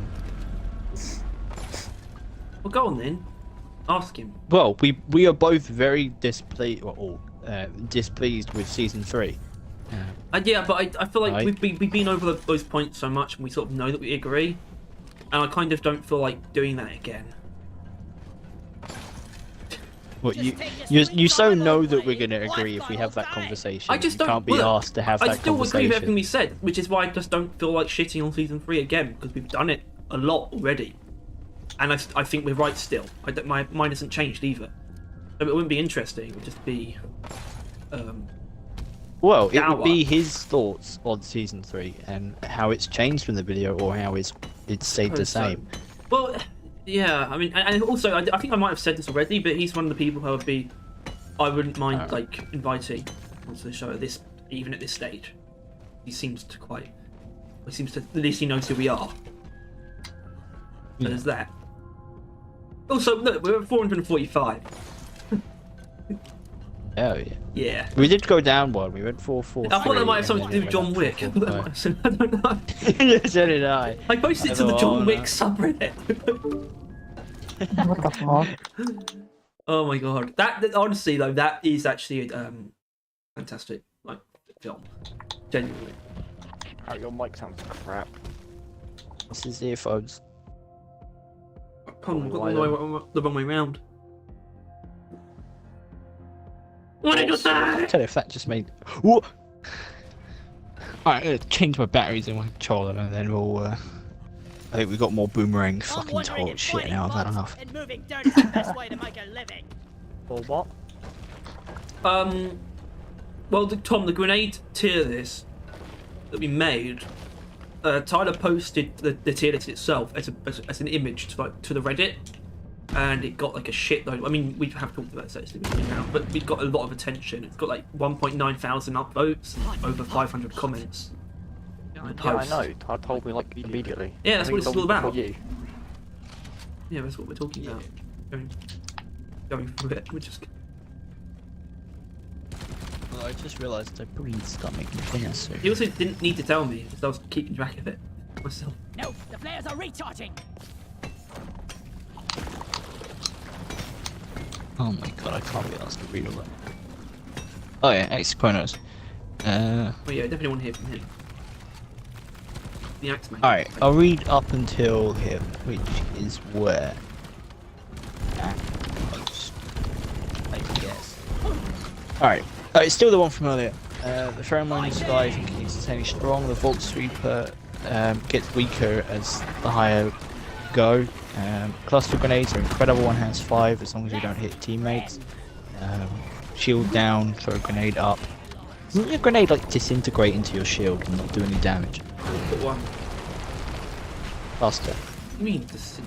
go on then. Ask him. Well, we are both very displeased with season 3. Yeah, but I feel like Right. we've been over those points so much, and we sort of know that we agree. And I kind of don't feel like doing that again. Well, you so know that we're going to agree if we have that conversation. I just you don't. can't be well, asked to have I that still agree conversation. with everything we said, which is why I just don't feel like shitting on season 3 again, because we've done it a lot already. And I think we're right still. My mind hasn't changed either. So it wouldn't be interesting. It would just be. Well, it Gower. would be his thoughts on season 3 and how it's changed from the video or how it's stayed the same. Well, yeah. I mean, and also I think I might have said this already, but he's one of the people who would be. I wouldn't mind like inviting onto the show at this, even at this stage. He seems to quite. He seems to at least he knows who we are. So there's that. Also, look, we're at 445. Oh yeah. Yeah. We did go down one. We went 4-4. I thought that might have something to do with John Wick. I don't know. So did I. I posted it to the John Wick subreddit. What the fuck? Oh my god. That honestly though, that is actually a fantastic like film. Genuinely. Oh, your mic sounds crap. This is earphones. Hold on, got the wrong way round. What did you say? Tell you if that just made. What? Alright, I'm gonna change my batteries in my controller and then we'll. I think we got more boomerang fucking talk shit now. I've had enough. And moving dirt is the best way to make a living. Or what? Well, Tom, the grenade tier list that we made, Tyler posted the tier list itself as an image to the Reddit, and it got like a shitload. I mean, we have talked about it now, but we got a lot of attention. It's got like 1.9 thousand upvotes, and over 500 comments. Yeah, I know. I told me like immediately. Yeah, that's what it's all about. You. Yeah, that's what we're talking about. Going through it, which is. Well, I just realised I probably need to start making dinner soon. He also didn't need to tell me because I was keeping track of it myself. No, the flares are recharging. Oh my god, I can't be asked to read all that. Oh yeah, Exquanos. Oh yeah, definitely want to hear from him. The Axeman. Alright, I'll read up until here, which is where? At most, I guess. Alright, it's still the one from earlier. The pheromone sky, I think it's insanely strong. The Vault Sweeper gets weaker as the higher go. Cluster grenades are incredible, one has 5 as long as you don't hit teammates. Shield down, throw a grenade up. Doesn't your grenade like disintegrate into your shield and not do any damage? Put one. Cluster. You mean this?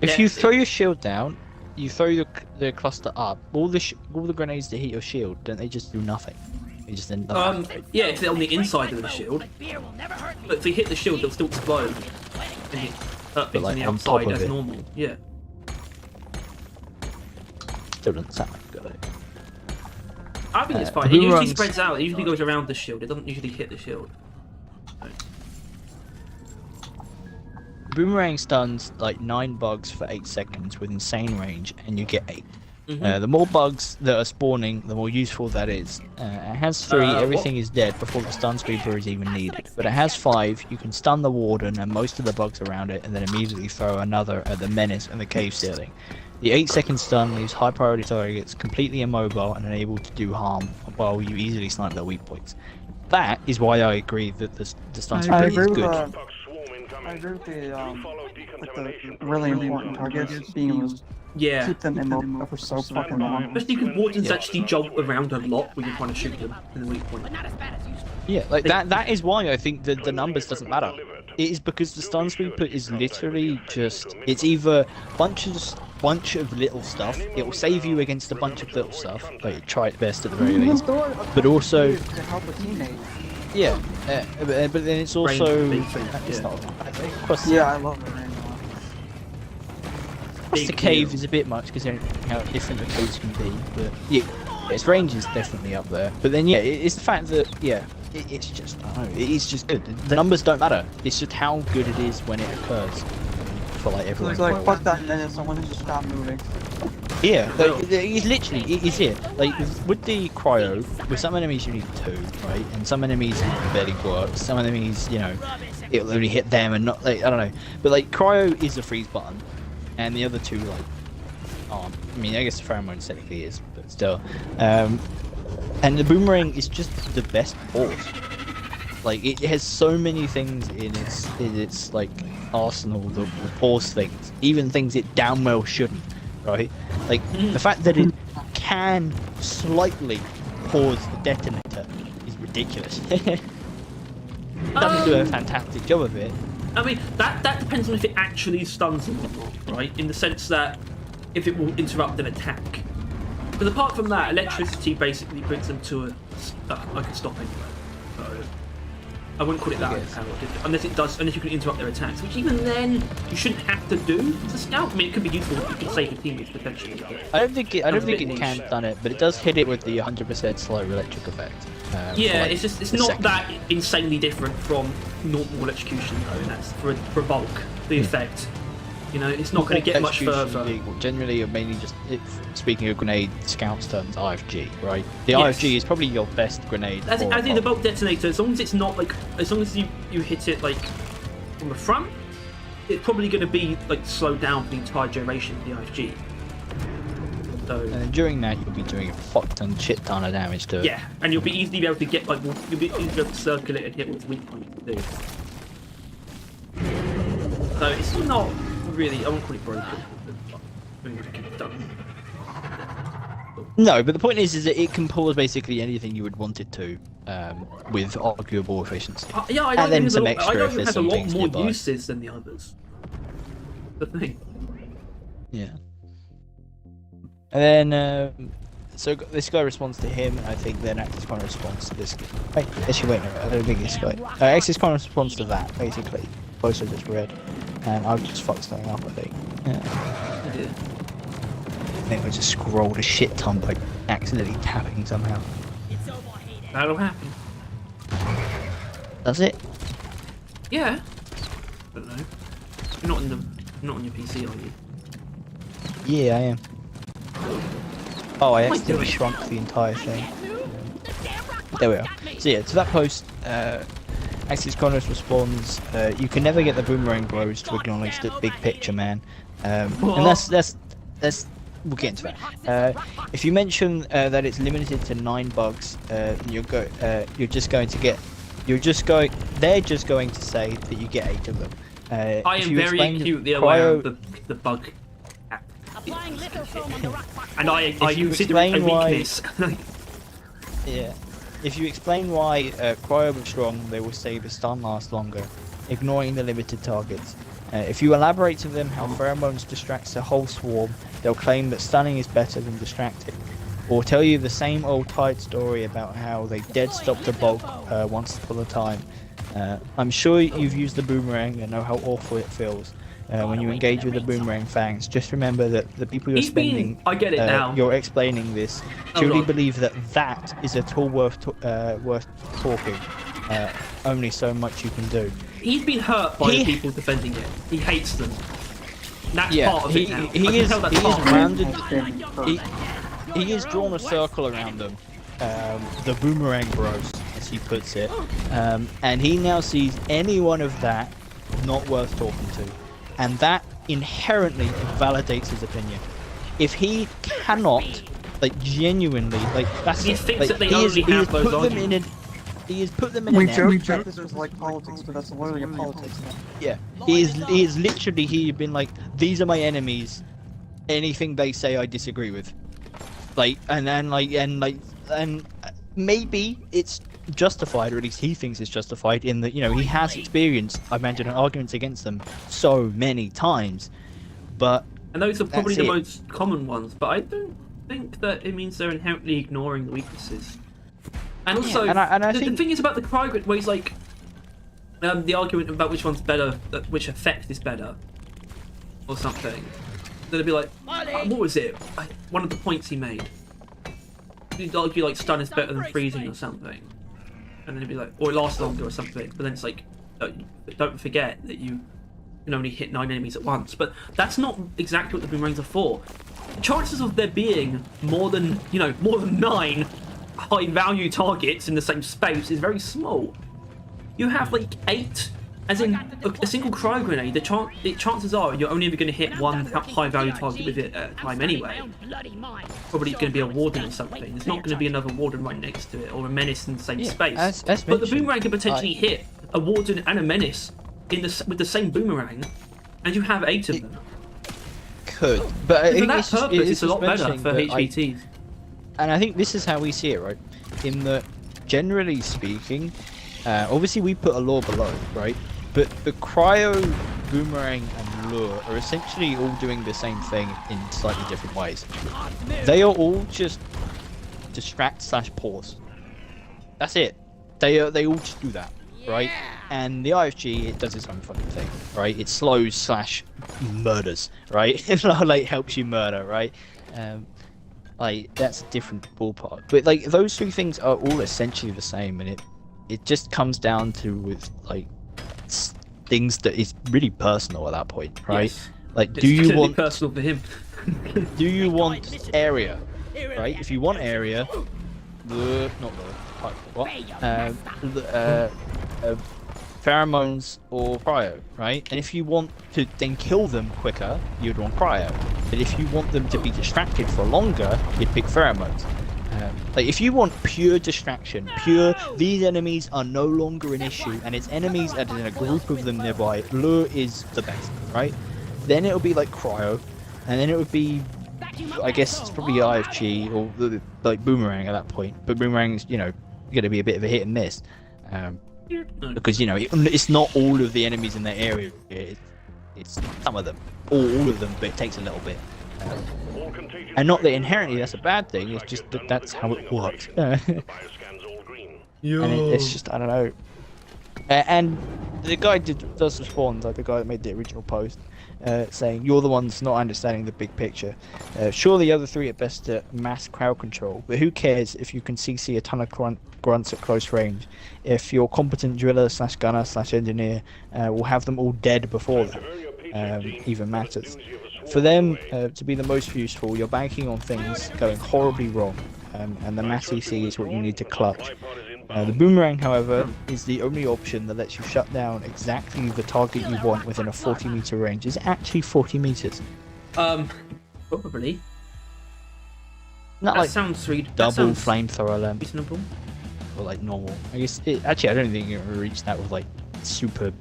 If you throw your shield down, you throw the cluster up. All the grenades that hit your shield, don't they just do nothing? They just end up. Yeah, if they're on the inside of the shield, but if they hit the shield, they'll still explode. And hit things like on the on top outside of as it. normal. Yeah. Still doesn't sound like a good idea. I think it's fine. It who usually runs- spreads out. It usually goes around the shield. It doesn't usually hit the shield. Boomerang stuns like 9 bugs for 8 seconds with insane range, and you get 8. Mhm. The more bugs that are spawning, the more useful that is. It has 3, everything is dead before the stun sweeper is even needed. But it has 5, you can stun the warden and most of the bugs around it, and then immediately throw another at the menace and the cave ceiling. The 8-second stun leaves high priority targets completely immobile and unable to do harm, while you easily snipe their weak points. That is why I agree that the stun I sweeper agree is with good. I agree with the really important targets being able to Yeah. keep them immobile for so fucking long. Especially because wardens actually jolt around a lot when you're trying to shoot them in the weak point. Yeah, like that is why I think that the numbers doesn't matter. It is because the stun sweeper is literally just, it's either bunch of little stuff, it will save you against a bunch of little stuff, like try it best at the very least, but also, to help a teammate. yeah, but then it's also, Big thing, it's yeah. not a bad thing. Across Yeah, I love it. Man. the Big cave deal. is a bit much because how different the caves can be, but yeah, its range is definitely up there. But then yeah, it's the fact that, yeah, it's just, I don't know, it is just good. The numbers don't matter, it's just how good it is when it occurs for like So everyone. it's like, fuck that menace, I want to just stop moving. Yeah, like, it's literally, it's here. Like, with the cryo, with some enemies you need 2, right? And some enemies it barely works, some enemies, you know, it'll only hit them and not, like, I don't know. But, like, cryo is a freeze button, and the other 2, like, aren't. I mean, I guess the pheromone technically is, but still. And the boomerang is just the best force. Like, it has so many things in its like, arsenal that will force things, even things it damn well shouldn't. Right? Like, the fact that it can slightly pause the detonator is ridiculous. It doesn't do a fantastic job of it. I mean, that depends on if it actually stuns them or not, right? In the sense that if it will interrupt an attack. But apart from that, electricity basically brings them to like a stopping. So I wouldn't call it that overpowered, unless you can interrupt their attacks, which even then you shouldn't have to do to scout. I mean, it could be useful if you can save your teammates potentially. But I don't think it Sounds a bit can niche. done it, but it does hit it with the 100% slow electric effect. yeah, for, like, it's a not second. that insanely different from normal electrocution though, and that's for bulk the effect. You know, it's not going to get much Execution further. being- generally, are mainly just speaking of grenade, scout stuns, IFG, right? The Yes. IFG is probably your best grenade. I think for- the bulk detonator, as long as it's not like, as long as you hit it like from the front, it's probably going to be like slowed down for the entire duration of the IFG. So And during that, you'll be doing a fuck ton, shit ton of damage to it. yeah, and you'll be easily able to get like you'll be easily able to circulate and hit with weak points to do. So it's not really, I won't call it broken. But I mean, it can be done. No, but the point is that it can pause basically anything you would want it to, with arguable efficiency. Yeah, I And then know some I extra know if it there's has a some lot things more nearby. uses than the others. The thing. Yeah. And then, so this guy responds to him, and I think then Axis Con responds to this guy. Wait, actually, wait, no, I don't think this guy. Axis Con responds to that, basically. Post I just read. And I've just fucked something up, I think. Yeah. I did. I think I just scrolled a shit ton by accidentally tapping somehow. That'll happen. Does it? Yeah. I don't know. You're not on your PC, are you? Yeah, I am. Oh, I What am I accidentally doing? shrunk the entire thing. There we are. So yeah, to that post, Axis Connors responds, you can never get the Boomerang Bros to acknowledge the big picture, man. And that's we'll get into that. If you mention that it's limited to 9 bugs, they're just going to say that you get 8 of them. I if am you very explain acutely cryo- aware of the bug. And I you consider it a explain why- weakness. Yeah. If you explain why cryo is strong, they will say the stun lasts longer, ignoring the limited targets. If you elaborate to them how pheromones distracts the whole swarm, they'll claim that stunning is better than distracting, or tell you the same old tight story about how they dead stopped a bulk once upon a time. I'm sure you've used the boomerang and know how awful it feels. When you engage with the boomerang fangs, just remember that the people you're spending, I get it now. you're explaining this, truly believe that that is a tool worth talking. Only so much you can do. He's been hurt by the people defending it. He hates them. That's part of it now. He is rounded. He He has drawn a circle around them, the Boomerang Bros, as he puts it, and he now sees any one of that not worth talking to. And that inherently validates his opinion. If he cannot, like, genuinely, like, that's He thinks like, that they he only have has those put them in arguments. he has put them in We an joked that this was like politics, but that's literally a politics. Yeah, he is literally, he's been like, these are my enemies, anything they say I disagree with. Like, and maybe it's justified, or at least he thinks it's justified, in that, you know, he has experienced, I imagine, arguments against them so many times, but And those are probably that's the it. most common ones, but I don't think that it means they're inherently ignoring the weaknesses. And also, and I the think thing is about the Krygrit, where he's like, the argument about which one's better, which effect is better, or something. Then it'd be like, what was it? One of the points he made. He'd argue like stun is better than freezing or something. And then it'd be like, or it lasts longer or something. But then it's like, don't forget that you can only hit 9 enemies at once. But that's not exactly what the boomerangs are for. The chances of there being more than 9 high value targets in the same space is very small. You have like 8, as in a single cryo grenade. The chances are you're only ever going to hit one high value target with it at a time anyway. Probably going to be a warden or something. There's not going to be another warden right next to it, or a menace in the same space. as But the mentioned, boomerang can potentially hit a warden and a menace with the same boomerang, and you have 8 of them. could, but I For think that it's just, purpose, it's a lot better mentioning for that HVTs. and I think this is how we see it, right? In that, generally speaking, obviously we put a law below, right? But the cryo, boomerang, and lure are essentially all doing the same thing in slightly different ways. They are all just distract/pause. That's it. They all just do that, right? And the IFG, it does its own fucking thing, right? It slows/murders, right? It like helps you murder, right? Like, that's a different ballpark. But like, those 3 things are all essentially the same, and it just comes down to with like things that is really personal at that point, right? Yes. Like, It's do you totally want personal for him? do you want area, right? If you want area, pheromones or cryo, right? And if you want to then kill them quicker, you'd want cryo. But if you want them to be distracted for longer, you'd pick pheromones. Like, if you want pure distraction, these enemies are no longer an issue, and it's enemies and in a group of them nearby, lure is the best, right? Then it'll be like cryo, and then it would be, I guess it's probably IFG or like boomerang at that point. But boomerang's, going to be a bit of a hit and miss, because it's not all of the enemies in that area. It's some of them, all of them, but it takes a little bit. And not that inherently that's a bad thing. It's just that that's how it works. And it's just, I don't know. And the guy does respond, like the guy that made the original post, saying, "You're the ones not understanding the big picture. Sure, the other three are best at mass crowd control, but who cares if you can CC a ton of grunts at close range? If your competent driller / gunner / engineer will have them all dead before that even matters. For them to be the most useful, you're banking on things going horribly wrong, and the mass CC is what you need to clutch. The boomerang, however, is the only option that lets you shut down exactly the target you want within a 40-meter range. Is it actually 40 meters? Probably. Not That like sounds double flamethrower length, reasonable. or like normal. I guess actually I don't think you can reach that with like super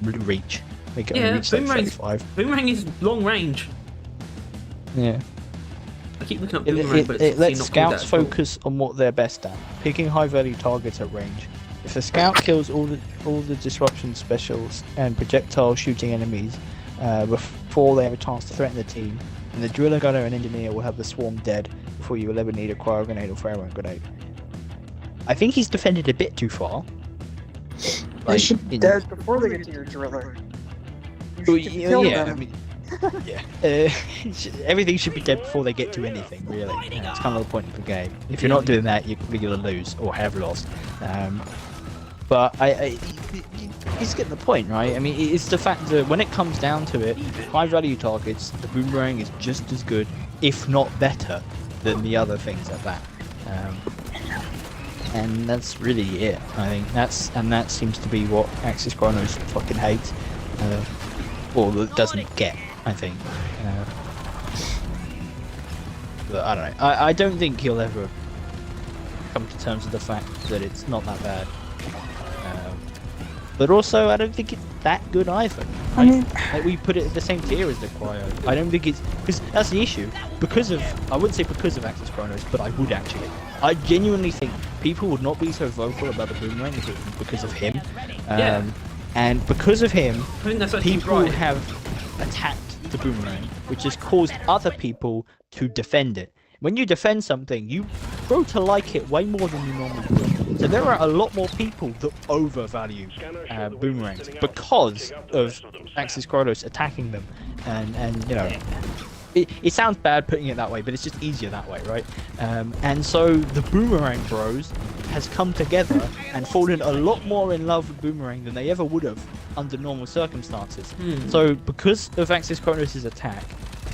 reach. Make it only reach like 35. Boomerang is long range. Yeah. I keep looking up boomerang, but it it's lets not scouts focus on what they're best at, picking high-value targets at range. If the scout kills all the disruption specials and projectile shooting enemies before they have a chance to threaten the team, and the driller, gunner, and engineer will have the swarm dead before you will ever need a cryo grenade or pheromone grenade. I think he's defended a bit too far. They should be dead before they get to your driller. You should kill them. I mean, yeah. Everything should be dead before they get to anything, really. It's kind of the point of the game. If you're not doing that, you're probably going to lose, or have lost. But he's getting the point, right? I mean, it's the fact that when it comes down to it, high-value targets, the boomerang is just as good, if not better, than the other things at that. And that's really it. I think that seems to be what Axis Chronos fucking hates, or doesn't get. I think. But I don't know. I don't think he'll ever come to terms with the fact that it's not that bad. But also, I don't think it's that good either. Like we put it at the same tier as the cryo. I don't think it's because that's the issue. I wouldn't say because of Axis Chronos, but I would actually. I genuinely think people would not be so vocal about the boomerang if it was because of him. And because of him, people have attacked the boomerang, which has caused other people to defend it. When you defend something, you grow to like it way more than you normally would. So there are a lot more people that overvalue boomerangs because of Axis Chronos attacking them, and you know, it sounds bad putting it that way, but it's just easier that way, right? And so the boomerang bros has come together and fallen a lot more in love with boomerang than they ever would have under normal circumstances. So because of Axis Chronos' attack,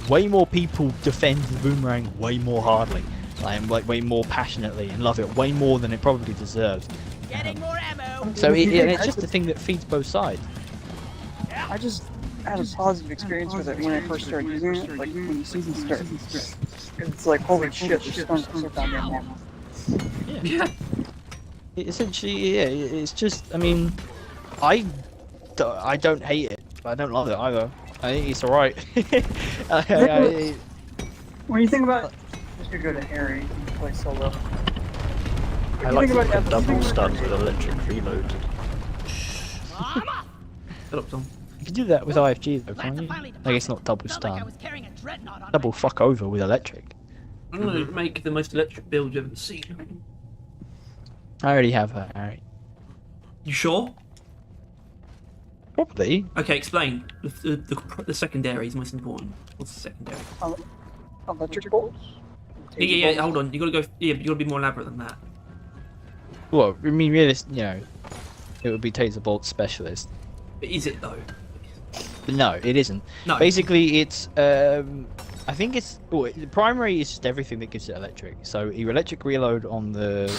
way more people defend the boomerang way more hardly, like way more passionately, and love it way more than it probably deserves. So it's just a thing that feeds both sides. I just had a positive experience with it when I first started using it, like when the season started. It's like, holy shit, this gun's so goddamn long. Yeah. Essentially, yeah, it's just, I mean, I don't hate it, but I don't love it either. I think it's alright. When you think about, just gonna go to Harry and play solo. I like the double stuns with electric reload. Shut up, Tom. You can do that with IFG though, can't you? I guess not double stun. Double fuck over with electric. I'm gonna make the most electric build you've ever seen. I already have that, Harry. You sure? Probably. Okay, explain. The secondary is most important. What's the secondary? Electric bolts? Yeah, hold on. You gotta go. Yeah, you gotta be more elaborate than that. Well, I mean, really, you know, it would be Taser Bolt Specialist. But is it though? But no, it isn't. No. Basically, it's I think it's the primary is just everything that gives it electric. So your electric reload on the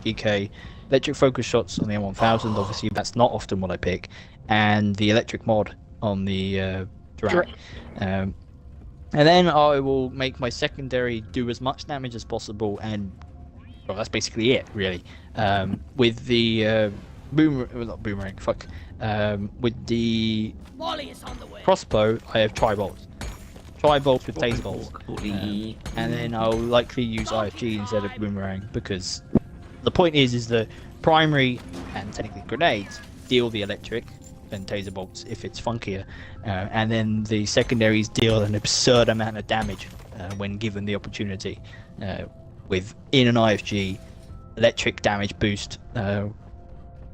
EK, electric focus shots on the M1000. Obviously, that's not often what I pick, and the electric mod on the Drak. And then I will make my secondary do as much damage as possible, and well, that's basically it, really. With the boomerang, fuck. With the crossbow, I have tri-bolts. Tri-bolts with taser bolts. And then I'll likely use IFG instead of boomerang, because the point is that primary and technically grenades deal the electric, and taser bolts if it's funkier, and then the secondaries deal an absurd amount of damage when given the opportunity, with in an IFG, electric damage boost,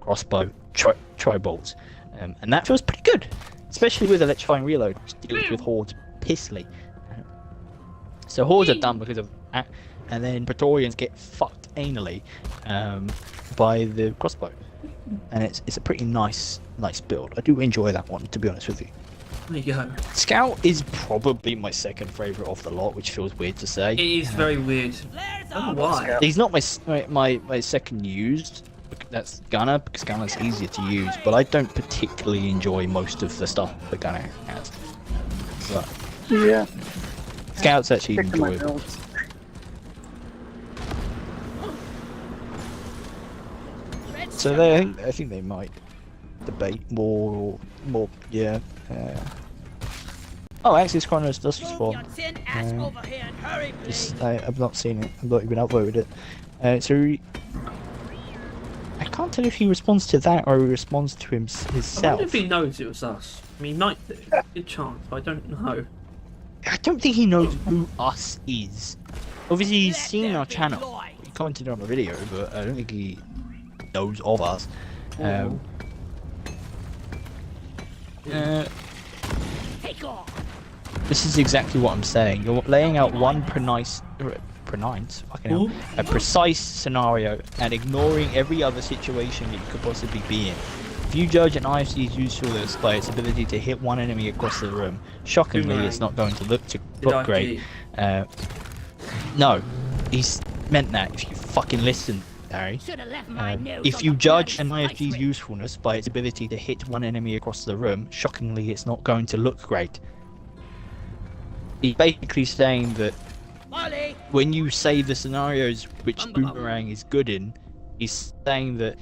crossbow, tri bolts, and that feels pretty good, especially with electrifying reload, which deals with hordes pissly. So hordes are done because of that, and then Praetorians get fucked anally by the crossbow, and it's a pretty nice build. I do enjoy that one, to be honest with you. There you go. Scout is probably my second favourite of the lot, which feels weird to say. It is very weird. I don't know why. He's not my second used. That's Gunner, because Gunner's easier to use, but I don't particularly enjoy most of the stuff that Gunner has. But Yeah. Scout's actually Stick to my enjoyable. builds. So I think they might debate more, yeah. Oh, Axis Chronos does spawn. I've not seen it. I've not even uploaded it. So I can't tell if he responds to that or he responds to himself. I wonder if he knows it was us. I mean, might do. Good chance, but I don't know. I don't think he knows who us is. Obviously, he's seen our channel. He commented on the video, but I don't think he knows of us. This is exactly what I'm saying. You're laying out one precise scenario and ignoring every other situation that you could possibly be in. If you judge an IFC's usefulness by its ability to hit one enemy across the room, shockingly, it's not going to look great. No, he's meant that. If you fucking listen, Harry. If you judge an IFG's usefulness by its ability to hit one enemy across the room, shockingly, it's not going to look great. He's basically saying that when you say the scenarios which Boomerang is good in, he's saying that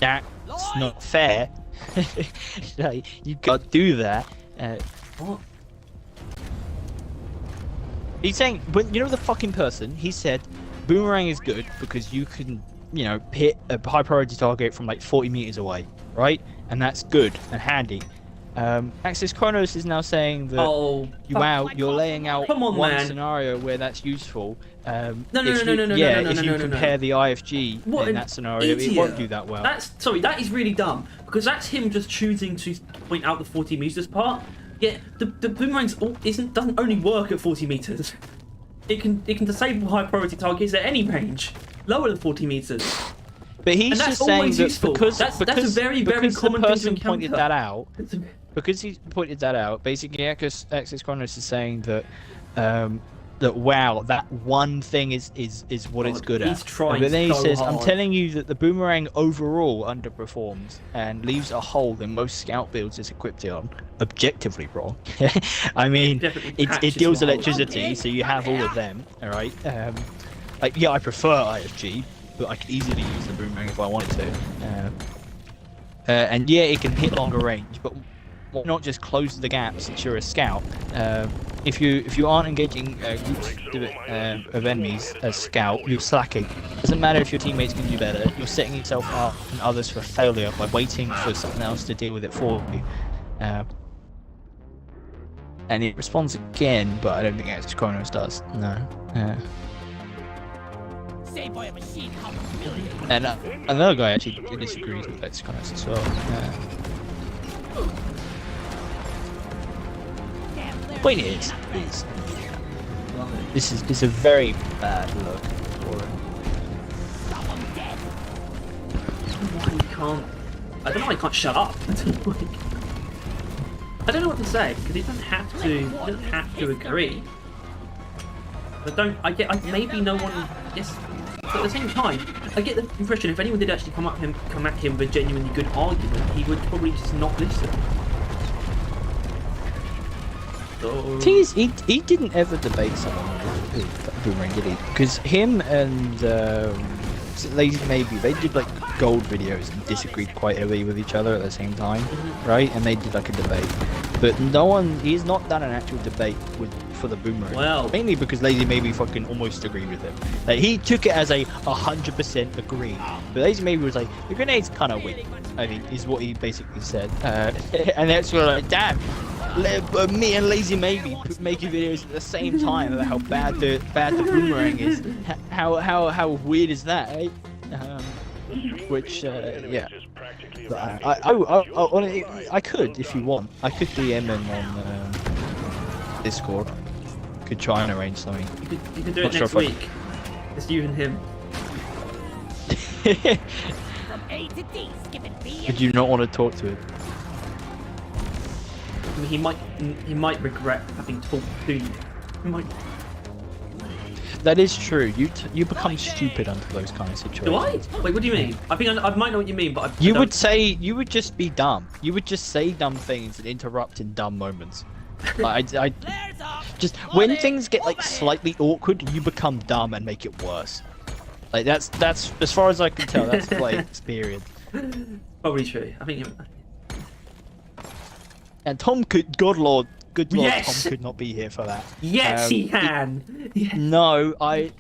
that's not fair. Like, you can't do that. What? He's saying, but you know the fucking person, he said Boomerang is good because you can, hit a high priority target from like 40 meters away, right? And that's good and handy. Axis Chronos is now saying that you're laying out one scenario where that's useful. No, if you compare the IFG in that scenario, it won't do that well. That is really dumb, because that's him just choosing to point out the 40 meters part. Yeah, the boomerangs doesn't only work at 40 meters. It can disable high priority targets at any range, lower than 40 meters. But he's just saying that because that's a very common thing to encounter. Pointed that out. Because he pointed that out, basically Axis Chronos is saying that that one thing is what it's good at. But then he says, I'm telling you that the Boomerang overall underperforms and leaves a hole in most scout builds it's equipped on. Objectively wrong. I mean, it deals electricity, so you have all of them, alright? Yeah, I prefer IFG, but I could easily use the Boomerang if I wanted to. And yeah, it can hit longer range, but why not just close the gap since you're a scout? If you aren't engaging groups of enemies as scout, you're slacking. Doesn't matter if your teammates can do better. You're setting yourself up and others for failure by waiting for someone else to deal with it for you. And it responds again, but I don't think Axis Chronos does. No. And another guy actually disagrees with Axis Chronos as well. The point is this is a very bad look for him. I don't know why he can't shut up. I don't know what to say, because he doesn't have to agree. But maybe no one, yes, but at the same time, I get the impression if anyone did actually come at him with a genuinely good argument, he would probably just not listen. The thing is, he didn't ever debate someone who Boomerang, did he? Because him and Lazy Maybe, they did like gold videos and disagreed quite heavily with each other at the same time, right? And they did like a debate. But he's not done an actual debate for the Boomerang. Well, mainly because Lazy Maybe fucking almost agreed with him. Like, he took it as a 100% agree. But Lazy Maybe was like, the grenade's kind of weak. I think, is what he basically said. And that's what like, damn, me and Lazy Maybe making videos at the same time about how bad the boomerang is. How weird is that, eh? Which, yeah. I could, if you want. I could DM him on Discord. Could try and arrange something. You could do it next week. It's you and him. From A to D, skipping B. Would you not want to talk to him? I mean, he might regret having talked to you. He might. That is true. You become stupid under those kind of situations. Do I? Wait, what do you mean? I think I might know what you mean, but you would just be dumb. You would just say dumb things and interrupt in dumb moments. Like, I just when things get like slightly awkward, you become dumb and make it worse. Like that's as far as I can tell. That's my experience. Probably true. I think. And Tom could, good lord, Yes! Tom could not be here for that. Yes, he can. Yes. No, I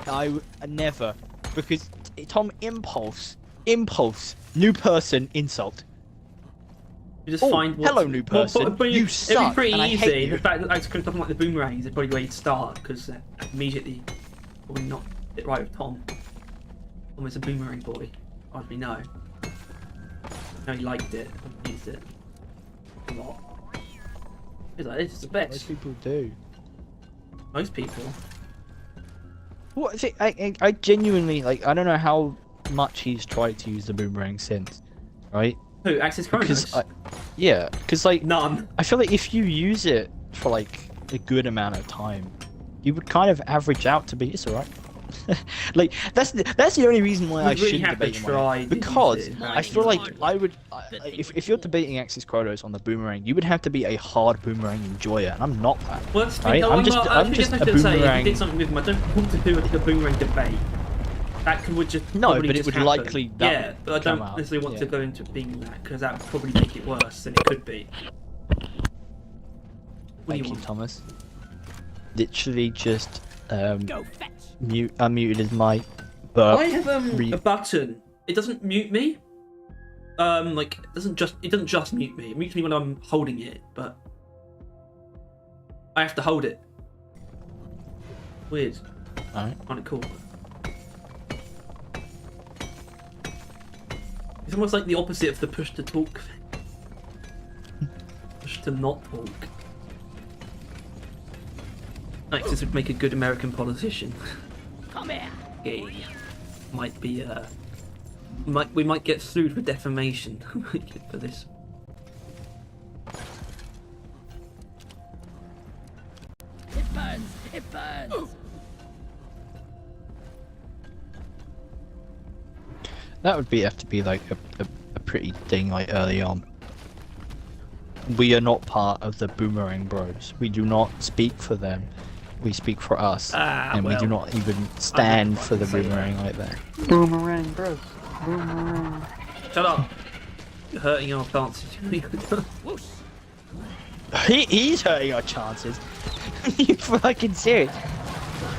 never, because Tom impulse, new person, insult. You just find hello, new person. It'd You be suck, pretty and I easy. hate you. The fact that I couldn't something like the boomerangs is probably where you'd start, because immediately probably not fit right with Tom. Tom is a boomerang boy. Hardly know. No, he liked it. Used it a lot. He's like, this is the best. Most people do. Most people. What is it? I genuinely like. I don't know how much he's tried to use the boomerang since, right? Who? Axis Chronos? Because like None. I feel like if you use it for like a good amount of time, you would kind of average out to be it's alright. Like that's the only reason why I shouldn't debate him on it. Because I feel like if you're debating Axis Chronos on the boomerang, you would have to be a hard boomerang enjoyer, and I'm not that. Well, that's right? I'm just a boomerang. If you did something with him, I don't want to do a boomerang debate. That would just no, probably but it just would happen. likely yeah, but I don't come out. necessarily want to Yeah. go into being that because that would probably make it worse than it could be. What do Thank you, want? Thomas. Literally just Go fetch. unmuted his mic. But I have a button. It doesn't mute me. Like it doesn't just mute me. It mutes me when I'm holding it, but I have to hold it. Weird. Alright. Kind of cool. It's almost like the opposite of the push to talk thing. Push to not talk. This would make a good American politician. Come here. Okay. Might be we might get sued for defamation for this. It burns. It burns. That would have to be like a pretty thing like early on. We are not part of the Boomerang Bros. We do not speak for them. We speak for us, and we do not even stand for the boomerang like that. Boomerang, bro. Boomerang. Shut up! You're hurting our chances. Whoosh. He's hurting our chances. You fucking serious?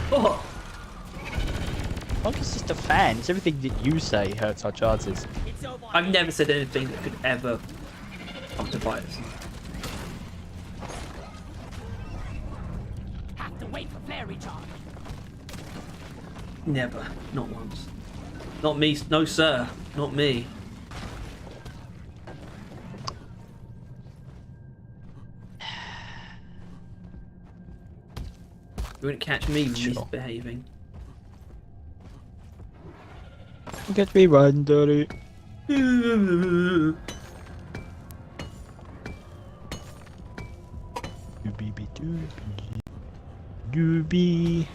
What? Monkey's just a fan. It's everything that you say hurts our chances. It's over. I've never said anything that could ever come to bite us. Have to wait for flare recharge. Never. Not once. Not me. No, sir. Not me. You wouldn't catch me misbehaving. Get me riding dirty. Doobie.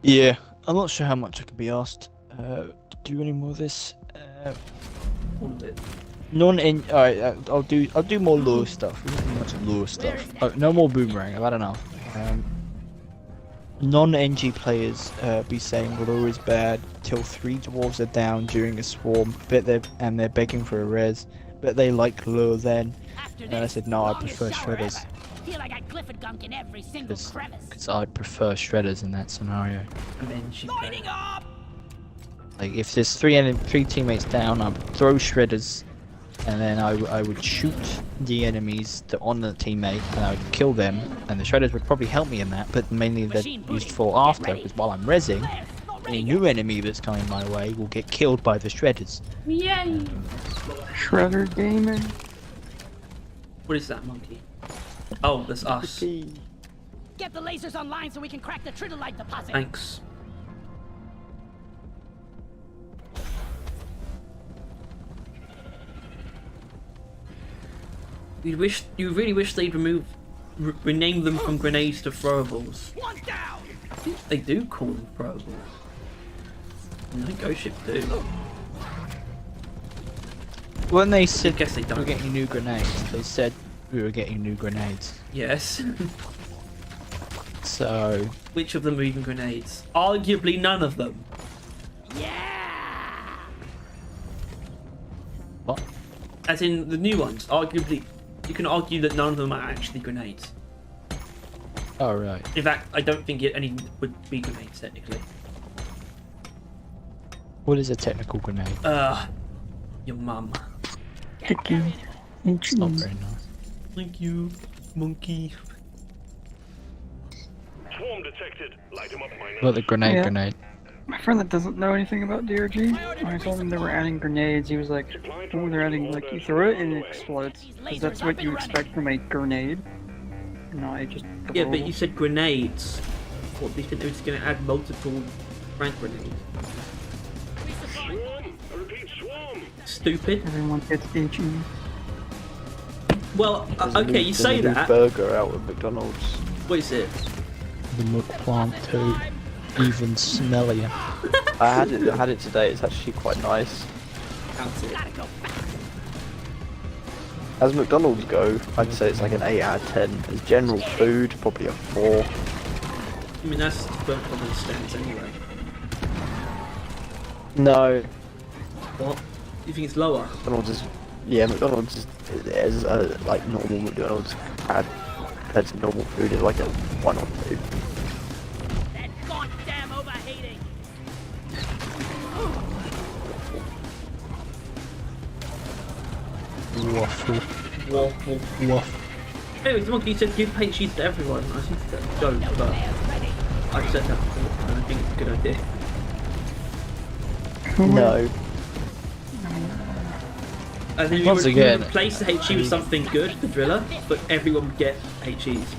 Yeah, I'm not sure how much I could be asked to do any more of this. All of it. Alright, I'll do more lure stuff. We don't do much lure stuff. Oh, no more boomerang. I've had enough. Non-NG players be saying lure is bad till 3 dwarves are down during a swarm, and they're begging for a res, but they like lure then. And I said no, I prefer shredders. feel I got Clifford gunk in every single crevice. Because I prefer shredders in that scenario. And then she Lighting up! Like if there's three teammates down, I'd throw shredders, and then I would shoot the enemies that on the teammate, and I would kill them, and the shredders would probably help me in that, but mainly they're used for after, because while I'm rezzing, any new enemy that's coming my way will get killed by the shredders. Yay! Shredder gaming. What is that, monkey? Oh, that's us. Get the lasers online so we can crack the tritolite deposit. Thanks. You really wish they'd rename them from grenades to throwables. One down. I think they do call them throwables. No, Ghost Ship do. When they I said guess they we're don't. getting new grenades, they said we were getting new grenades. Yes. So Which of them are even grenades? Arguably none of them. Yeah. what? As in the new ones. Arguably, you can argue that none of them are actually grenades. Oh right. In fact, I don't think any would be grenades technically. What is a technical grenade? Your mum. Diggy. It's not very nice. Thank you, monkey. Swarm detected. Light him up, miner. What the grenade Yeah. grenade? My friend that doesn't know anything about DRG, when I told him they were adding grenades, he was like, oh, they're adding, like, you throw it and it explodes. Because that's what you expect from a grenade. No, I just... Yeah, but you said grenades. What, do you think they were just going to add multiple rank grenades? Swarm. I repeat, swarm. Stupid. Everyone gets HE. Well, okay, you say There's a new that. burger out of McDonald's. What is it? The muck plant too. Even smellier. I had it today. It's actually quite nice. How's it? As McDonald's go, I'd say it's like an 8 out of 10. As general food, probably a 4. I mean, that's where common stands anyway. No, What? You think it's lower? McDonald's is McDonald's is like normal McDonald's compared to normal food is like a 1 or 2. That goddamn overheating. Waffle. Waffle. Waffle. Anyways, the monkey said give paint sheets to everyone. I think that's a joke, but I said that before, and I think it's a good idea. No. And then Once you again, would replace the HE with something good, the driller, but everyone would get HEs.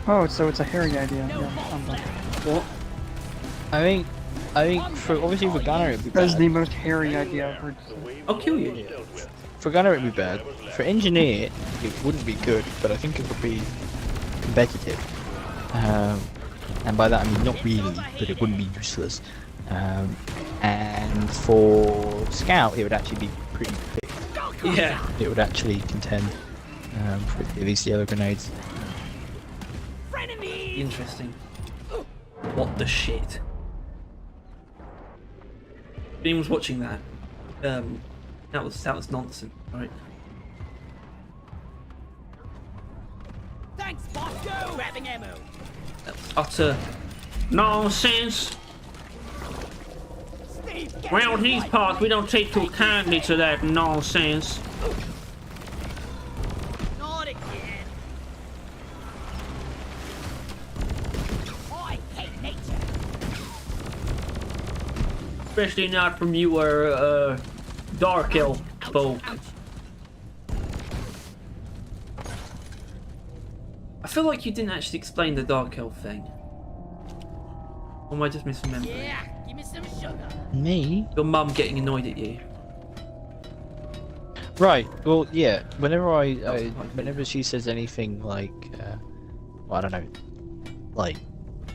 Oh, so it's a hairy idea. Yeah, I'm done. What? I think for obviously for Gunner it'd be That is bad. the most hairy idea I've heard. I'll kill you. For Gunner it'd be bad. For Engineer it wouldn't be good, but I think it would be competitive. And by that I mean not really, but it wouldn't be useless. And for Scout it would actually be pretty quick. Yeah. It would actually contend for at least the other grenades. Interesting. What the shit? If anyone was watching that, that was nonsense, right? Thanks, Bosco. Grabbing ammo. That was utter nonsense. Steve, get Around to these the parts, we don't take too kindly to that nonsense. Not again. I hate nature. Especially not from you or Dark Elf folk. I feel like you didn't actually explain the Dark Elf thing. Or am I just misremembering? Yeah, give me some sugar. Me? Your mum getting annoyed at you. Right. Well, yeah. Whenever she says anything like, well, I don't know, like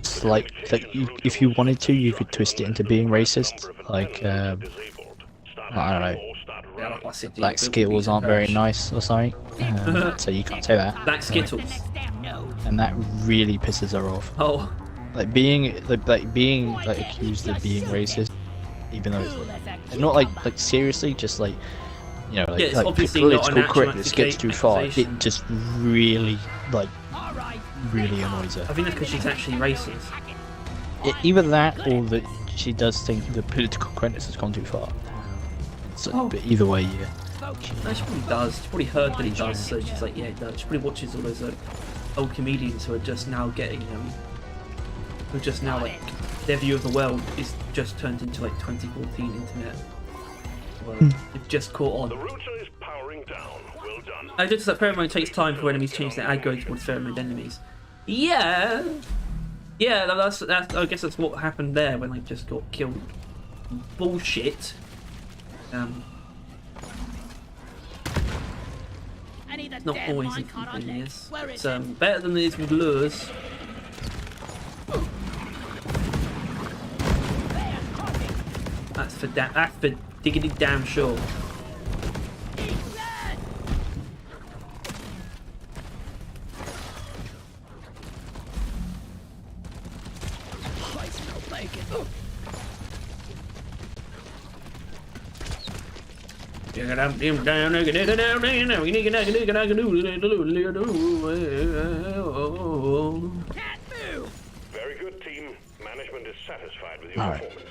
if you wanted to, you could twist it into being racist. Like, I don't know, black Skittles aren't very nice or something. So you can't say that. Black Skittles. And that really pisses her off. Oh. Like being accused of being racist, even though it's not like seriously, just like you know, Yeah, it's like obviously not an political actual correctness gets too far. It accusation. just really, like, really annoys her. I think that's because she's actually racist. Either that or that she does think the political correctness has gone too far. So, but either way, yeah. No, she probably does. She probably heard that he does, so she's like, yeah, he does. She probably watches all those old comedians who are just now getting who are just now like their view of the world is just turned into like 2014 internet. Well, they've just caught on. The router is powering down. Well done. I noticed that pheromone takes time for enemies to change their aggro towards pheromone enemies. Yeah, yeah. That's. I guess that's what happened there when they just got killed. Bullshit. It's not always instantaneous. It's better than it is with lures. That's for diggity damn sure. Very good, team. Management is satisfied with your performance.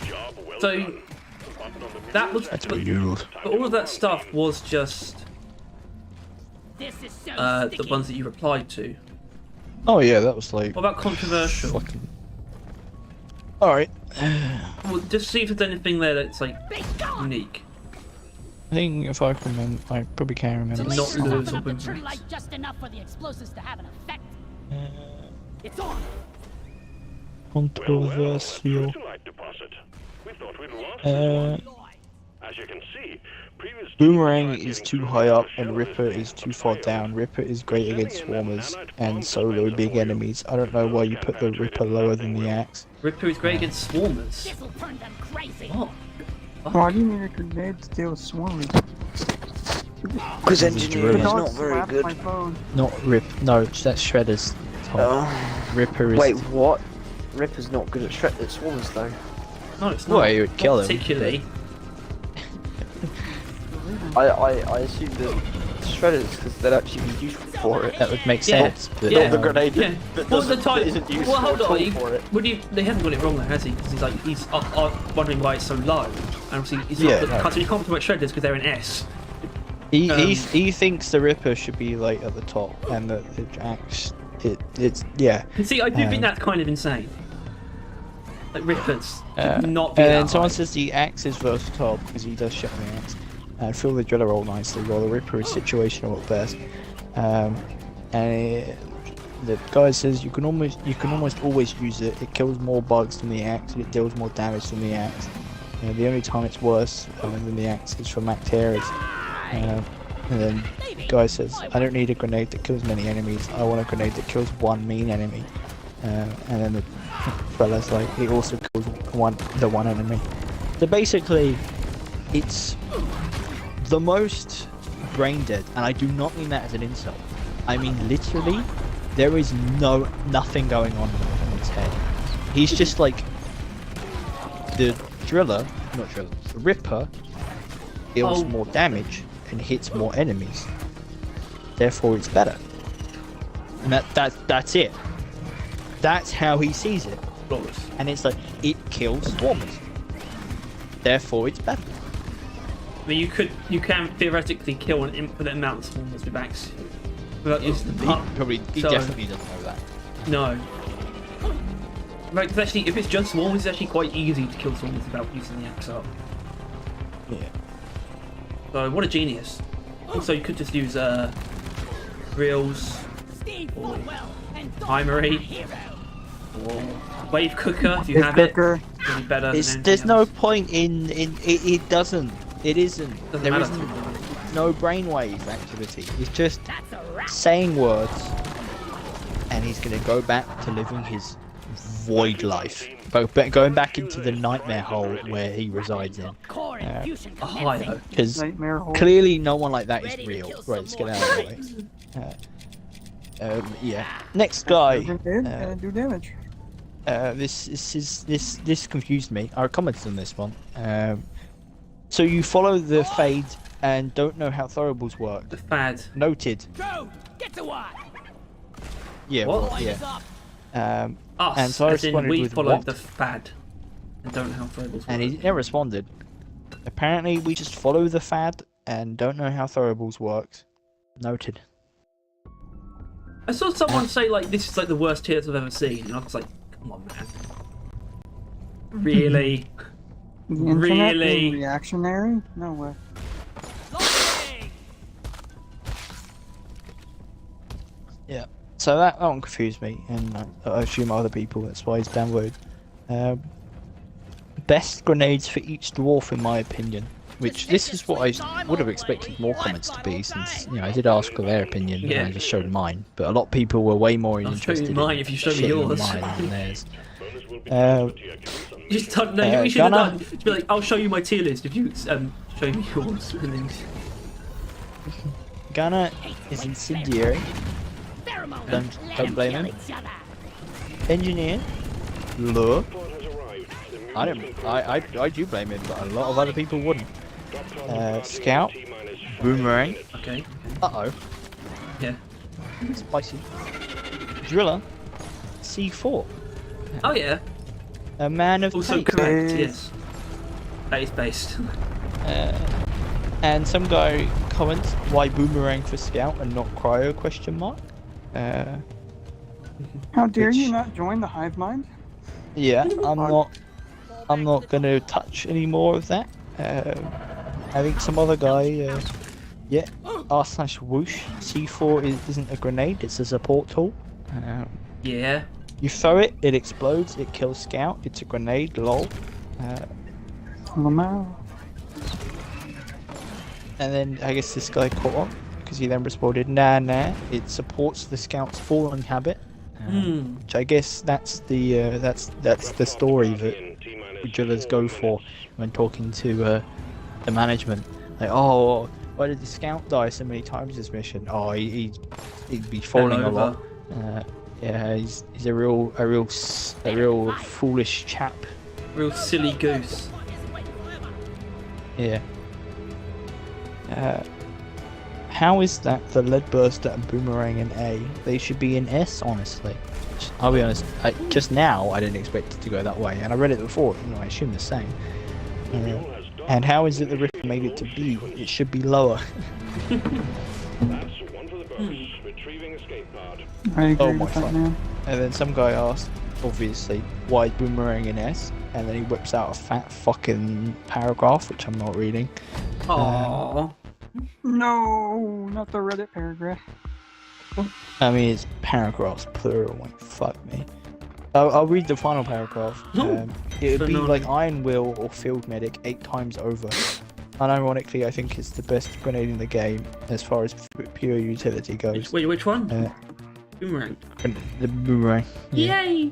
Job well So done. that was That's what you ruled. but all of that stuff was just the ones that you replied to. Oh yeah, that was like. What about controversial? Fucking. All right. Well, just see if there's anything there that's like unique. I think if I can remember, I probably can remember. Not lures or the tree boomerangs. light just enough for the explosives to have an effect. It's on. Controversial. Kryptonite deposit. We thought we'd lost Uh, As you can see, previous Boomerang is too high up and Ripper is too far down. Ripper is great against swarmers and solo big enemies. I don't know why you put the Ripper lower than the axe. Ripper is great against swarmers. This'll turn them crazy. What? Why do you need a grenade to deal with swarmers? Because engineering is Don't not very slap good. my phone. Not Rip. No, that's Shredder's. Ripper is. Wait, what? Ripper's not good at swarmers though. No, it's not. Well, you would kill him. Particularly. I assume that shredders because they'd actually be useful for it. That would make Yeah. sense. But, Yeah. Not the grenade Yeah. that, Well, the doesn't, time. that isn't useful Well, hold at on. all for it. Would you? They haven't got it wrong there, has he? Because he's wondering why it's so low. And obviously, he's Yeah, not. no. So you can't talk about shredders because they're an S. He thinks the Ripper should be like at the top and the axe. It's yeah. And see, I do think that's kind of insane. Like Rippers, should not be And that then someone high. says the axe is versatile because he does shut the axe and fill the driller roll nicely, while the Ripper is situational at best. The guy says you can almost always use it. It kills more bugs than the axe and it deals more damage than the axe. The only time it's worse than the axe is for Macteras. And then the guy says, I don't need a grenade that kills many enemies. I want a grenade that kills one mean enemy. And then the fella's like, it also kills the one enemy. So basically, it's the most brain dead, and I do not mean that as an insult. I mean literally, there is nothing going on in his head. He's just like the Ripper deals more damage and hits more enemies. Therefore, it's better. And that's it. That's how he sees it. And it's like it kills swarmers. Therefore, it's better. I mean, you can theoretically kill an infinite amount of swarmers with axe without using the pump. He So- definitely doesn't know that. No. Like, it's actually, if it's just swarmers, it's actually quite easy to kill swarmers without using the axe up. Yeah. So, what a genius. Also, you could just use reels, Steve Woodwell and Timery, hero. or wave cooker if you Hit have it. cooker. It'll be better than anything There's no else. point in it doesn't. It isn't. Doesn't There matter. isn't no brainwave activity. It's just That's a wrap. saying words, and he's gonna go back to living his void life, going back into the nightmare hole where he resides in. Core infusion Ohio. commencing. Because Nightmare hole. clearly no one like that is Ready to real. kill Right, let's some get more out of the way. Yeah. Next guy. Grenade and do damage. This confused me. I commented on this one. So you follow the fade and don't know how throwables work. The fad. Noted. Drone, get to work. Yeah, What? well, yeah. Us, and so I as in responded we with followed what? the fad. And don't know how throwables work. And he never responded. Apparently, we just follow the fad and don't know how throwables works. Noted. I saw someone say, like, this is like the worst tears I've ever seen, and I was like, come on, man. Really? The internet Really? being reactionary? No way. Launching. Yeah. So that one confused me, and I assume other people. That's why he's downvoted. Best grenades for each dwarf, in my opinion. Which this is what I would have expected more comments to be, since I did ask for their opinion Yeah. and I just showed mine. But a lot of people were way more I'll show interested you mine in if you show me shitting on yours. mine than theirs. Just no, we should have Gunnar? done. Just be like, I'll show you my tier list if you show me yours. And then... Gunnar is incendiary. Pheromones. Don't blame him. Kill each other. Engineer, look. I do blame him, but a lot of other people wouldn't. Scout, boomerang. Okay. Uh-oh, Yeah. spicy. Driller, C4. Oh yeah. A man of Also taste. correct. Yes. That is based. And some guy comments, why boomerang for scout and not cryo, question mark. How dare Which- you not join the hive mind? Yeah, I'm not gonna touch any more of that. I think some other guy, r/whoosh, C4 isn't a grenade, it's a support tool. Yeah. You throw it, it explodes, it kills scout, it's a grenade, lol. Lamau. And then I guess this guy caught on, because he then responded, nah, it supports the scout's falling habit. Which I guess that's the story that drillers go for when talking to the management. Like, oh, why did the scout die so many times this mission? Oh, he'd be falling a lot. Yeah, he's a real foolish chap. Real silly goose. Yeah. How is that the lead burster and boomerang in A? They should be in S, honestly. I'll be honest. Just now, I didn't expect it to go that way, and I read it before. I assume the same. And how is it the Ripper made it to B? It should be lower. That's one for the books. Retrieving escape pod. I agree my with that, fuck. man. And then some guy asked, obviously, why boomerang in S? And then he whips out a fat fucking paragraph, which I'm not reading. Aww. No, not the Reddit paragraph. I mean, it's paragraphs plural. Like, fuck me. I'll read the final paragraph. It would be like Iron Will or Field Medic 8 times over. Unironically, I think it's the best grenade in the game as far as pure utility goes. Wait, which one? Boomerang. The boomerang. Yeah. Yay!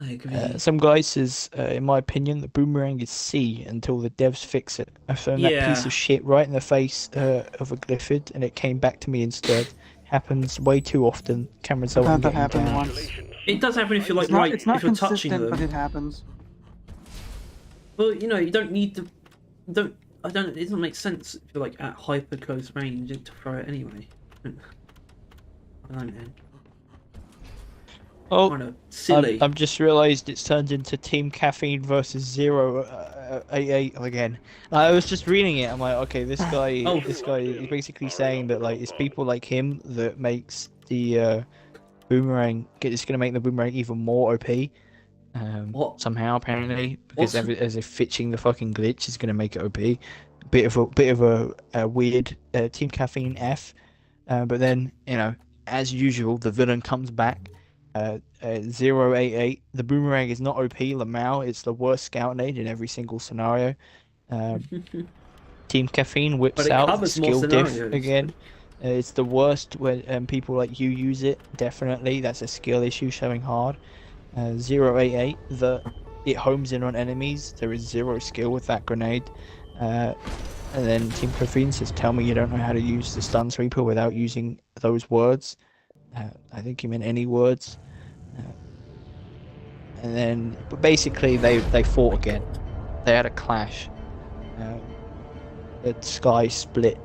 I agree. Some guy says, in my opinion, the boomerang is C until the devs fix it. I've thrown that piece of shit right in the face of a Glyphid, and it came back to me instead. Happens way too often. Cameron Sullivan That getting happened down. once. It does happen if you're like It's not if you're touching consistent, them. but it happens. Well, you don't need to. It doesn't make sense if you're like at hyper close range to throw it anyway. I don't know, man. Oh, Kind of silly. I've just realised it's turned into Team Caffeine versus 088 again. I was just reading it. I'm like, okay, this guy is basically saying that like it's people like him that makes the boomerang. It's gonna make the boomerang even more OP. What? Somehow apparently because as if fitching the fucking glitch is gonna make it OP. Bit of a weird Team Caffeine F. But then as usual, the villain comes back. 088. The boomerang is not OP. Lamau, it's the worst scout nade in every single scenario. Team Caffeine whips out the skill diff again. It's the worst when people like you use it. Definitely, that's a skill issue showing hard. 088. It homes in on enemies. There is zero skill with that grenade. And then Team Caffeine says, "Tell me you don't know how to use the stun sweeper without using those words." I think he meant any words. And then, but basically, they fought again. they had a clash. The sky split.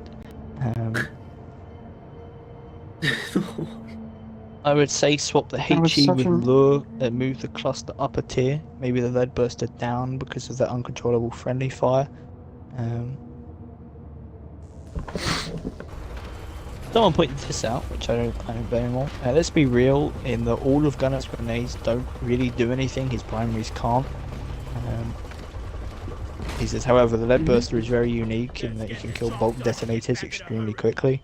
I would say swap the That was HE such with an- lure and move the cluster upper tier. Maybe the lead burster down because of that uncontrollable friendly fire. Someone pointed this out, which I don't blame him on. Let's be real, in the all of Gunner's grenades don't really do anything, his primaries can't. He says, however, the lead burster is very unique in that you can kill bulk detonators extremely quickly.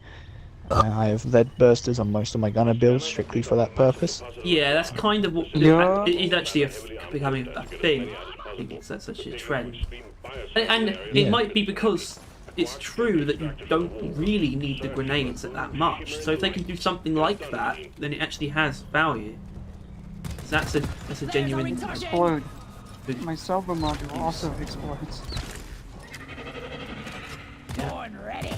I have lead bursters on most of my gunner builds strictly for that purpose. Yeah, that's kind of what Yeah. it is actually becoming a thing. I think it's that's actually a trend, and it Yeah. might be because it's true that you don't really need the grenades that much. So if they can do something like that, then it actually has value. So that's a genuine. Explode. My salvo module also explodes. Born ready.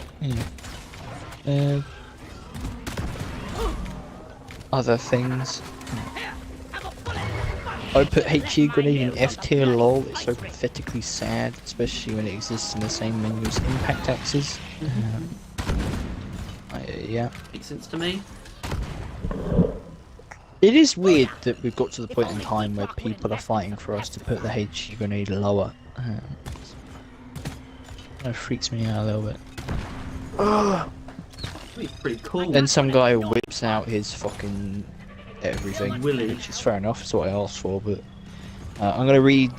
Other things. I put HE grenade in F tier lol, it's so pathetically sad, especially when it exists in the same menu as impact axes. Yeah. Makes sense to me. It is weird that we've got to the point in time where people are fighting for us to put the HE grenade lower. That freaks me out a little bit. It's pretty cool. Then some guy whips out his fucking everything, Willy. which is fair enough, it's what I asked for, but I'm gonna read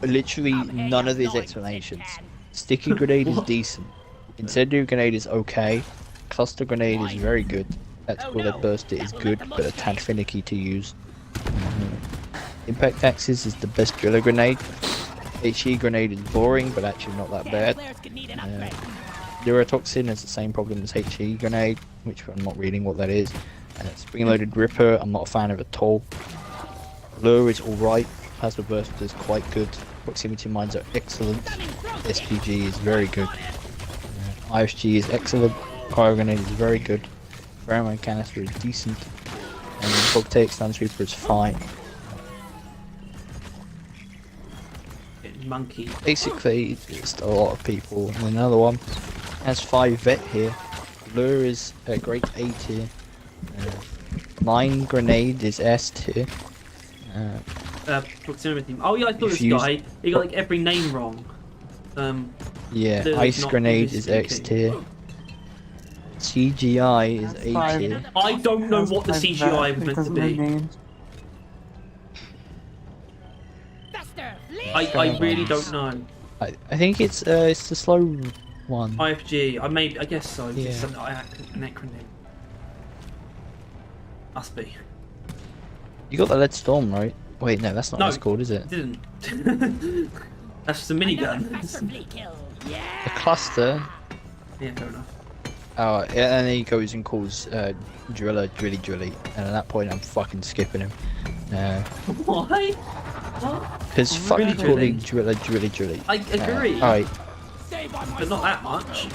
literally none of his explanations. Sticky grenade is decent. Incendiary grenade is okay. Cluster grenade is very good. Tactical lead burster is good, but a tad finicky to use. Impact axis is the best driller grenade. HE grenade is boring, but actually not that bad. Neurotoxin has the same problem as HE grenade, which I'm not reading what that is. Spring-loaded Ripper, I'm not a fan of at all. Lure is alright. Plasma burst is quite good. Proximity mines are excellent. SPG is very good. IFG is excellent. Cryo grenade is very good. Pheromone canister is decent. And Voltaic stun sweeper is fine. Monkey. Basically, just a lot of people. And another one has 5 vet here. Lure is a great A tier. Mine grenade is S tier. Proximity. Oh yeah, I thought this guy. He got like every name wrong. Yeah, There's ice not grenade this is X speaking. tier. CGI is A tier. I don't know what the CGI was meant to be. Faster, flee. I really don't know. I think it's the slow one. IFG. I guess so. Yeah. It's an acronym. Must be. You got the lead storm right? Wait, no, that's not No. what it's called, is it? Didn't. That's just a minigun. Massively kill. Yeah. The cluster. Yeah, fair enough. Oh, yeah, and then he goes and calls Driller Drilly, and at that point I'm fucking skipping him. Why? Because fuck Really calling Driller Drilly. I agree. Alright, But not that much.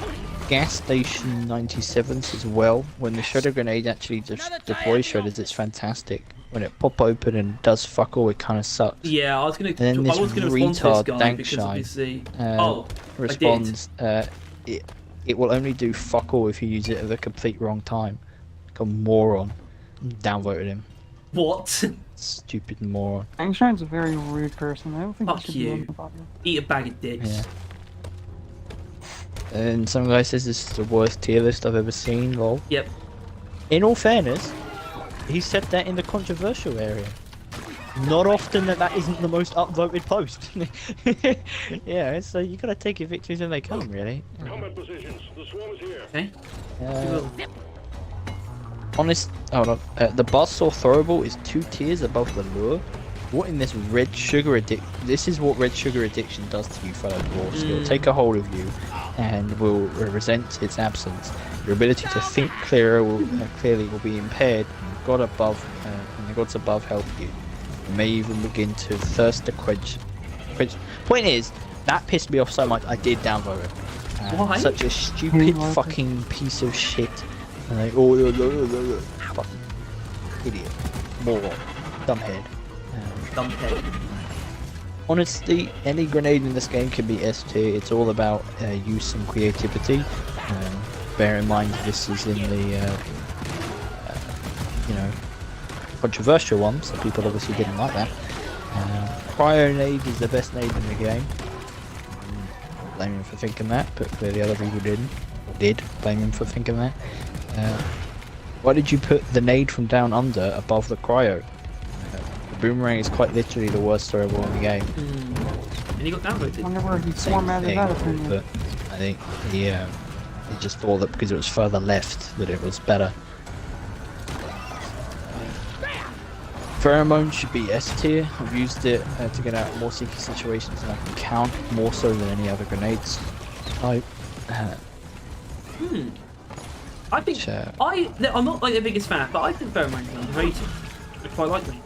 gas station 97s as well. When the shredder grenade actually just deploys shredders, it's fantastic. When it pop open and does fuck all, it kind of sucks. Yeah, I was gonna. then this I was gonna respond to this retard, guy because Dankshine, obviously. Responds, it will only do fuck all if you use it at the complete wrong time. Like a moron. Downvoted him. What? Stupid moron. Dangshine's a very rude person. I don't think Fuck he should be you. on the podcast. Eat a bag of dicks. Yeah. And some guy says this is the worst tier list I've ever seen, lol. Yep. In all fairness, he said that in the controversial area. Not often that isn't the most upvoted post. Yeah, so you gotta take your victories when they come, really. Combat positions. The swarm is here. Okay. Honest, hold on. The Buzzsaw Throwable is 2 tiers above the lure. What in this red sugar addiction? This is what red sugar addiction does to you, fellow dwarves. It'll take a hold of you, and will resent its absence. Your ability to think clearly will be impaired. And the gods above help you. You may even begin to thirst to quench. Point is, that pissed me off so much. I did downvote it. Why? Such a stupid fucking piece of shit. And they fucking idiot, moron, dumbhead. Dumbhead. Honestly, any grenade in this game can be S tier. It's all about use and creativity. Bear in mind this is in the you know, controversial one, so people obviously didn't like that. Cryo nade is the best nade in the game. Blame him for thinking that, but clearly other people did blame him for thinking that. Why did you put the nade from down under above the cryo? The boomerang is quite literally the worst throwable in the game. And he got downvoted. I wonder where he Same formatted thing, that opinion. but I think he just thought that because it was further left that it was better. Pheromone should be S tier. I've used it to get out of more sticky situations than I can count, more so than any other grenades. I think Sure. I'm not like the biggest fan, but I think pheromones are underrated. I quite like them.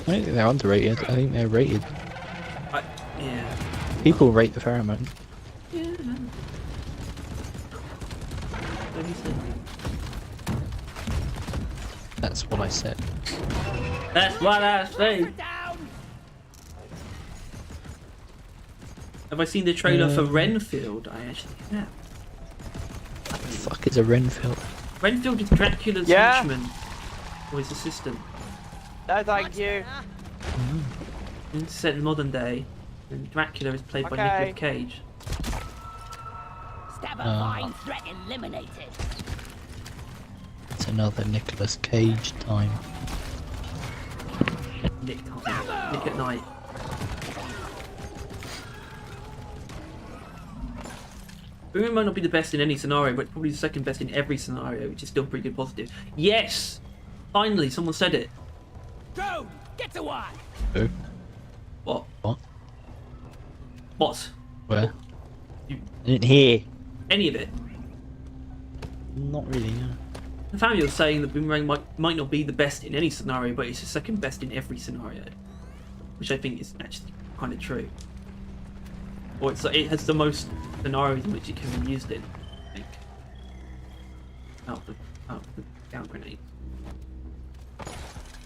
I don't think they're underrated. I think they're rated. Yeah. People rate the pheromone. Yeah. What do you think? That's what I said. That's what I say. Have I seen the trailer for Renfield? I actually have. What the fuck is a Renfield? Renfield is Dracula's henchman, or his assistant. No, thank you. It's set in modern day, and Dracula is played by Nicolas Cage. Stab a fine threat eliminated. It's another Nicolas Cage time. Nick at night. Boomerang might not be the best in any scenario, but it's probably the second best in every scenario, which is still pretty good positive. Yes! Finally, someone said it. Drone, get to work. Who? What? What? What? Where? You- I didn't hear. Any of it? Not really, no. Nathaniel's saying that Boomerang might not be the best in any scenario, but it's the second best in every scenario, which I think is actually kind of true. Or it has the most scenarios in which it can be used in, I think. Out of the down grenade.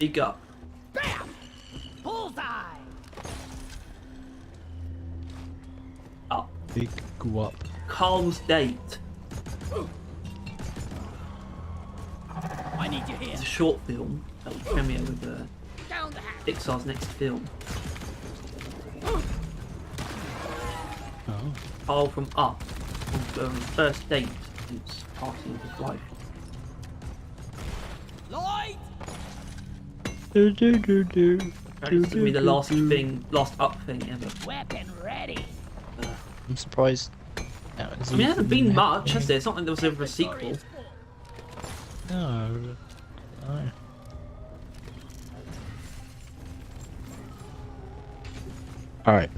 Big up. Bam! Bullseye! Up. Big go up. Carl's Date. I need you here. It's a short film that will premiere with Down the hatch. Pixar's next film. Oh. Carl from Up, on first date since passing of his life. Lloyd! Apparently it's gonna be the last Up thing ever. Weapon ready. I'm surprised. I mean, it hasn't been much, has there? It's not like there was ever a sequel. No. Alright.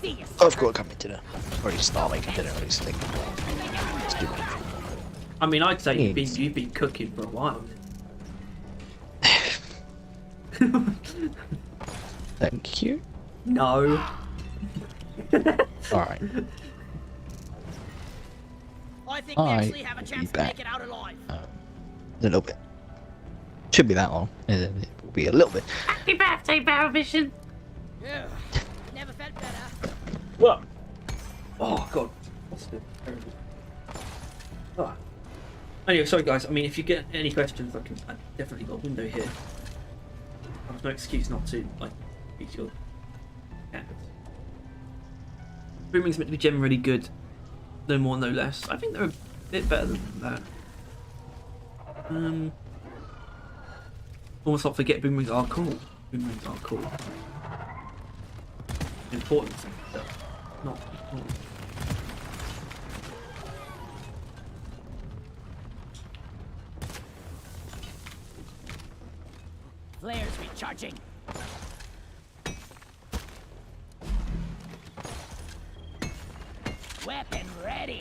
See you. I've got to come into dinner. Already start making dinner, obviously. Let's do it. I mean, I'd say you've been cooking for a while. Thank you. No. Alright. I think we actually have a be chance to back. make it out alive. A little bit. Should be that long. It will be a little bit. Happy birthday, Barrel Mission. Yeah. Never felt better. What? Oh god. What's the terrible? Oh. Anyway, sorry guys. I mean, if you get any questions, I definitely got a window here. There's no excuse not to use your campus. Boomerang's meant to be generally good. No more, no less. I think they're a bit better than that. Almost not forget boomerangs are cool. Boomerangs are cool. Important stuff. Not important. Flares recharging. Weapon ready.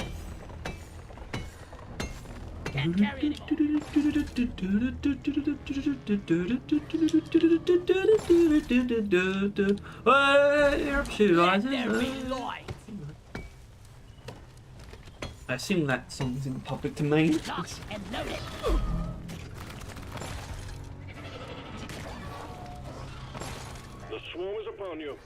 Can't carry anymore. Let there be light. I assume that song's in the public domain. Locked and loaded. upon you.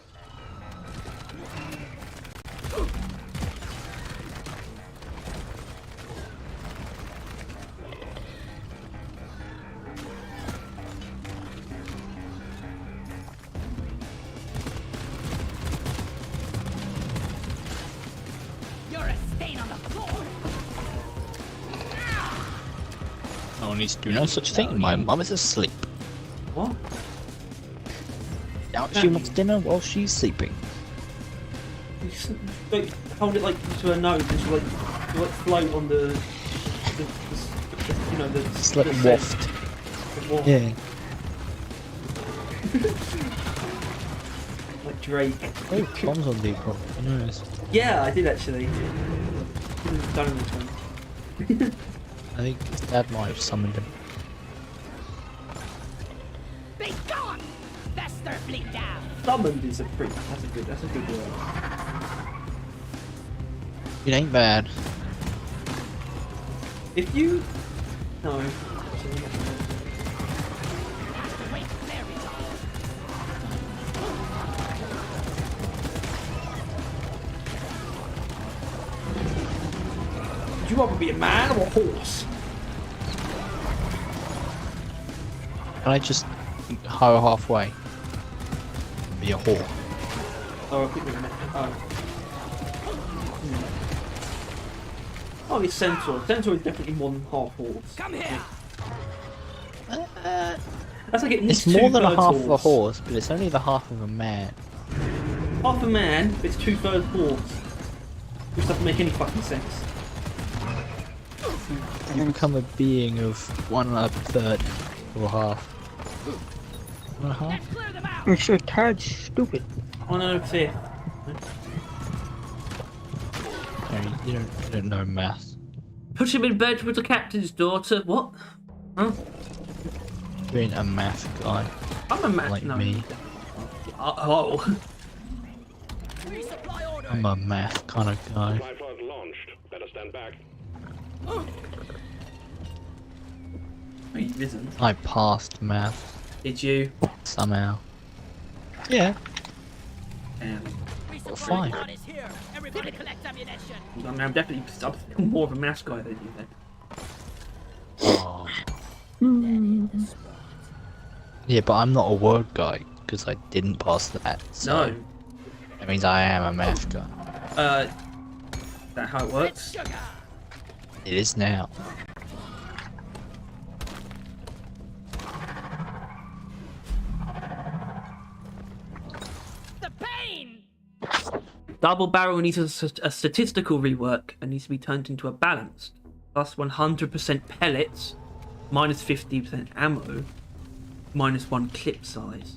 You're a stain on the floor. No one needs to do no such thing. My mum is asleep. What? Now she wants dinner while she's sleeping. You just, like, hold it like to her nose and she'll like float on the you know, the Just let the it scent. waft. The waft. Yeah. Like Drake. Oh, Tom's on default. Who knows? Yeah, I did actually. Done in the time. I think his dad might have summoned him. Be gone! Bester fleet down. Summoned is a pretty. That's a good word. It ain't bad. If you no. Wait, there we go. Would you rather be a man or a horse? Can I just hoe halfway? Be a whore. Oh, I think we met. Oh. Oh, it's Centaur. Centaur is definitely more than half horse. Come here. That's like at It's least more than a two-thirds half of a horse, but it's only the half of a man. Half a man, but it's 2/3 horse. Which doesn't make any fucking sense. You become a being of 1/3 or half. 1/2? Let's clear them out. It's a tad stupid. 1/5. No, you don't know math. Put him in bed with the captain's daughter. What? Huh? You ain't a math guy I'm a man. like No. me. Oh. Resupply order. I'm a math kind of guy. Supply pod launched. Better stand back. He isn't. I passed math Did you? somehow. Yeah. Resupply fine. pod is here. Everybody collect ammunition. I'm definitely I'm more of a maths guy than you then. Oh. Yeah, but I'm not a word guy because I didn't pass that. So No. that means I am a math guy. Is that how it works? Sugar. It is now. The pain. Double barrel needs a statistical rework and needs to be turned into a balanced. Plus 100% pellets, minus 50% ammo, minus 1 clip size.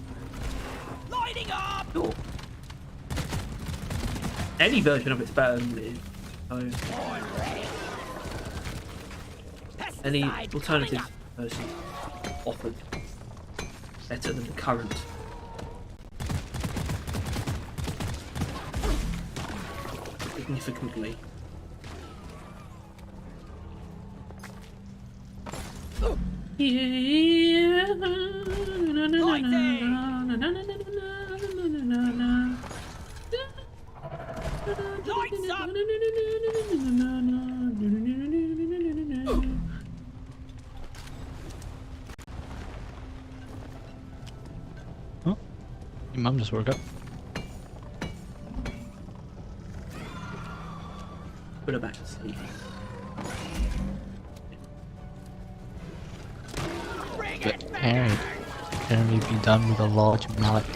Lighting up. Sure. Any version of it's better than this. So, any Pesticide alternative coming version offered better than the current. Significantly. Lights up. Huh? Your mum just woke up. Put her back to sleep. But Harry can only be done with a large mallet.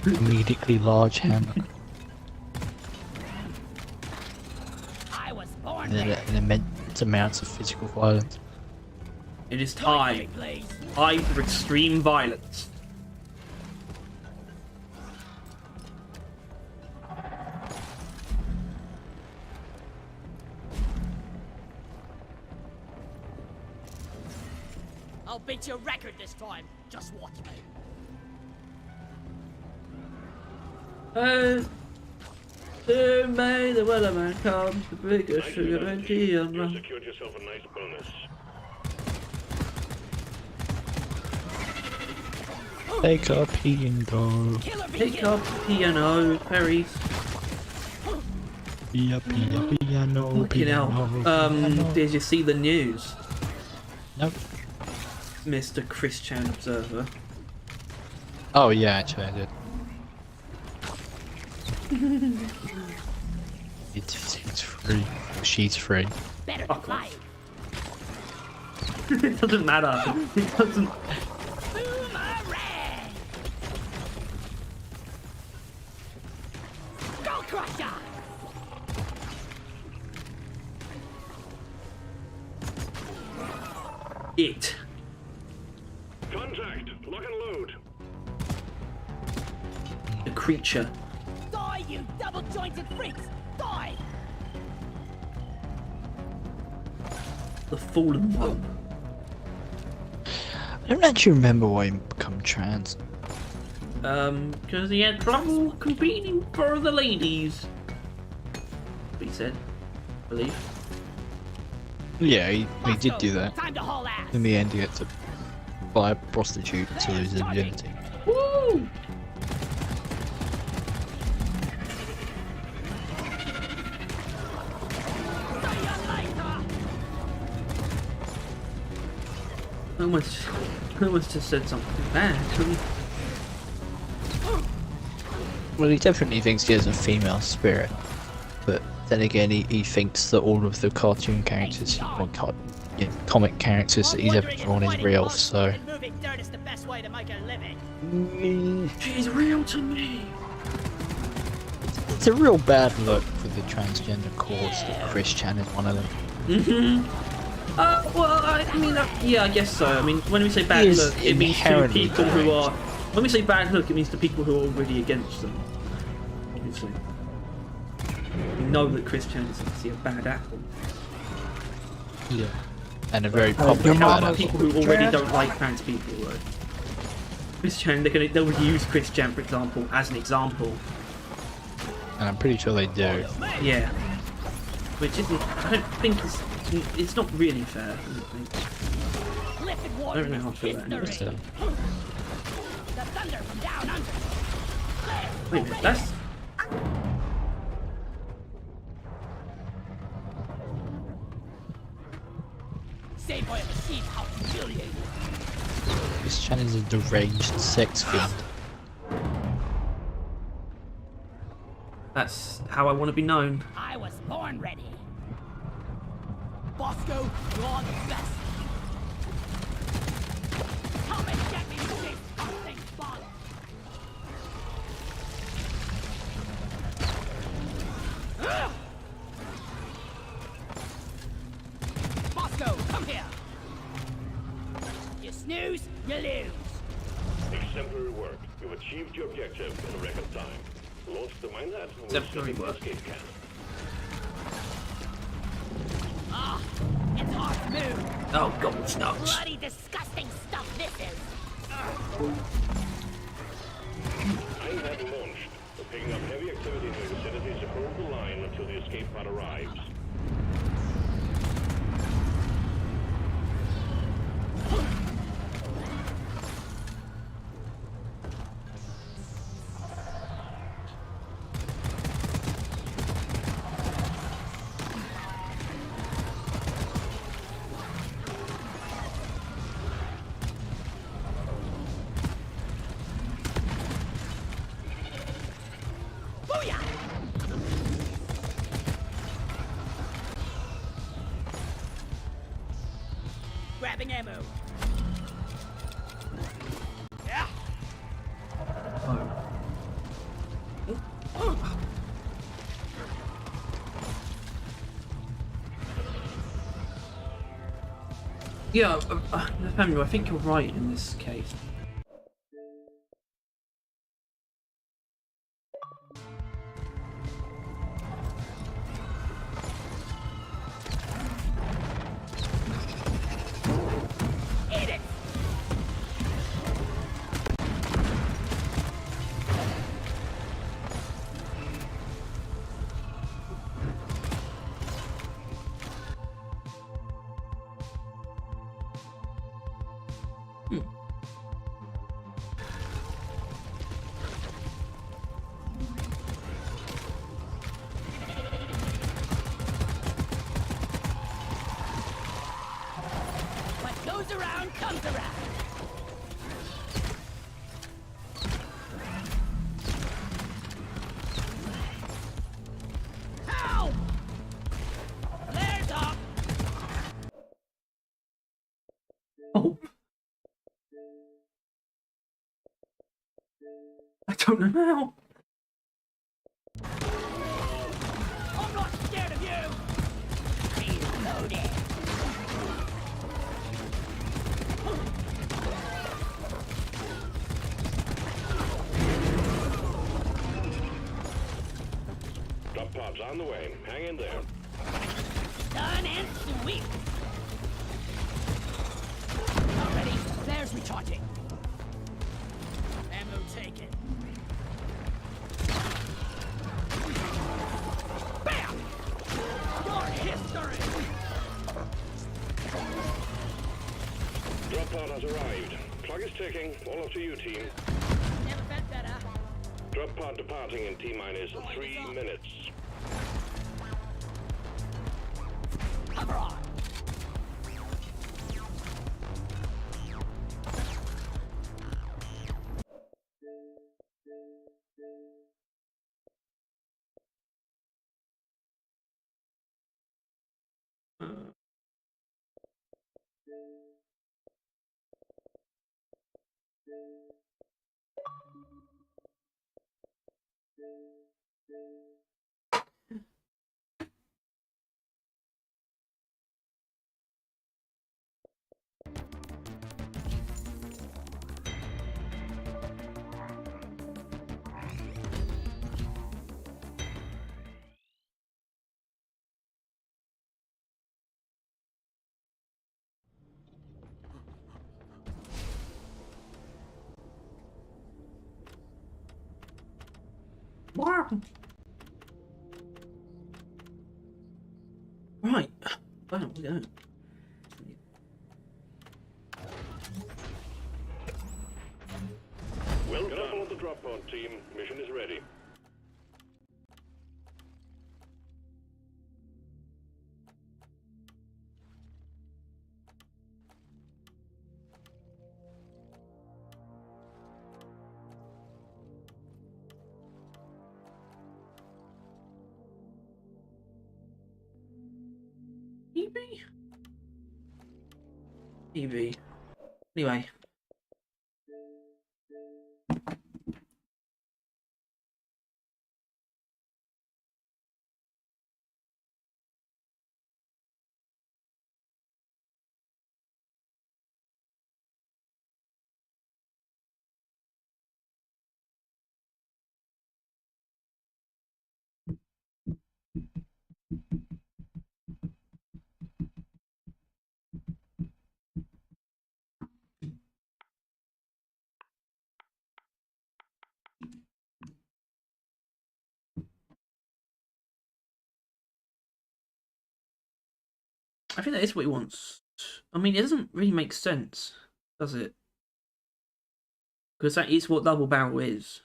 Immediately large hammer. I was born And then there. an immense amounts of physical violence. It is time. Please. Time for extreme violence. I'll beat your record this time. Just watch me. Soon may the weatherman come to bring us sugar and tea and You rum. secured yourself a nice bonus. Take up piano. Pick up piano, Perry. Piano. Fucking hell. Did you see the news? Nope. Mr. Chris Chan Observer. Oh yeah, actually I did. It's free. She's free. Better Fuck fly. It doesn't matter. It doesn't. Boomerang! Skull Crusher! It. Contact. Lock and load. The creature. Die, you double-jointed freaks! Die! The fallen one. I don't actually remember why he become trans. Because he had trouble competing for the ladies. He said, I believe. Yeah, he did do that. Time to haul ass! In the end, he had to buy a prostitute to lose his virginity. Woo! I almost just said something bad. Well, he definitely thinks he has a female spirit, but then again, he thinks that all of the cartoon characters, or comic characters that he's ever drawn is real, so... Moving dirt is the best way to make a living. She's real to me. It's a real bad look for the transgender cause that Chris Chan is one of them. Well, I mean, yeah, I guess so. I mean, when we say bad He is look, it means to inherently people who are... deranged. When we say bad look, it means to people who are already against them. Obviously. We know that Chris Chan is obviously a bad apple. Yeah. And a very your public mom bad was- apple. People who already don't like trans people, though. Chris Chan, they'll use Chris Chan, for example, as an example. And I'm pretty sure they do. Yeah. Which isn't... I don't think it's not really fair. I don't think. Cliff and I water don't know how I feel about any history. of this So, The thunder from down under. Wait a minute, that's... Say boy of the sheep, how humiliating. Chris Chan is a deranged sex fiend. That's how I want to be known. I was born ready. Bosco, you're the best. Come and get me, you big fucking bug. Bosco, come here. You snooze, you lose. Exemplary work. You've achieved your objective in a record time. Launch the miner and we'll Exemplary set the work. escape cannon. Ah, it's hard to move. Oh, God, snouts. Bloody disgusting stuff this is. Mine had launched. We're picking up heavy activity in the vicinity, so hold the line until the escape pod arrives. Booyah! Grabbing ammo. Yeah. Yeah, Nathaniel, I think you're right in this case. Eat it. goes around comes around. Help! Flares up. Oh. I don't know how. I'm not scared of you. Reloaded. Drop pods on the way. Hang in there. Done and sweet. Already, flares recharging. Ammo taken. Bam! Your history! Drop pod has arrived. Clock is ticking. All up to you, team. Never felt better. Drop pod departing in T-minus 3 minutes. Cover on. Right. Well, we go. Well done. On the drop pod, team. Mission is ready. EB? EB. Anyway. I think that is what he wants. I mean, it doesn't really make sense, does it? Because that is what double barrel is.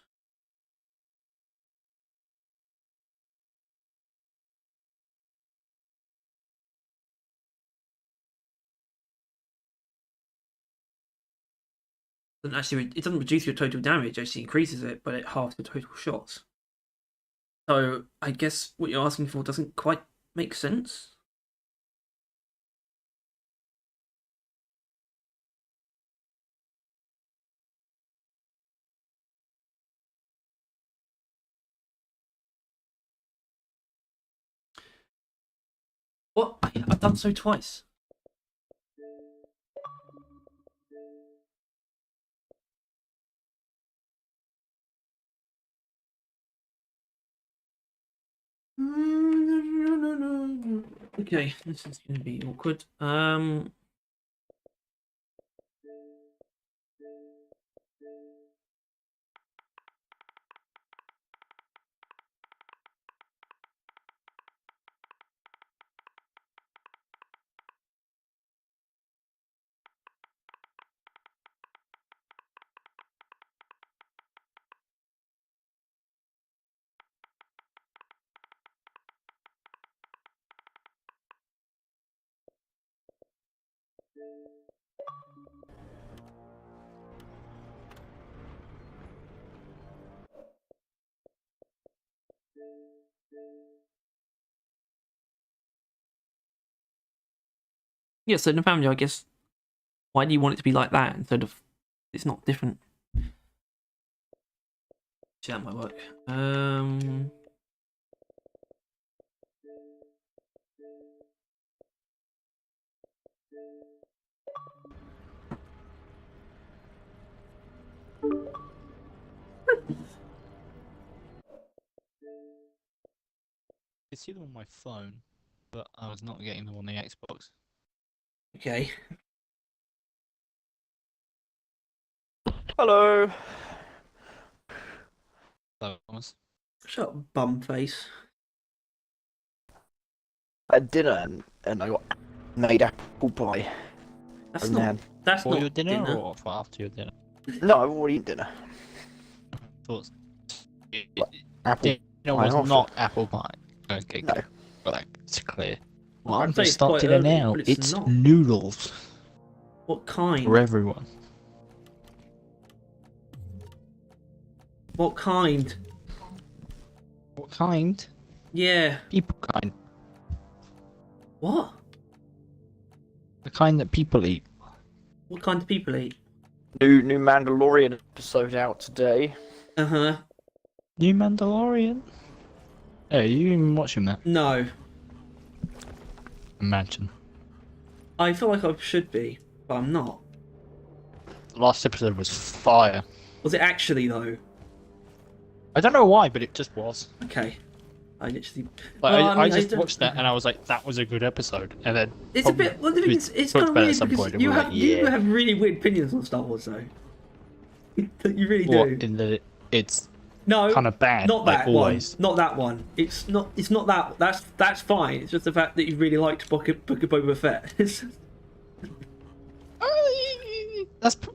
Doesn't actually, it doesn't reduce your total damage, it actually increases it, but it halves your total shots. So I guess what you're asking for doesn't quite make sense. What? I've done so twice. Okay, this is going to be awkward. Yeah, so in the family, I guess, why do you want it to be like that instead of it's not different? See, that might work. I could see them on my phone, but I was not getting them on the Xbox. Okay. Hello. That was. Shut up, bum face. At dinner and I got made apple pie. That's Oh, not. man. That's For not your dinner, or for after your dinner? No, I've already eaten dinner. Thoughts? Apple Dinner pie was after. not apple pie. Okay, No. good. Well, it's clear. Well, I'd I'm say gonna it's start quite dinner early, now. but it's It's not. noodles What kind? for everyone. What kind? What kind? Yeah. People kind. What? The kind that people eat. What kind do people eat? New Mandalorian episode out today. Uh huh. New Mandalorian? Hey, are you even watching that? No. Imagine. I feel like I should be, but I'm not. The last episode was fire. Was it actually though? I don't know why, but it just was. Okay. I literally. Like, Well, I mean, just don't- watched that and I was like, that was a good episode. And then It's a bit. Well, the thing is, it's talked kind of about it at weird some because point and you we were have like, you yeah. have really weird opinions on Star Wars though. You really do. what in the it's No, kind of bad, not like that always. one. Not that one. It's not. It's not that. That's fine. It's just the fact that you really liked Book of Boba Fett.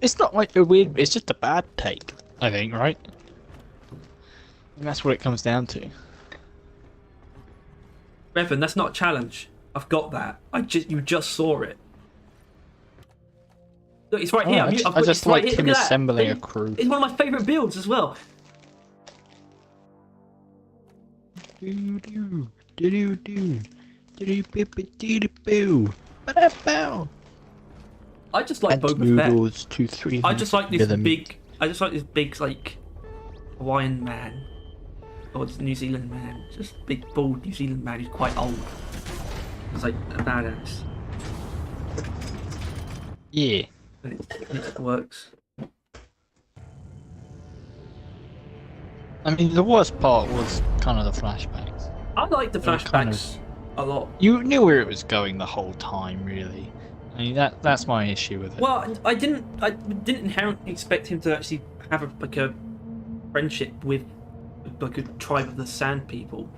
It's not like a weird. It's just a bad take, I think, right? And that's what it comes down to. Revan, that's not a challenge. I've got that. You just saw it. Look, it's right here. I I've just, got I it just right liked here. him Look at that. assembling a crew. It's one of my favourite builds as well. Do do do do do do do do. Ba-da-bow. I just like And Boba Fett. noodles to 3 I just like this rhythm. big. I just like this big like Hawaiian man, or this New Zealand man. Just big bald New Zealand man who's quite old. It's like a badass, Yeah. and it works. I mean, the worst part was kind of the flashbacks. I like the They were flashbacks kind a lot. You knew where it was going the whole time, really. I mean, that's my issue with it. Well, I didn't inherently expect him to actually have a friendship with like a tribe of the Sand People.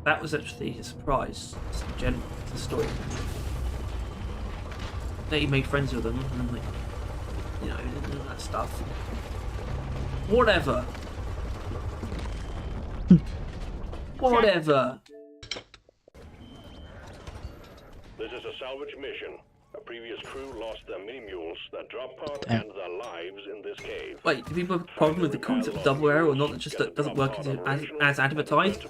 That was actually a surprise. The story. That he made friends with them, and I'm like, you know, all that stuff. Whatever. Whatever. This is a salvage mission. A previous crew lost their mini-mules, their drop pod, and their lives in this cave. Wait, do people have a problem with the concept of double arrow, or not? It just doesn't work as advertised.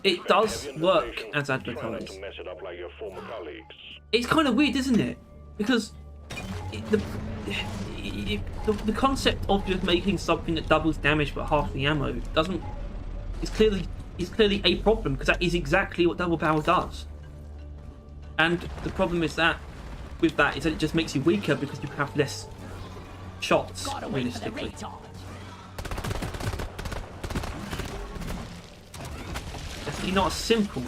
It does work as advertised. To mess it up like your former colleagues. It's kind of weird, isn't it? Because the concept of just making something that doubles damage but half the ammo doesn't. It's clearly a problem, because that is exactly what double barrel does. And the problem is that with that is that it just makes you weaker because you have less shots, realistically. Definitely not as simple.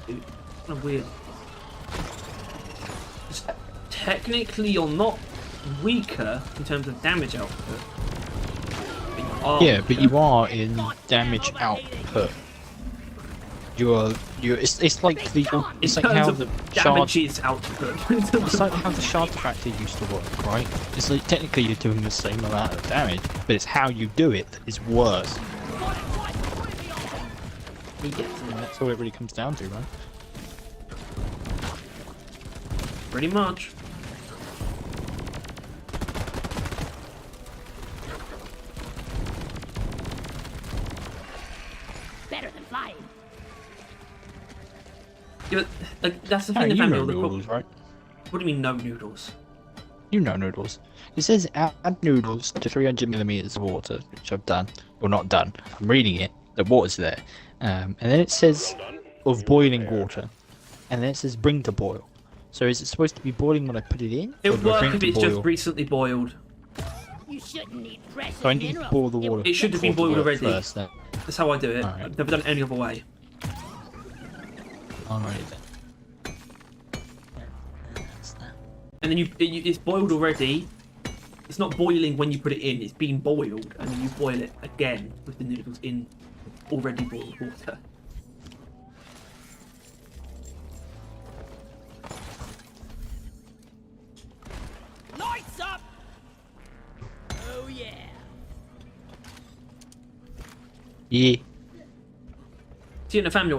Dude, it's kind of weird. Just technically, you're not weaker in terms of damage output. But you are yeah, but weaker. you are in damage output. It's like it's In like how terms the of shard. damages output. It's like how the shard factor used to work, right? It's like technically you're doing the same amount of damage, but it's how you do it that is worse. And that's all it really comes down to, right? Pretty much. Better than flying. Yeah, but, like, that's the Hey, thing, the you family. know The rules, problem. right? What do you mean no noodles? You know noodles. It says add noodles to 300 millimeters of water, which I've done. Well, not done. I'm reading it. The water's there. And then it says of boiling water. And then it says bring to boil. So is it supposed to be boiling when I put it in? It or would do I work bring it if to it's boil? just recently boiled. You shouldn't need precious So I need to minerals. boil the water. It should have been for it to boiled work already. First, then. That's how I do it. Alright. I've never done it any other way. Alright then. And then it's boiled already. It's not boiling when you put it in. It's being boiled, and then you boil it again with the noodles in already boiled water. Lights up! Oh yeah. Yeah. See, in the family,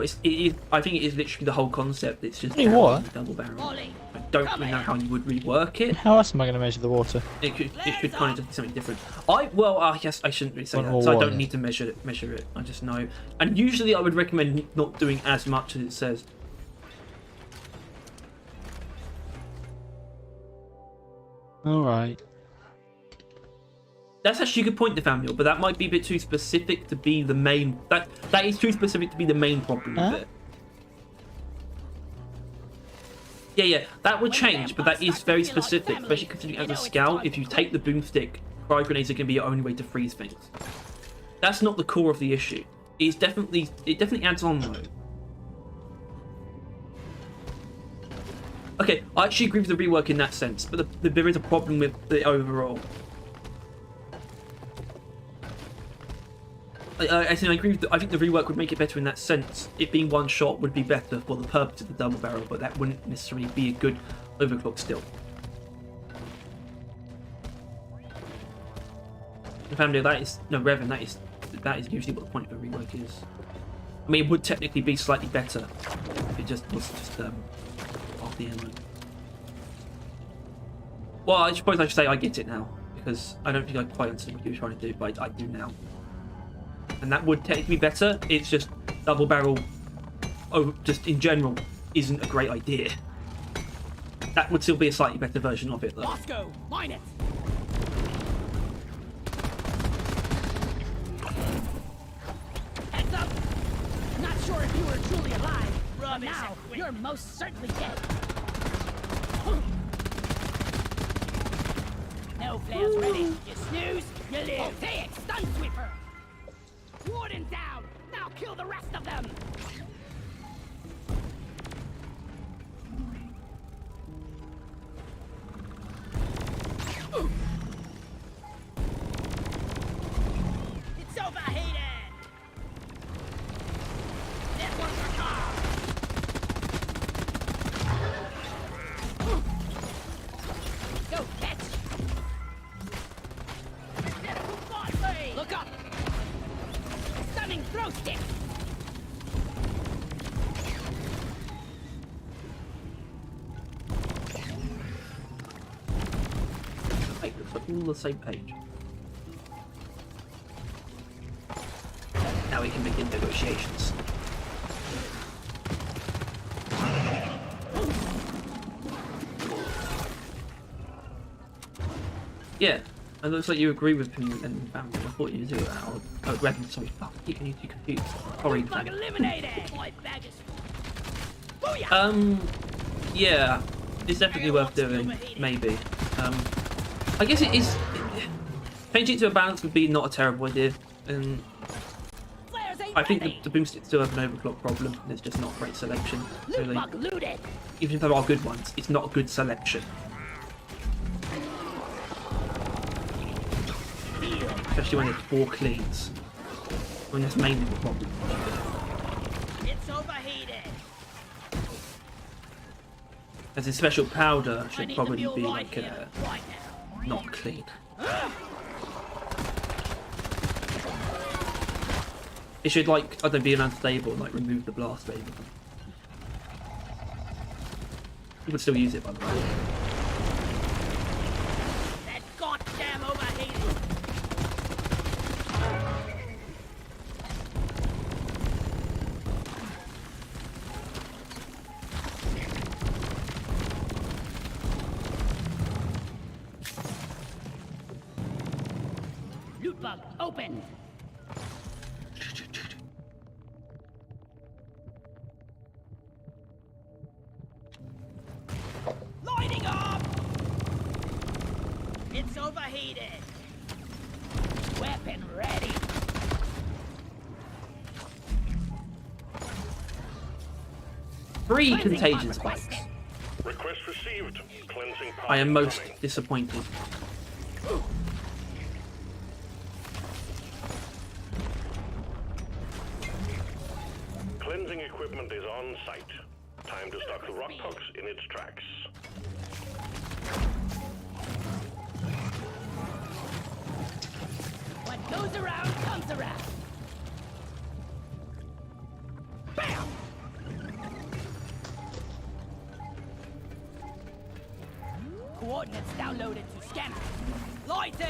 I think it is literally the whole concept. It's just Hey, what? a double barrel. Ollie, I don't really know how you would rework it. How else am I going to measure the water? It could kind of just be something different. I guess I shouldn't really say that. Well, So I what don't then? need to measure it. I just know. And usually I would recommend not doing as much as it says. Alright. That's actually a good point, Nathaniel, but that might be a bit too specific to be the main. That is too specific to be the main problem Huh? with it. Yeah, that would change, but that is very specific, especially considering as a scout, if you take the boomstick, fire grenades are going to be your only way to freeze things. That's not the core of the issue. It definitely adds on though. Okay, I actually agree with the rework in that sense, but there is a problem with the overall. I agree with I think the rework would make it better in that sense. It being one shot would be better for the purpose of the double barrel, but that wouldn't necessarily be a good overclock still. Family, Revan, that is usually what the point of a rework is. I mean, it would technically be slightly better if it just was just half the ammo. Well, I suppose I should say I get it now, because I don't think I quite understood what you were trying to do, but I do now. And that would technically be better. It's just double barrel, just in general, isn't a great idea. That would still be a slightly better version of it, though. Moscow, mine it. Heads up. Not sure if you were truly alive, but now you're most certainly dead. No flares ready. You snooze, you lose. Say it, stun sweeper. Warden down! Now kill the rest of them! It's overheated! This one's for Carl! Go catch! Look up! Stunning throw stick! Wait, looks like all the same page. Now we can begin negotiations. Yeah, it looks like you agree with him and family. I thought you do that. Oh, Revan, sorry, fuck, you can use your computer. Sorry, Bug Revan. eliminated! My bag is full. Booyah! Yeah, it's definitely worth doing, maybe. I guess it is. Changing it to a balance would be not a terrible idea, and Flares ain't I think ready. the boomstick still have an overclock problem. There's just not great selection. Loot Really. bug looted! Even if there are good ones, it's not a good selection. Especially when it's 4 cleans. I mean, that's mainly the problem. It's overheated! As a special powder I should need probably the mule be right like here, right now. not clean. It should like I don't know, be unstable and like remove the blast wave. You would still use it by the way. That goddamn overheated! loot bug opened. Lighting up! It's overheated. Weapon ready. Three contagion spikes. Request received. Cleansing I am power most incoming. disappointed. Cleansing equipment is on site. Time to stop the rock pucks in its tracks. What goes around comes around. Bam! Coordinates downloaded to scanner. Lighting!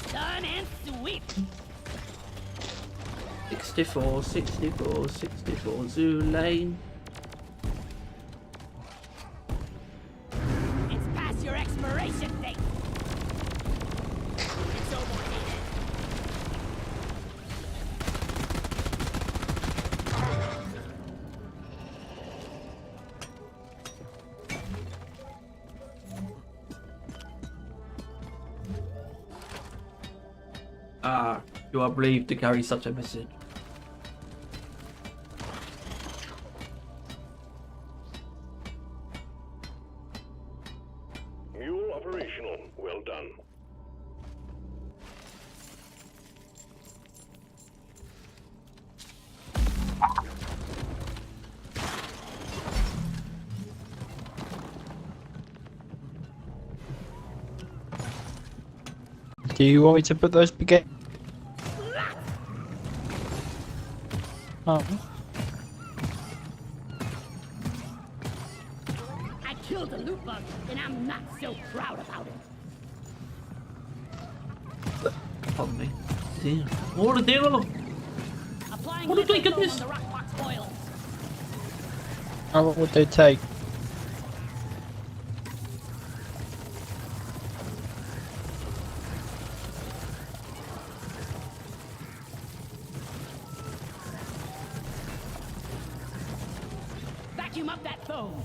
Stun and sweep. 64, 64, 64, zoo lane. It's past your expiration date. It's overheated. Ah, you are believed to carry such a message. Mule operational. Well done. Do you want me to put those spaghetti? Oh. I killed a loot bug, and I'm not so proud about it. Pardon me. Damn. What a deal! Applying What did they get liquid this? on the rock box boils. How long would they take? Vacuum up that foam.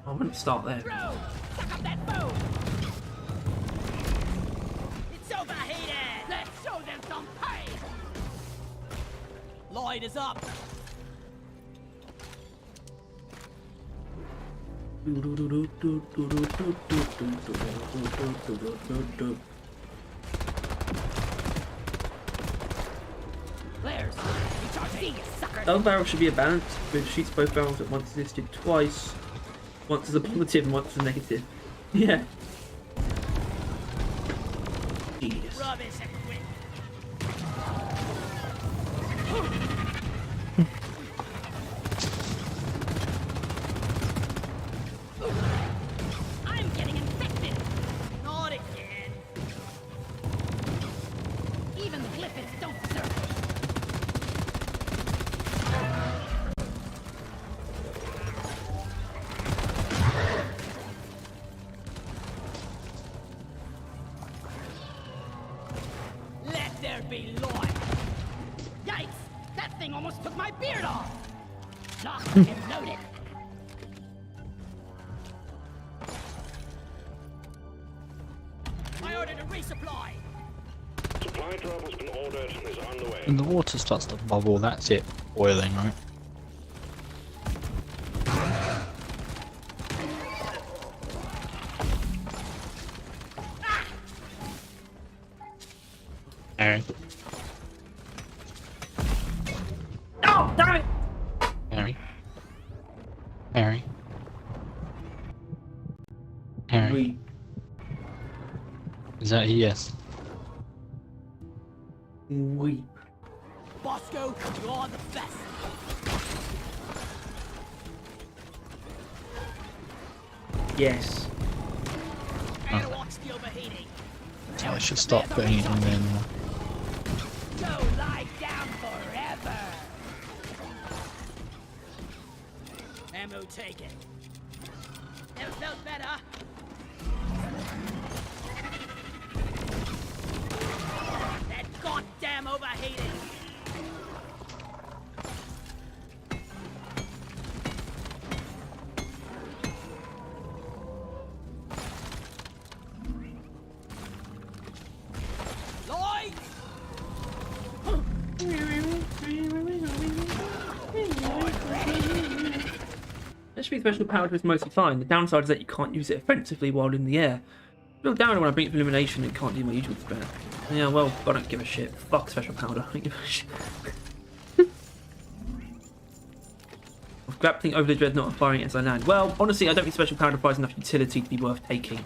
I wouldn't start there. Throw! Suck up that foam! It's overheated! Let's show them some pain! Light is up! Flares! Recharge these, sucker! Double barrel should be a balance, which shoots both barrels at once listed twice. Once as a positive and once as a negative. Yeah. Genius. Rubbish equipment! I'm getting infected! Not again! Even the Glyphids don't deserve it! Let there be light! Yikes! That thing almost took my beard off! Locked and loaded! I ordered a resupply! Supply drop has been ordered and is on the way. When the water starts to bubble, that's it. Boiling, right? Harry. Oh, damn it! Harry. Harry. Harry. We Is that a yes? weep. Bosco, you're the best! Yes. Airlock's the overheating! So I should start putting it in there now. Go lie down forever! Ammo taken. Never felt better. That goddamn overheating. Lloyd! Actually, special power is mostly fine. The downside is that you can't use it offensively while in the air. A little down when I bring it for elimination and can't do my usual spell. Yeah, well, I don't give a shit. Fuck special powder. I don't give a shit. With grappling over the dreadnought and firing it as I land. Well, honestly, I don't think special powder provides enough utility to be worth taking.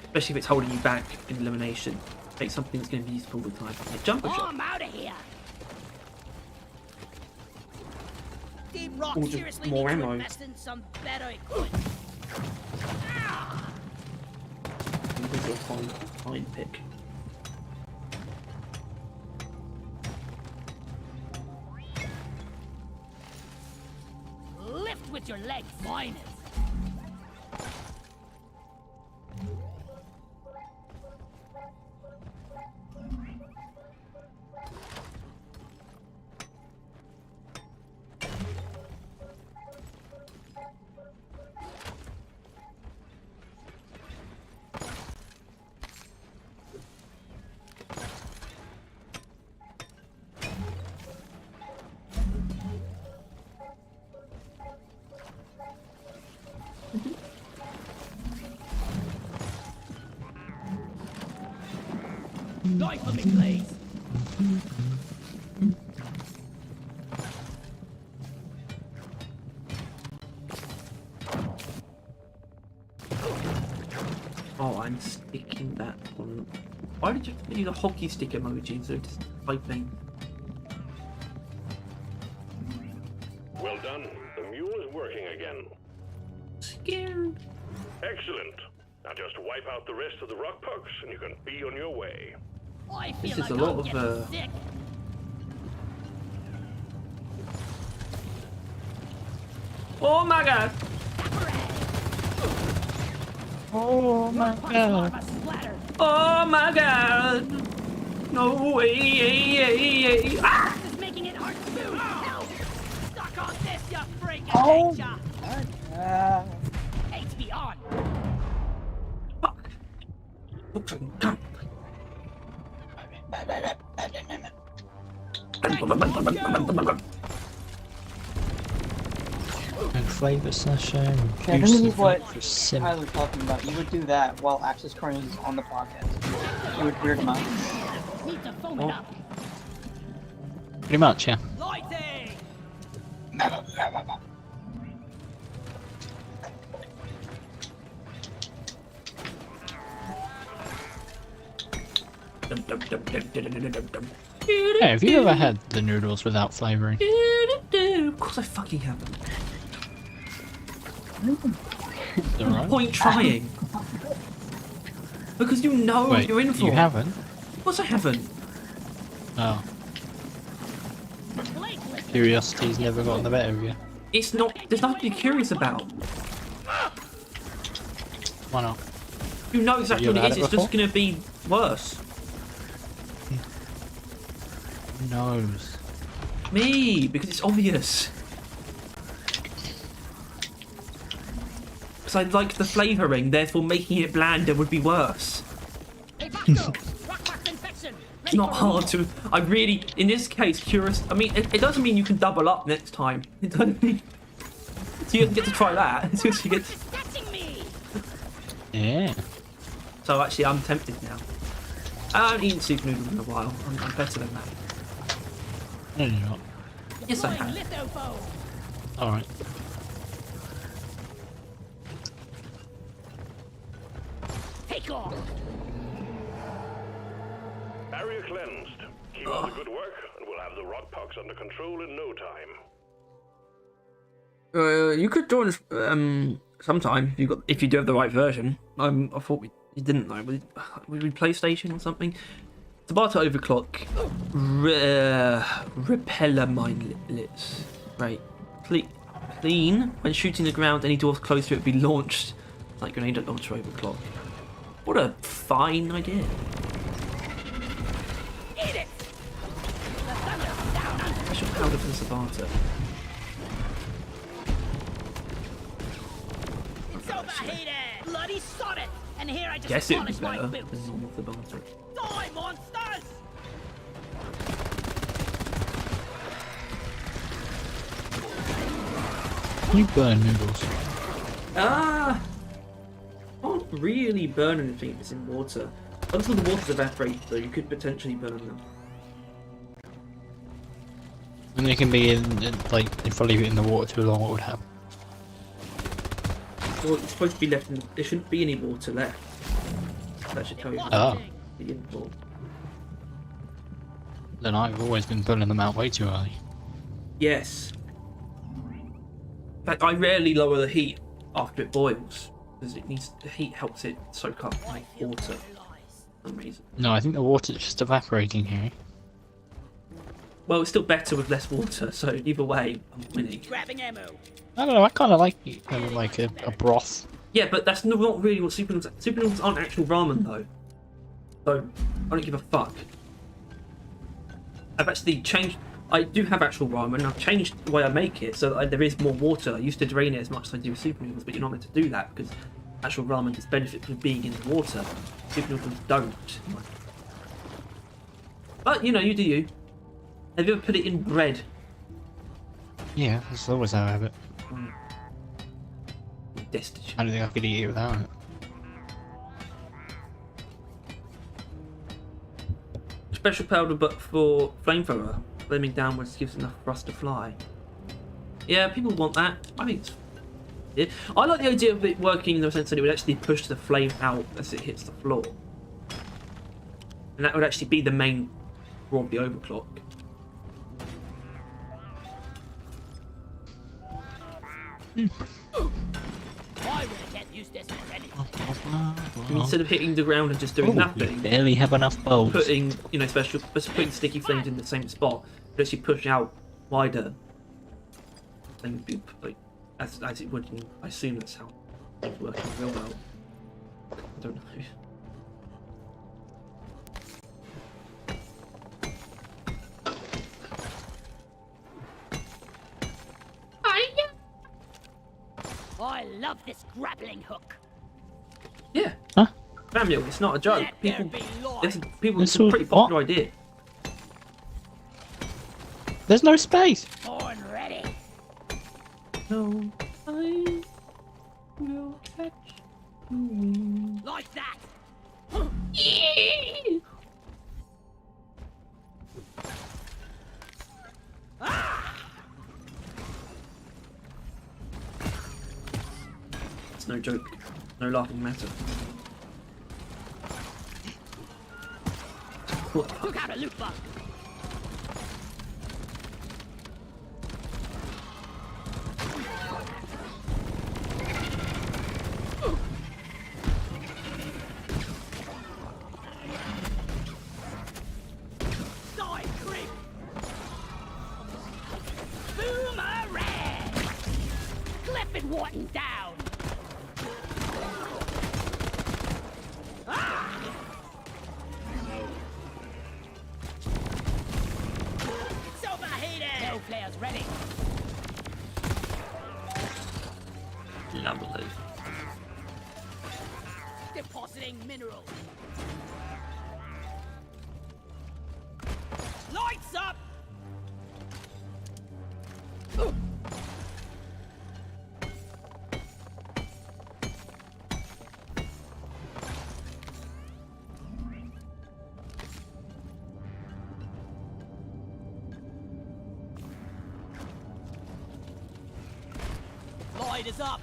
Especially if it's holding you back in elimination. Take something that's going to be useful all the time. Yeah, jumper shot. I'm out of here. Deep Rock Or just seriously more needs to ammo. invest in some better equipment. Ah! Fine pick. Lift with your legs, finest. Knife for me, please. Oh, I'm sticking that on. Why did you use a hockey stick emoji instead of just typing? Well done. The mule is working again. Scared. Excellent. Now just wipe out the rest of the rock pucks and you can be on your way. I feel This is like a lot I'm of, getting sick. Oh my god! Oh my god. I'm splattered. Oh my god! No way! Ah! This is making it hard to move. Help! Stuck on this, you freaking Oh. nature. HP on. Fuck! Come. And flavor session. Yeah, this is what for sim. Tyler's talking about. You would do that while Access Chronos is on the podcast. It would weird him out. Need to foam it up. Pretty much, yeah. Lighting! Hey, have you ever had the noodles without flavouring? Of course I fucking haven't. Alright. Point trying. Because you know what Wait, you're in for. you haven't? Of course I haven't. Oh. Curiosity's never gotten the better of you. It's not. There's nothing to be curious about. Why not? You know exactly You what ever it had is. it It's just going to be worse. Who knows? Me, because it's obvious. Because I like the flavouring, therefore making it blander would be worse. Hey, Vasco! Rockbox infection! It's not hard to. I really, in this case, curious. I mean, it doesn't mean you can double up next time. It doesn't mean. So you don't get to try that. It's just you get. It's touching me! Yeah. So actually, I'm tempted now. I haven't eaten soup noodles in a while. I'm better than that. No, you're not. Yes, I Deploying have. litho foam. Alright. Take off! Area cleansed. Keep up the good work and we'll have the rock pucks under control in no time. You could join us sometime if you do have the right version. I thought you didn't know. Would we PlayStation or something? It's about to overclock. Repeller mindlets. Right. Clean. When shooting the ground, any doors closed to it would be launched like grenade launcher overclock. What a fine idea. Eat it! The thunder's down under. Special powder for the Sabata. It's overheated! Bloody sod it! And here I just Guess it would be polished my better boots. than normal Sabata. Die, monsters! You burn noodles. Ah! Can't really burn anything if it's in water. Until the water's evaporated, though, you could potentially burn them. And they can be like, if I leave it in the water too long, what would happen? Well, it's supposed to be left in. There shouldn't be any water left. That should tell you. Ah. The info. Then I've always been pulling them out way too early. Yes. In fact, I rarely lower the heat after it boils because it needs the heat helps it soak up like water. For some reason. No, I think the water's just evaporating here. Well, it's still better with less water, so either way, I'm winning. Grabbing ammo. I don't know, I kind of like it, like a broth. Yeah, but that's not really what super noodles. Super noodles aren't actual ramen though. So I don't give a fuck. I've actually changed. I do have actual ramen. I've changed the way I make it so that there is more water. I used to drain it as much as I do with super noodles, but you're not meant to do that because actual ramen does benefit from being in the water. Super noodles don't. But you know, you do you. Have you ever put it in bread? Yeah, that's always how I have it. Destitute. I don't think I could eat it without it. Special powder, but for flamethrower. Flaming downwards gives enough for us to fly. Yeah, people want that. I think it's... Yeah. I like the idea of it working in the sense that it would actually push the flame out as it hits the floor. And that would actually be the main draw of the overclock. Why would I can't use this already? Instead of hitting the ground and just doing nothing, Barely have enough bulbs. putting putting sticky flames in the same spot, but actually push out wider. And be like as it would. I assume that's how it's working real well. I don't know. I love this grappling hook. Yeah. Huh? Samuel, it's not a joke. Let there People, be light. it's a all- pretty popular idea. There's no space. Born ready. No, I will catch you. Like that. It's no joke. No laughing matter. Took out a loot bug. Die, creep. Boomerang. Clip it, Wharton down. It's overheated. No players ready. Lovely. Depositing minerals. Lights up. Light is up.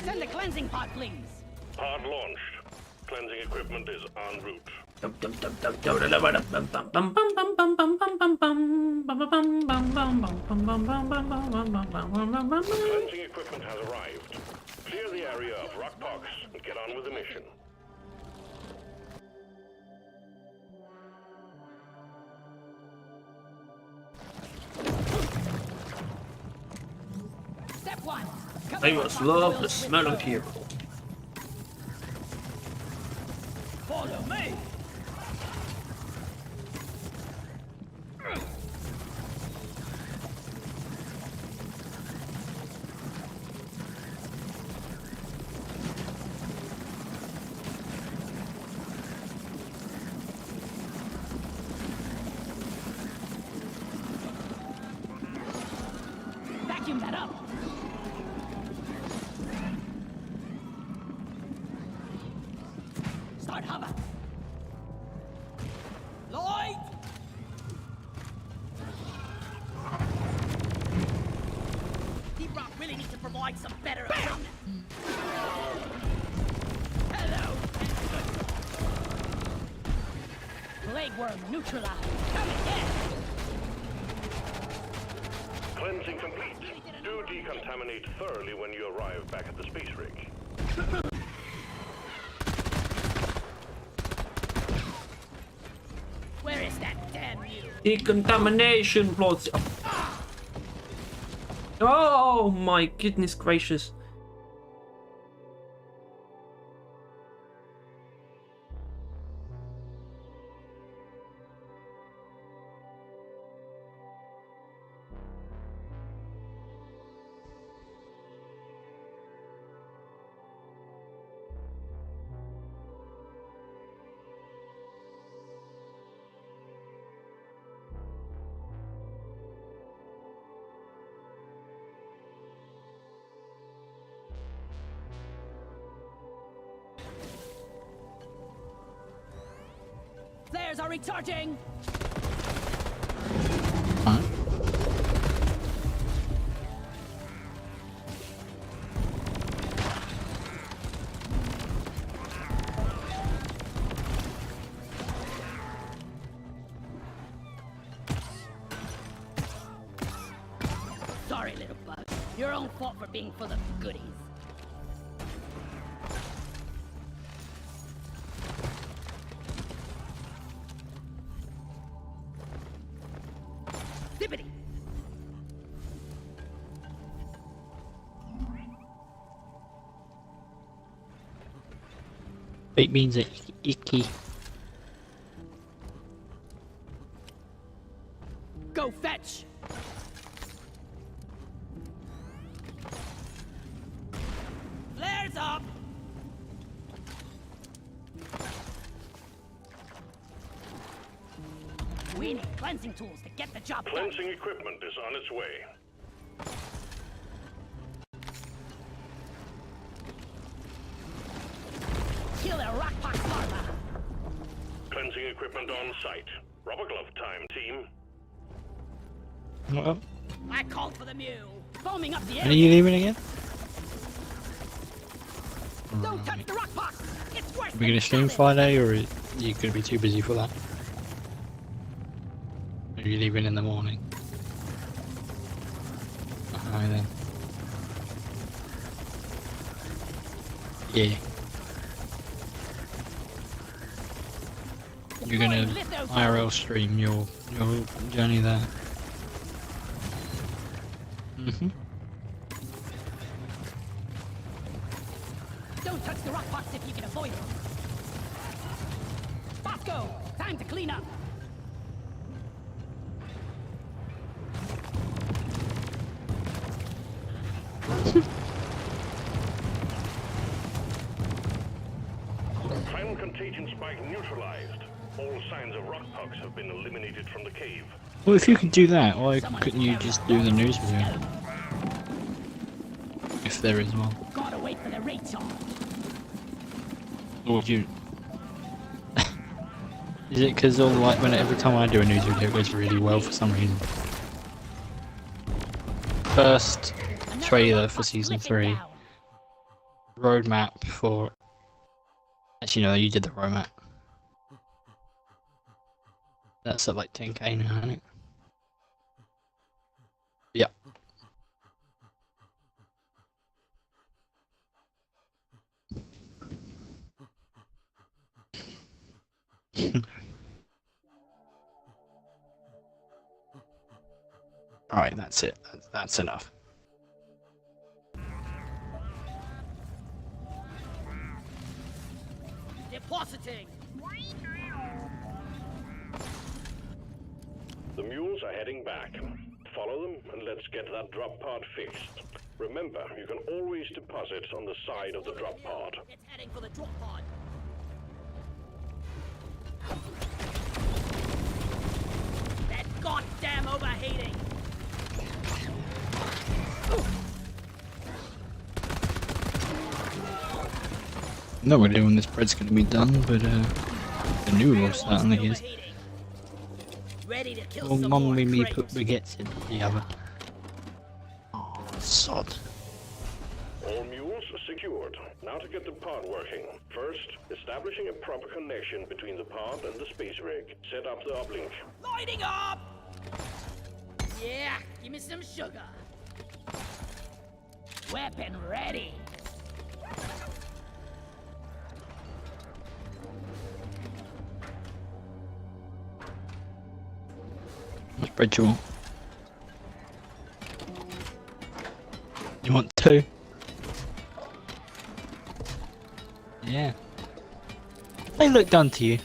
Send the cleansing pod, please. Pod launched. Cleansing equipment is en route. Cleansing equipment has arrived. Clear the area of rock pox and get on with the mission. Step one. They must love the smell of hero. Follow me. Vacuum that up. Start hover. Lloyd. Deep Rock really needs to provide some better equipment. Hello. Plague worm neutralized. Come again. Cleansing complete. Do decontaminate thoroughly when you arrive back at the space rig. Where is that damn you? Decontamination plots. Oh my goodness gracious. Flares are recharging. Huh? Sorry, little bug. Your own fault for being full of goodies. Zippity. It means icky. Go fetch. Flares up. We need cleansing tools to get the job done. Cleansing equipment is on its way. Kill a rockpox larva. Cleansing equipment on site. Rubber glove time, team. Well, I called for the mule. Foaming up the when are area. you leaving again? Don't touch the rockpox. It's worse Are we than gonna stream salad. Friday, or are you gonna be too busy for that? Are you leaving in the morning? Alright then. Yeah. You're gonna IRL stream your journey there. Don't touch the rockpox if you can avoid it. Bosco, time to clean up. Final contagion spike neutralized. All signs of rockpox have been eliminated from the cave. Well, if you could do that, why couldn't you just do the news video? If there is one. Gotta wait for the rate charge. Or would you... Is it because every time I do a news video it goes really well for some reason? First trailer for season 3. Roadmap for... Actually no, you did the roadmap. That's at like 10k now, isn't it? Yeah. Alright, that's it. That's enough. Depositing. The mules are heading back. Follow them and let's get that drop pod fixed. Remember, you can always deposit on the side of the drop pod. It's heading for the drop pod. That goddamn overheating. No idea when this bread's gonna be done, but the noodle certainly is. Ready to kill Well, some Mum more made me crates. put baguettes in the oven. Oh, sod. All mules secured. Now to get the pod working. First, establishing a proper connection between the pod and the space rig. Set up the uplink. Lighting up! Yeah, give me some sugar. Weapon ready. Which bread you want? You want 2? Yeah. They look done to you.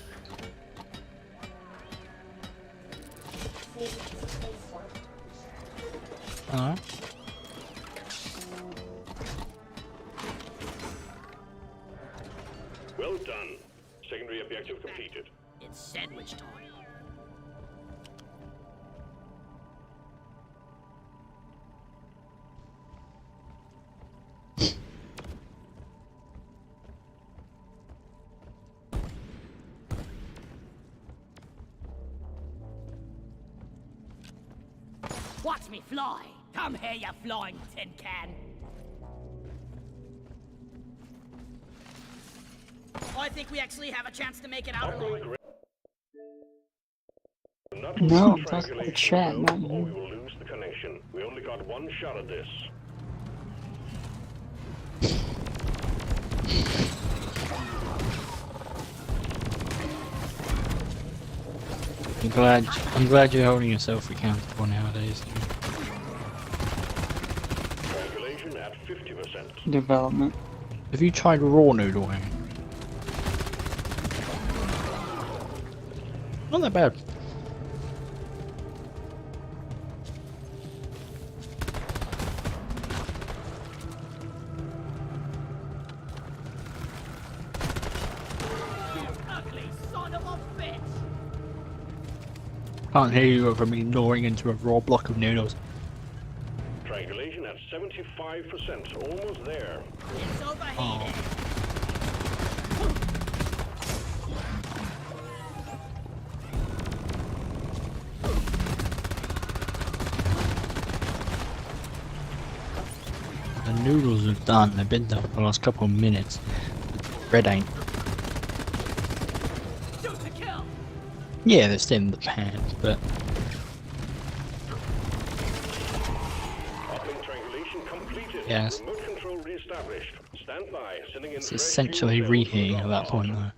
Alright. Well done. Secondary objective completed. It's sandwich time. Watch me fly! Come here, you flying tin can! I think we actually have a chance to make it out alive. Uplink not No, lose I'm talking about the triangulation chat, zone, not or we you. will lose the connection. We only got one shot at this. I'm glad you're holding yourself accountable nowadays. Triangulation at 50%. Development. Have you tried raw noodling? Not that bad. You ugly son of a bitch! Can't hear you over me gnawing into a raw block of noodles. Triangulation at 75%. Almost there. It's overheated! The noodles are done. They've been done for the last couple of minutes. Bread ain't. Shoot to kill! Yeah, they're still in the pan, but Uplink triangulation completed. Yes. Remote control reestablished. Stand by. Sending in it's fresh essentially fuel cells reheating from at the that drop point pod. though.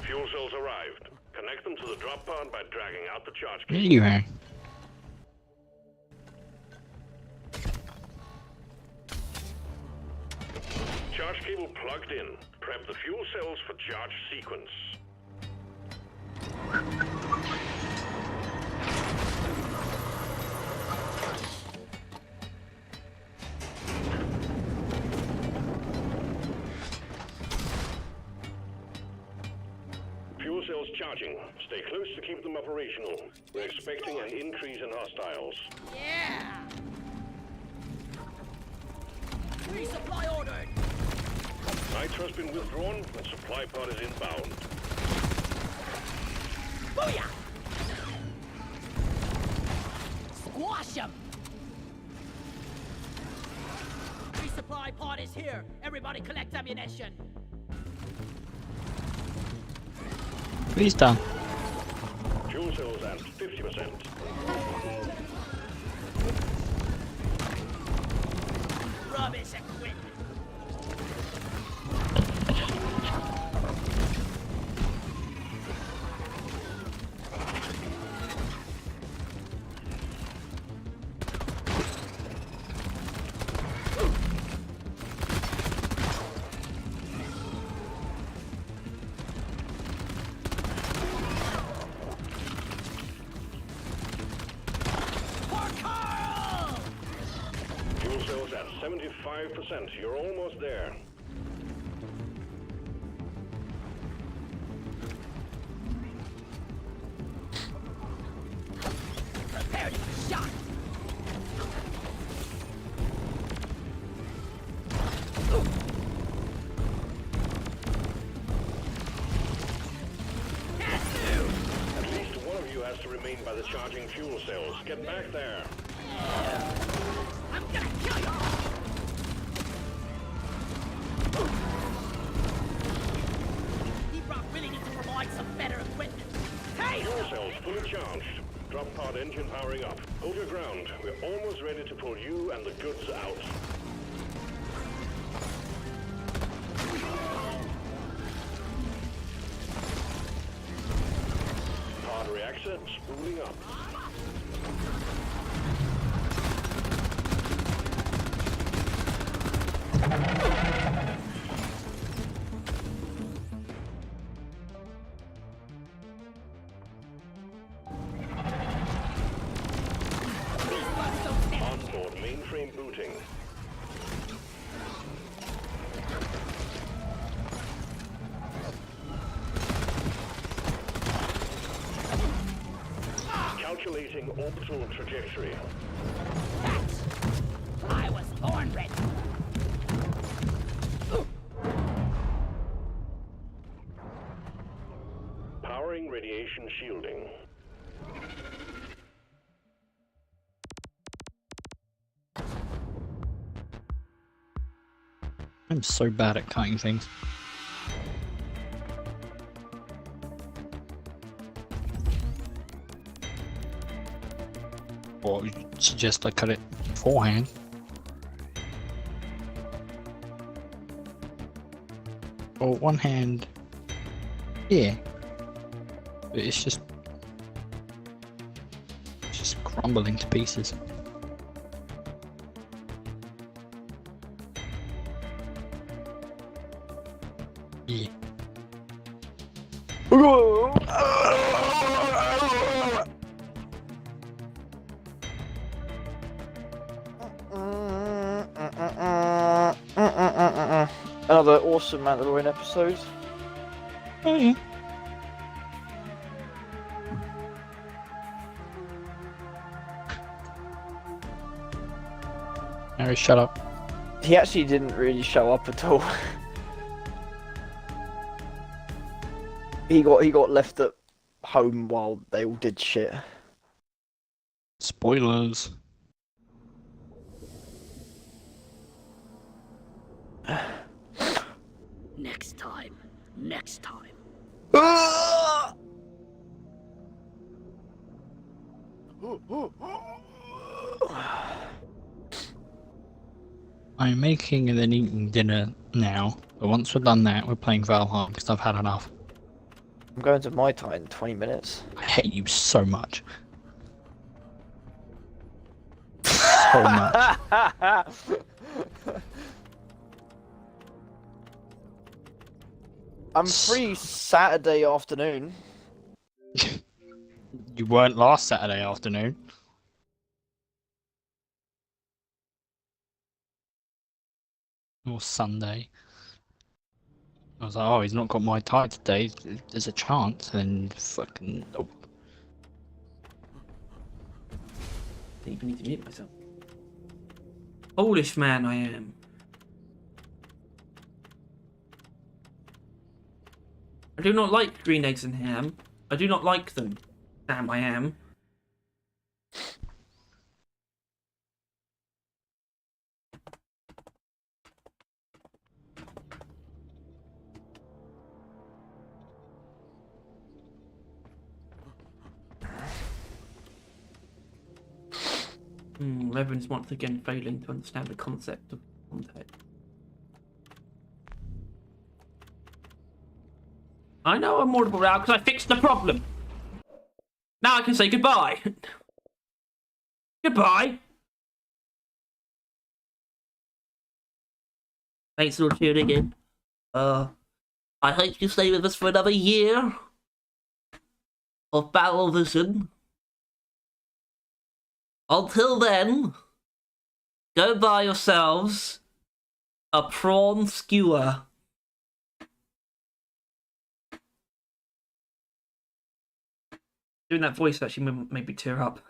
Fuel cells arrived. Connect them to the drop pod by dragging out the charge There cable. you are. Charge cable plugged in. Prep the fuel cells for charge sequence. Fuel cells charging. Stay close to keep them operational. We're expecting an increase in hostiles. Yeah! Resupply ordered! Nitro has been withdrawn and supply pod is inbound. Booyah! Squash him! Resupply pod is here. Everybody collect ammunition. Please done. Fuel cells at 50%. Rubbish equipment. Fuel cells at 75%. You're almost there. Prepare to be shot. At least one of you has to remain by the charging fuel cells. Get back there. I'm gonna kill you! Deep Rock really needs to provide some better equipment. Hey! Fuel cells fully charged. Drop pod engine powering up. Hold your ground. We're almost ready to pull you and the goods out. Pod reactor spooling up. Onboard mainframe booting. Calculating orbital trajectory. I was born ready. Powering radiation shielding. I'm so bad at cutting things. Or you suggest I cut it beforehand. Or one hand, yeah. But it's just crumbling to pieces. Yeah. Another awesome Mandalorian episode. Oh yeah. Harry, shut up. He actually didn't really show up at all. He got left at home while they all did shit. Spoilers. Next time. Next time. I'm making and then eating dinner now, but once we're done that, we're playing Valheim because I've had enough. I'm going to my time in 20 minutes. I hate you so much. So much. I'm free Saturday afternoon. You weren't last Saturday afternoon. Or Sunday. I was like, oh, he's not got my tie today. There's a chance, and fucking nope. I even need to mute myself. Polish man I am. I do not like green eggs and ham. I do not like them. Damn, I am. Everyone's once again failing to understand the concept of contact. I know I'm audible now because I fixed the problem. Now I can say goodbye. Goodbye. Thanks for tuning in. I hope you stay with us for another year of Battle Vision. Until then, go buy yourselves a prawn skewer. Doing that voice actually made me tear up.